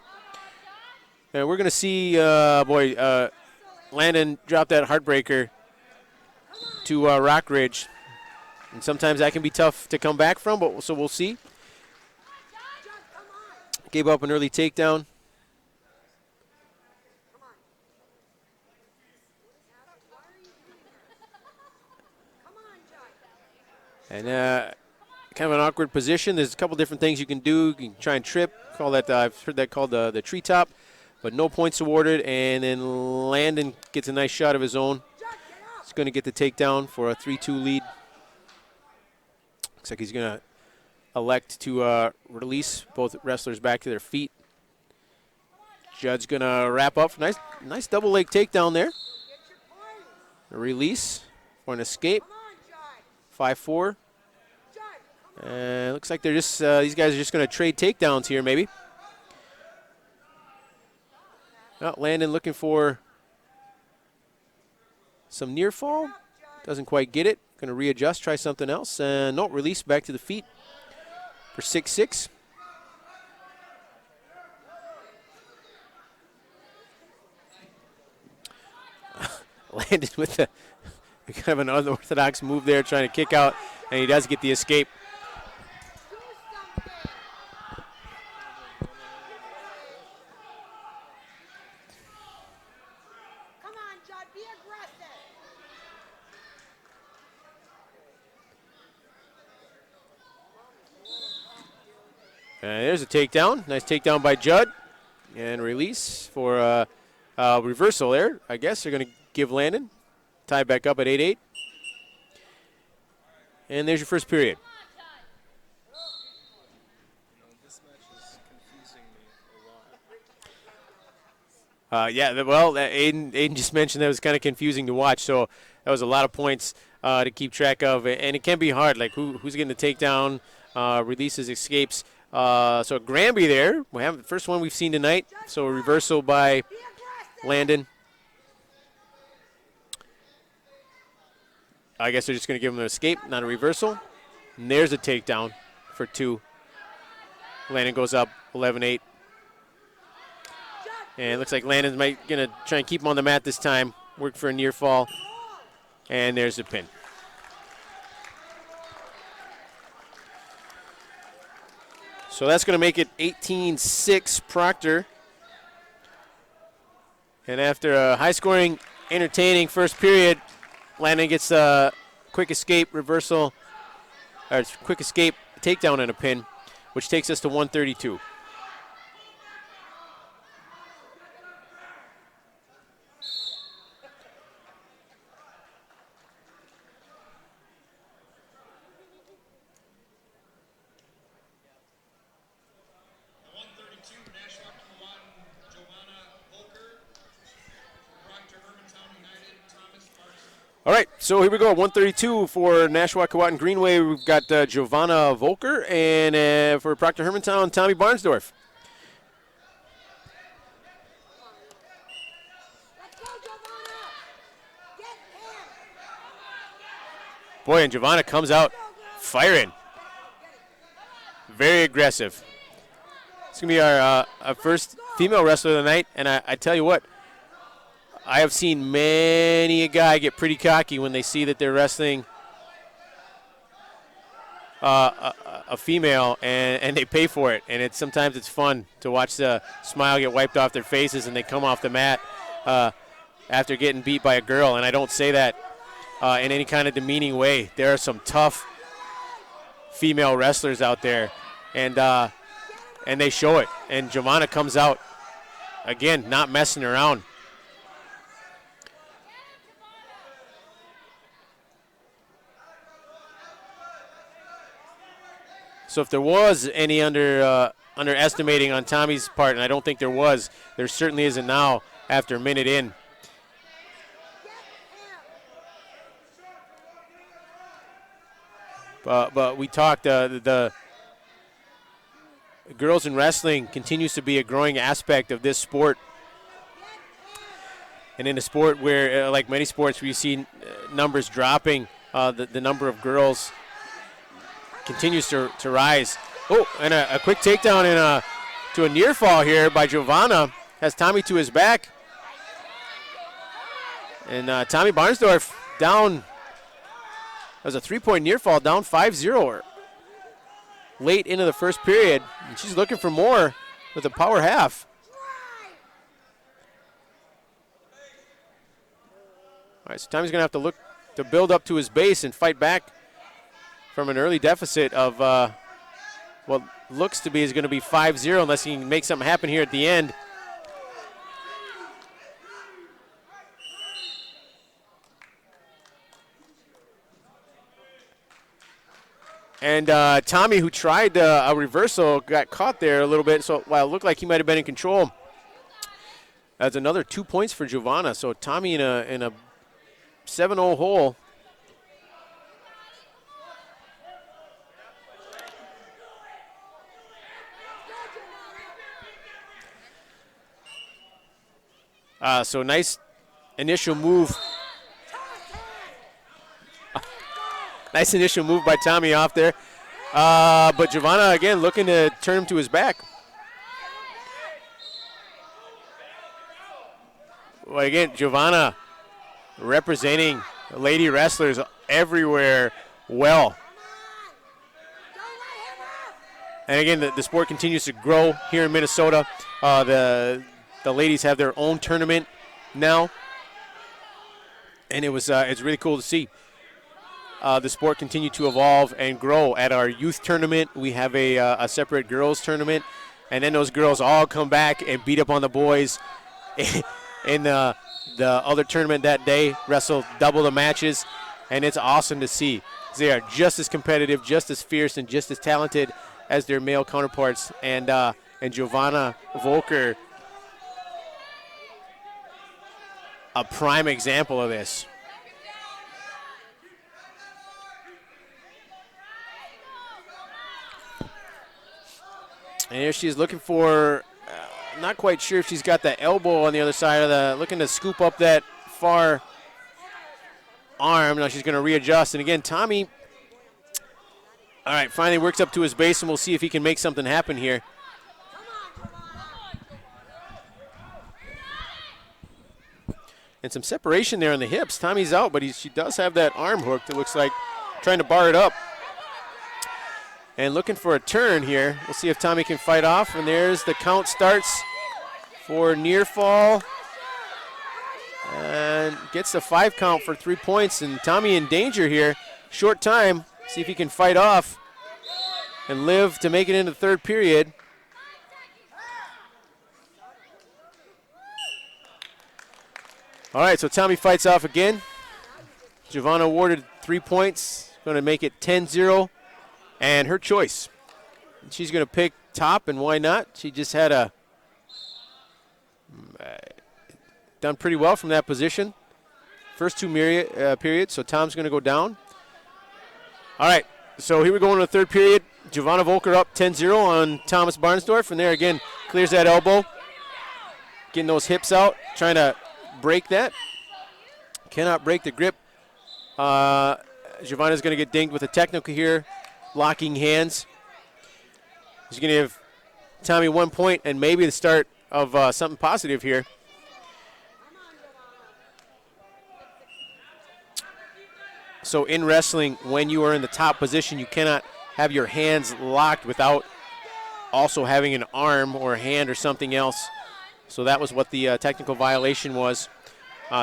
And we're going to see, Landon drop that heartbreaker to Rockridge. And sometimes that can be tough to come back from, but so we'll see. Gave up an early takedown. And kind of an awkward position. There's a couple different things you can do. You can try and trip. Call that I've heard that called the treetop, but no points awarded. And then Landon gets a nice shot of his own. He's going to get the takedown for a 3-2 lead. Looks like he's going to elect to release both wrestlers back to their feet. Judd's going to wrap up. Nice double leg takedown there. A release for an escape. 5-4. Looks like they're just these guys are just going to trade takedowns here, maybe. Oh, Landon looking for some near fall. Doesn't quite get it. Going to readjust, try something else. And no, release back to the feet for 6-6. Landon with the kind of an unorthodox move there, trying to kick out, and he does get the escape. There's a takedown. Nice takedown by Judd. And release for reversal there. I guess they're going to give Landon. Tie back up at 8-8. And there's your first period. Aiden just mentioned that it was kind of confusing to watch, so that was a lot of points to keep track of, and it can be hard, like who's getting the takedown, releases, escapes. So Granby there, we have the first one we've seen tonight, so a reversal by Landon. I guess they're just going to give him an escape, not a reversal. And there's a takedown for 2. Landon goes up 11-8. And it looks like Landon's going to try and keep him on the mat this time. Work for a near fall. And there's the pin. So that's going to make it 18-6 Proctor. And after a high-scoring, entertaining first period, Landon gets a quick escape reversal, or quick escape takedown and a pin, which takes us to 132. So here we go, 132 for Nashwauk-Keewatin Greenway. We've got Giovanna Volker, and for Proctor Hermantown, Tommy Barnsdorf. Boy, and Giovanna comes out firing. Very aggressive. It's going to be our first female wrestler of the night, and I tell you what, I have seen many a guy get pretty cocky when they see that they're wrestling a female, and they pay for it. And sometimes it's fun to watch the smile get wiped off their faces, and they come off the mat after getting beat by a girl. And I don't say that in any kind of demeaning way. There are some tough female wrestlers out there, and they show it. And Giovanna comes out, again, not messing around. So if there was any underestimating on Tommy's part, and I don't think there was, there certainly isn't now after a minute in. But we talked, the girls in wrestling continues to be a growing aspect of this sport. And in a sport where, like many sports, where you see numbers dropping, the number of girls continues to rise. Oh, and a quick takedown to a near fall here by Giovanna. Has Tommy to his back. And Tommy Barnsdorf down. That was a 3-point near fall, down 5-0 late into the first period. And she's looking for more with a power half. All right, so Tommy's going to have to look to build up to his base and fight back from an early deficit of what looks to be is going to be 5-0 unless he can make something happen here at the end. And Tommy, who tried a reversal, got caught there a little bit, so while it looked like he might have been in control. That's another 2 points for Giovanna. So Tommy in a 7-0 hole. So nice initial move. Nice initial move by Tommy off there. But Giovanna, again, looking to turn him to his back. Well, again, Giovanna representing lady wrestlers everywhere well. And again, the sport continues to grow here in Minnesota. The ladies have their own tournament now, and it's really cool to see the sport continue to evolve and grow. At our youth tournament, we have a separate girls tournament, and then those girls all come back and beat up on the boys. In the other tournament that day, wrestle double the matches, and it's awesome to see. They are just as competitive, just as fierce, and just as talented as their male counterparts. And Giovanna Volker, a prime example of this. And here she's looking for, not quite sure if she's got the elbow on the other side of looking to scoop up that far arm. Now she's going to readjust. And again, Tommy, all right, finally works up to his base, and we'll see if he can make something happen here. And some separation there on the hips. Tommy's out, but she does have that arm hooked. It looks like trying to bar it up. And looking for a turn here. We'll see if Tommy can fight off. And there's the count starts for near fall. And gets the 5 count for 3 points. And Tommy in danger here. Short time. See if he can fight off and live to make it into the third period. All right, so Tommy fights off again. Giovanna awarded 3 points. Going to make it 10-0. And her choice. She's going to pick top, and why not? She just had done pretty well from that position. first two periods, so Tom's going to go down. All right, so here we go in the third period. Giovanna Volker up 10-0 on Thomas Barnsdorf. From there, again, clears that elbow. Getting those hips out, trying to break that. Cannot break the grip. Giovanna's going to get dinged with a technical here. Locking hands. He's going to give Tommy 1 point and maybe the start of something positive here. So in wrestling, when you are in the top position, you cannot have your hands locked without also having an arm or a hand or something else. So that was what the technical violation was.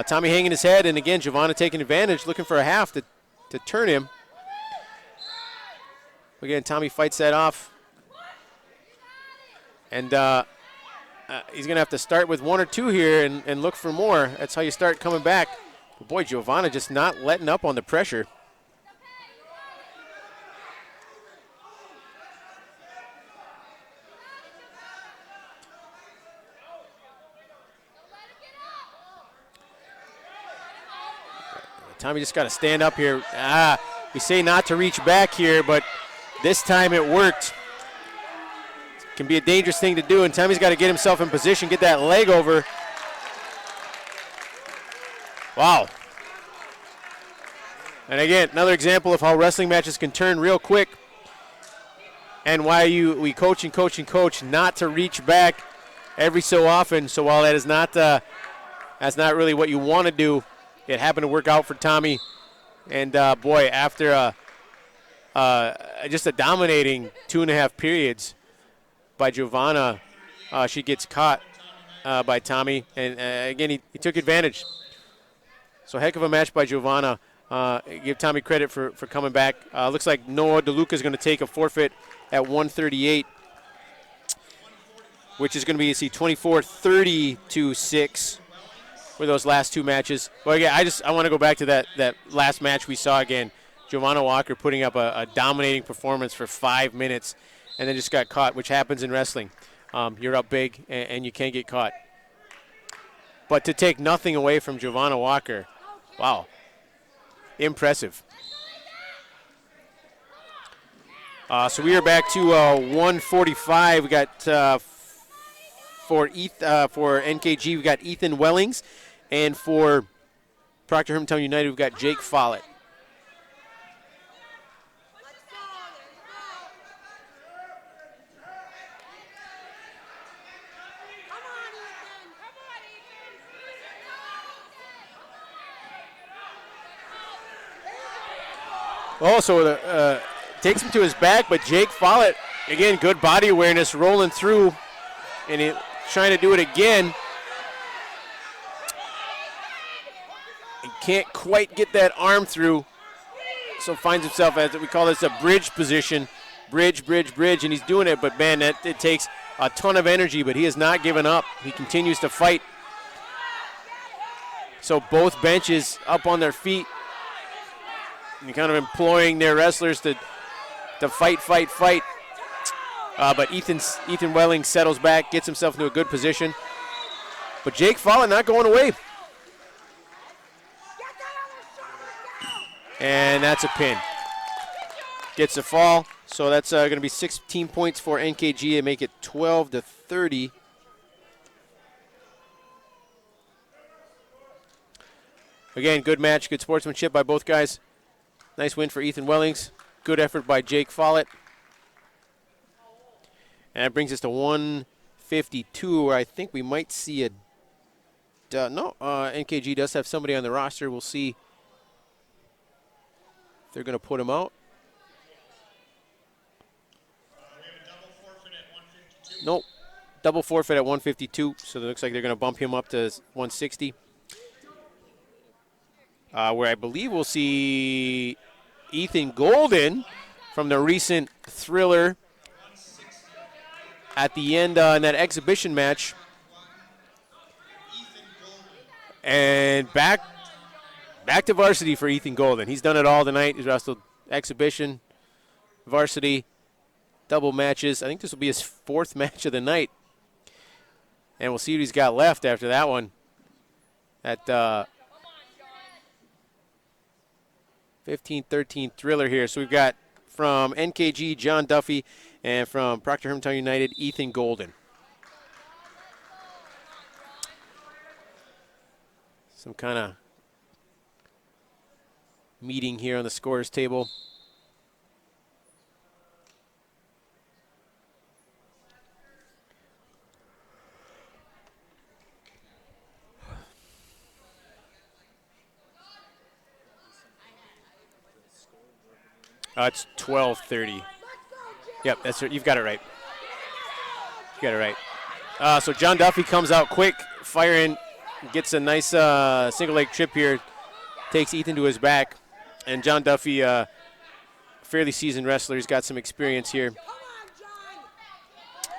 Tommy hanging his head, and again, Giovanna taking advantage, looking for a half to turn him. Again, Tommy fights that off. And he's going to have to start with 1 or 2 here and look for more. That's how you start coming back. But boy, Giovanna just not letting up on the pressure. Tommy just got to stand up here. We say not to reach back here, but this time it worked. It can be a dangerous thing to do, and Tommy's got to get himself in position, get that leg over. Wow. And again, another example of how wrestling matches can turn real quick, and why we coach and coach and coach not to reach back every so often. So while that is not that's not really what you want to do, it happened to work out for Tommy. And boy, after just a dominating 2.5 periods by Giovanna, she gets caught by Tommy. And again, he took advantage. So heck of a match by Giovanna. Give Tommy credit for coming back. Looks like Noah DeLuca is going to take a forfeit at 138, which is going to be, 24-30-6 for those last 2 matches. Well, again, I want to go back to that last match we saw again. Giovanna Walker putting up a dominating performance for 5 minutes and then just got caught, which happens in wrestling. You're up big and you can't get caught. But to take nothing away from Giovanna Walker, wow, impressive. So we are back to 145. We got for NKG, we got Ethan Wellings, and for Proctor Hermantown United, we've got Jake Follett. Also, takes him to his back, but Jake Follett, again, good body awareness, rolling through, and he trying to do it again. He can't quite get that arm through, so finds himself, as we call this, a bridge position. Bridge, and he's doing it, but man, it takes a ton of energy, but he has not given up. He continues to fight. So both benches up on their feet and kind of employing their wrestlers to fight. But Ethan Welling settles back, gets himself into a good position. But Jake Follett not going away. And that's a pin. Gets a fall. So that's going to be 16 points for NKG and make it 12-30. Again, good match, good sportsmanship by both guys. Nice win for Ethan Wellings. Good effort by Jake Follett. And that brings us to 152, where I think we might see NKG does have somebody on the roster. We'll see if they're going to put him out. Nope. Double forfeit at 152, so it looks like they're going to bump him up to 160. Where I believe we'll see Ethan Golden from the recent Thriller at the end in that exhibition match. And back to varsity for Ethan Golden. He's done it all tonight. He's wrestled exhibition, varsity, double matches. I think this will be his 4th match of the night. And we'll see what he's got left after that one. 15-13 thriller here. So we've got from NKG, John Duffy, and from Proctor Hermantown United, Ethan Golden. Some kind of meeting here on the scorers table. It's 12:30. Yep, that's right. You've got it right. You got it right. So John Duffy comes out quick, firing, gets a nice single leg trip here, takes Ethan to his back, and John Duffy, fairly seasoned wrestler, he's got some experience here.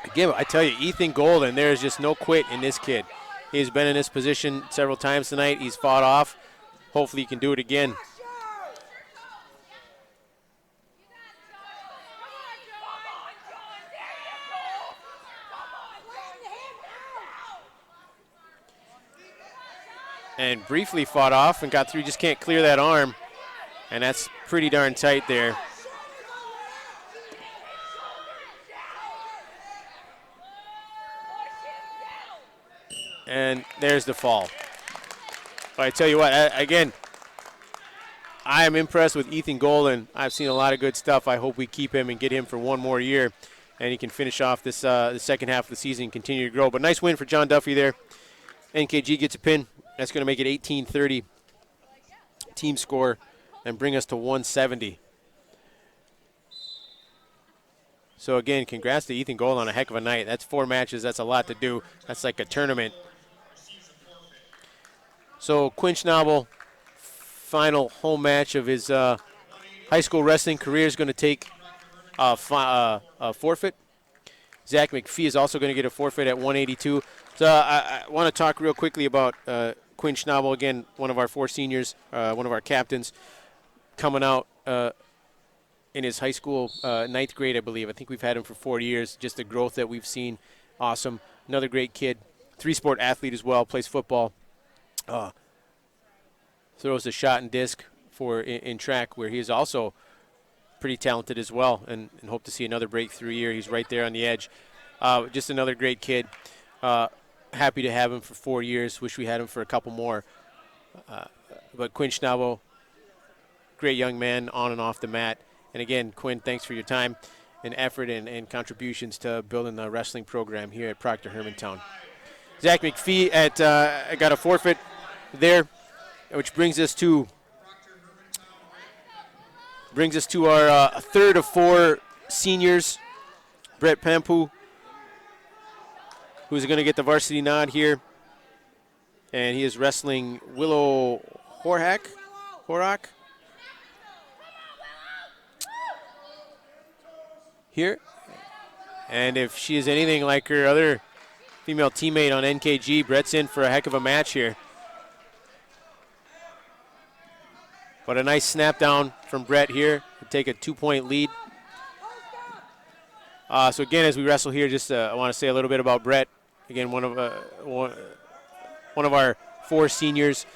Again, I tell you, Ethan Golden, there is just no quit in this kid. He's been in this position several times tonight. He's fought off. Hopefully he can do it again. And briefly fought off and got through, just can't clear that arm. And that's pretty darn tight there. And there's the fall. But I tell you what, again, I am impressed with Ethan Golden. I've seen a lot of good stuff. I hope we keep him and get him for one more year. And he can finish off this the second half of the season and continue to grow. But nice win for John Duffy there. NKG gets a pin. That's going to make it 18-30 team score and bring us to 170. So, again, congrats to Ethan Golden on a heck of a night. That's 4 matches. That's a lot to do. That's like a tournament. So, Quinn Schnabel, final home match of his high school wrestling career, is going to take a forfeit. Zach McPhee is also going to get a forfeit at 182. So, I want to talk real quickly about Quinn Schnabel, again, one of our 4 seniors, one of our captains, coming out in his high school 9th grade, I believe. I think we've had him for 4 years. Just the growth that we've seen, awesome. Another great kid, 3-sport athlete as well, plays football, throws the shot and disc in track, where he is also pretty talented as well, and hope to see another breakthrough year. He's right there on the edge. Just another great kid. Happy to have him for 4 years. Wish we had him for a couple more. But Quinn Schnabel, great young man on and off the mat. And again, Quinn, thanks for your time and effort and contributions to building the wrestling program here at Proctor Hermantown. Zach McPhee got a forfeit there, which brings us to our third of 4 seniors. Brett Pampu, who's going to get the varsity nod here. And he is wrestling Willow Horak here. And if she is anything like her other female teammate on NKG, Brett's in for a heck of a match here. But a nice snap down from Brett here to take a 2-point lead. So again, as we wrestle here, just I want to say a little bit about Brett. Again, one of our 4 seniors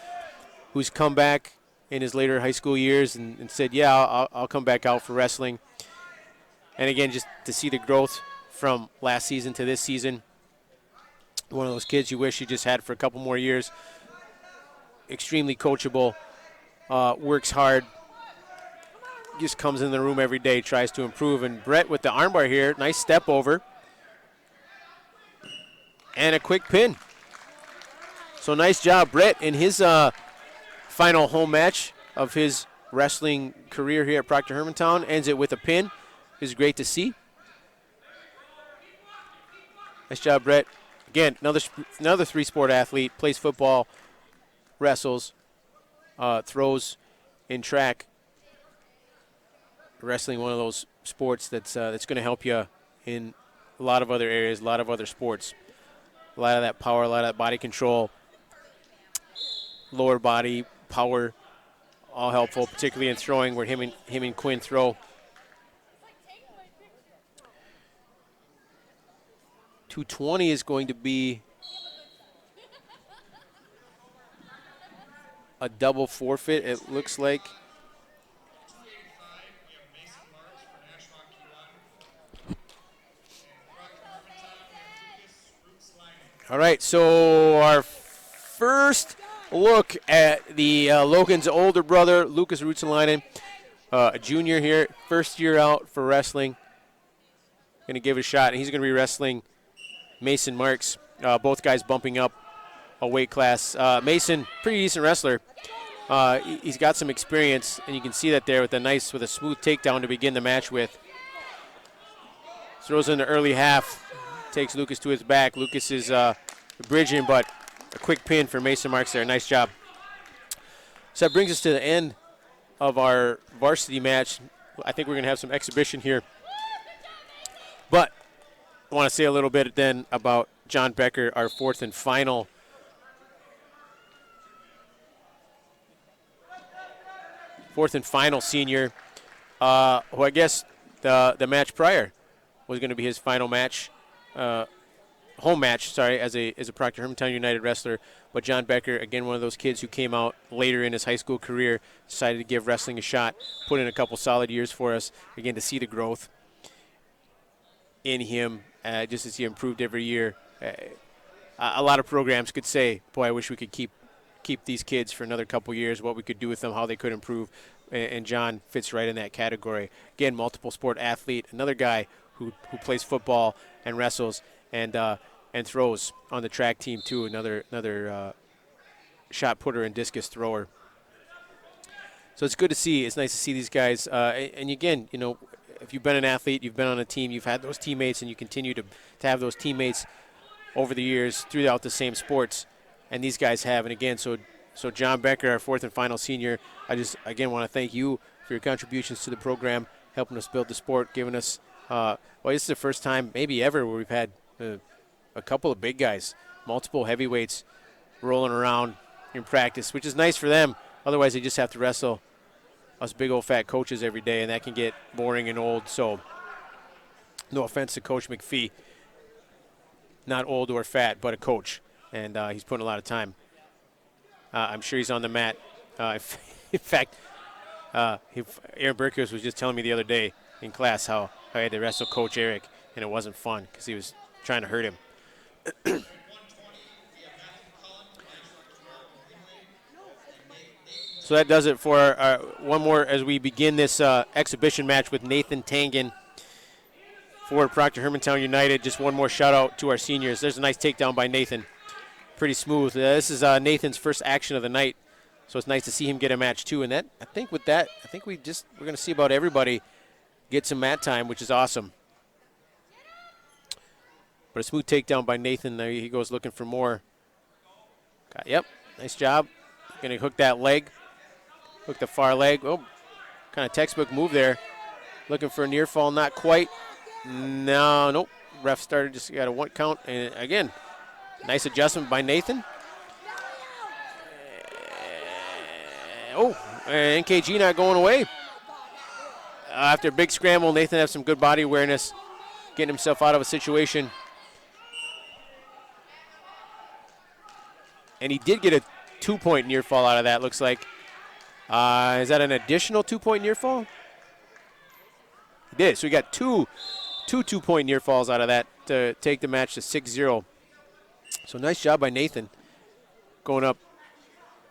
who's come back in his later high school years and said, yeah, I'll come back out for wrestling. And again, just to see the growth from last season to this season. One of those kids you wish you just had for a couple more years. Extremely coachable, works hard, just comes in the room every day, tries to improve. And Brett with the armbar here, nice step over. And a quick pin. So nice job, Brett, in his final home match of his wrestling career here at Proctor Hermantown. Ends it with a pin. It's great to see. Nice job, Brett. Again, another 3-sport athlete, plays football, wrestles, throws in track. Wrestling, one of those sports that's going to help you in a lot of other areas, a lot of other sports. A lot of that power, a lot of that body control, lower body power, all helpful, particularly in throwing, where him and Quinn throw. 220 is going to be a double forfeit, it looks like. All right, so our first look at the Logan's older brother, Lucas Ruotsalainen, a junior here, first year out for wrestling. Going to give it a shot, and he's going to be wrestling Mason Marks. Both guys bumping up a weight class. Mason, pretty decent wrestler. He's got some experience, and you can see that there with a smooth takedown to begin the match with. Throws in the early half, takes Lucas to his back. Lucas is bridging, but a quick pin for Mason Marks there. Nice job. So that brings us to the end of our varsity match. I think we're going to have some exhibition here. But I want to say a little bit then about John Becker, our fourth and final senior, who I guess the match prior was going to be his final match, home match, as a Proctor Hermantown United wrestler. But John Becker, again, one of those kids who came out later in his high school career, decided to give wrestling a shot, put in a couple solid years for us. Again, to see the growth in him, just as he improved every year. A lot of programs could say, boy, I wish we could keep these kids for another couple years, what we could do with them, how they could improve. And John fits right in that category. Again, multiple sport athlete, another guy who plays football and wrestles and throws on the track team too. Another shot putter and discus thrower. So it's good to see. It's nice to see these guys. And again, if you've been an athlete, you've been on a team, you've had those teammates, and you continue to have those teammates over the years throughout the same sports. And these guys have. And again, so John Becker, our fourth and final senior, I just, again, want to thank you for your contributions to the program, helping us build the sport, giving us, this is the first time maybe ever where we've had a couple of big guys, multiple heavyweights rolling around in practice, which is nice for them. Otherwise, they just have to wrestle us big old fat coaches every day, and that can get boring and old. So no offense to Coach McPhee, not old or fat, but a coach, and he's putting a lot of time. I'm sure he's on the mat. In fact, Aaron Berkowitz was just telling me the other day in class how I had to wrestle Coach Eric, and it wasn't fun because he was trying to hurt him. So that does it for one more as we begin this exhibition match with Nathan Tangen for Proctor Hermantown United. Just one more shout out to our seniors. There's a nice takedown by Nathan. Pretty smooth. This is Nathan's first action of the night, so it's nice to see him get a match too. And I think we're going to see about everybody get some mat time, which is awesome. But a smooth takedown by Nathan. There he goes looking for more. Yep, nice job. Going to hook that leg, hook the far leg. Oh, kind of textbook move there. Looking for a near fall, not quite. Nope. Ref started, just got a one count, and again. Nice adjustment by Nathan. And NKG not going away. After a big scramble, Nathan has some good body awareness, getting himself out of a situation. And he did get a 2-point near fall out of that, looks like. Is that an additional 2-point near fall? He did. So we got two 2-point near falls out of that to take the match to 6-0. So nice job by Nathan, going up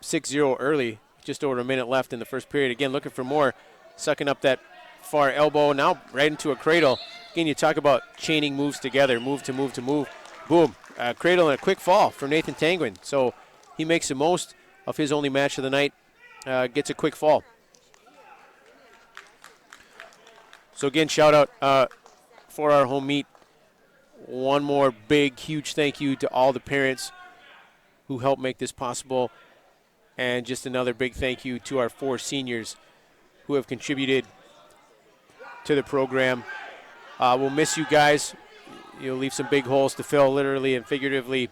6-0 early, just over a minute left in the first period. Again, looking for more, sucking up that far elbow, now right into a cradle. Again, you talk about chaining moves together, move to move to move. Boom, cradle and a quick fall from Nathan Tangen. So he makes the most of his only match of the night, gets a quick fall. So again, shout out for our home meet. One more big, huge thank you to all the parents who helped make this possible. And just another big thank you to our 4 seniors who have contributed to the program. We'll miss you guys. You'll leave some big holes to fill, literally and figuratively,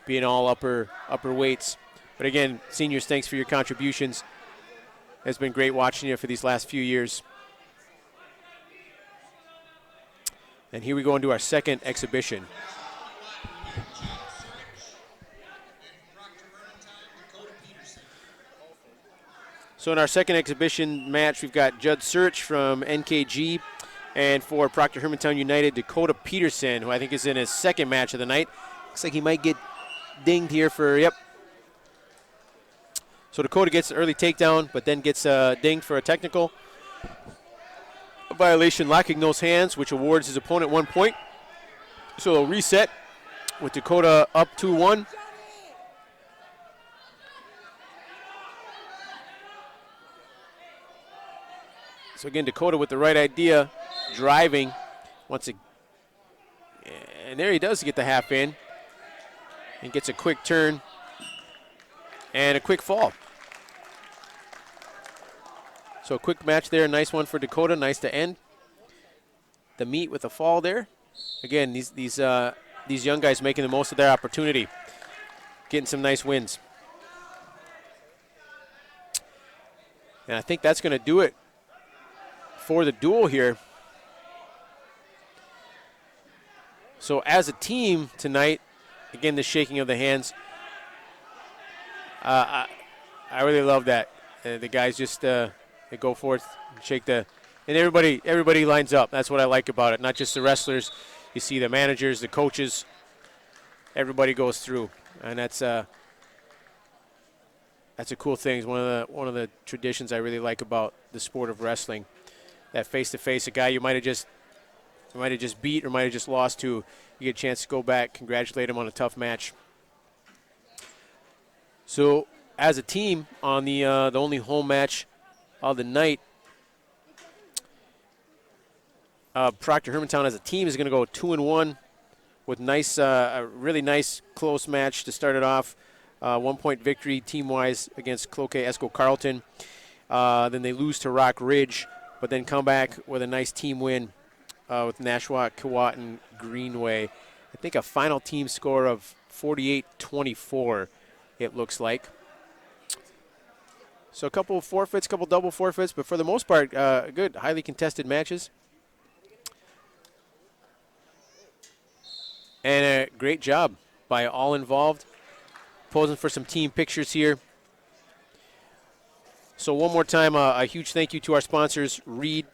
being all upper weights. But again, seniors, thanks for your contributions. It's been great watching you for these last few years. And here we go into our second exhibition. So in our second exhibition match, we've got Judd Search from NKG, and for Proctor Hermantown United, Dakota Peterson, who I think is in his second match of the night. Looks like he might get dinged here for, yep. So Dakota gets the early takedown, but then gets dinged for a technical. A violation locking those hands, which awards his opponent 1 point. So they'll reset with Dakota up 2-1. So again, Dakota with the right idea, driving. And there he does get the half in. And gets a quick turn and a quick fall. So a quick match there, nice one for Dakota, nice to end the meet with a fall there. Again, these young guys making the most of their opportunity, getting some nice wins. And I think that's going to do it for the duel here. So as a team tonight, again, the shaking of the hands. I really love that. The guys just they go forth and shake and everybody lines up. That's what I like about it. Not just the wrestlers. You see the managers, the coaches. Everybody goes through, and that's a cool thing. It's one of the traditions I really like about the sport of wrestling. That face-to-face, a guy you might have just beat or might have just lost to, you get a chance to go back, congratulate him on a tough match. So as a team on the only home match of the night, Proctor Hermantown as a team is going to go 2-1 with a really nice close match to start it off. 1 point victory team-wise against Cloquet Esco Carleton. Then they lose to Rock Ridge, but then come back with a nice team win with Nashua, Keewatin, Greenway. I think a final team score of 48-24, it looks like. So a couple of forfeits, couple double forfeits, but for the most part, good, highly contested matches. And a great job by all involved. Posing for some team pictures here. So one more time, a huge thank you to our sponsors, Reed,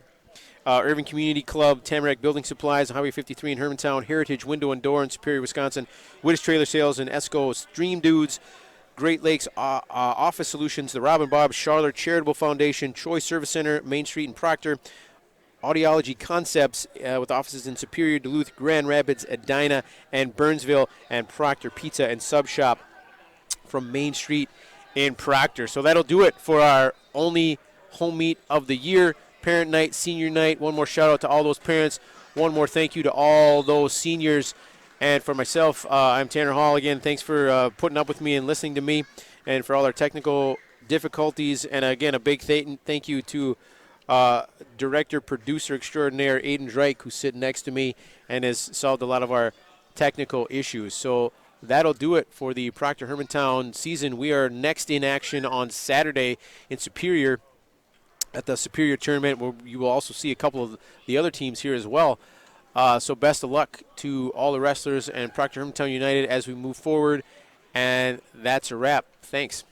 Irving Community Club, Tamarack Building Supplies, Highway 53 in Hermantown, Heritage Window and Door in Superior, Wisconsin, Wittes Trailer Sales in Esco, Stream Dudes, Great Lakes Office Solutions, the Rob and Bob Charlotte Charitable Foundation, Troy Service Center, Main Street in Proctor, Audiology Concepts with offices in Superior, Duluth, Grand Rapids, Edina, and Burnsville, and Proctor Pizza and Sub Shop from Main Street in Proctor. So that'll do it for our only home meet of the year, parent night, senior night. One more shout out to all those parents. One more thank you to all those seniors. And for myself, I'm Tanner Hall again. Thanks for putting up with me and listening to me, and for all our technical difficulties. And again, a big thank you to director, producer extraordinaire Aiden Drake, who's sitting next to me and has solved a lot of our technical issues. So that'll do it for the Proctor Hermantown season. We are next in action on Saturday in Superior at the Superior Tournament, where you will also see a couple of the other teams here as well. So best of luck to all the wrestlers and Proctor Hermantown United as we move forward. And that's a wrap. Thanks.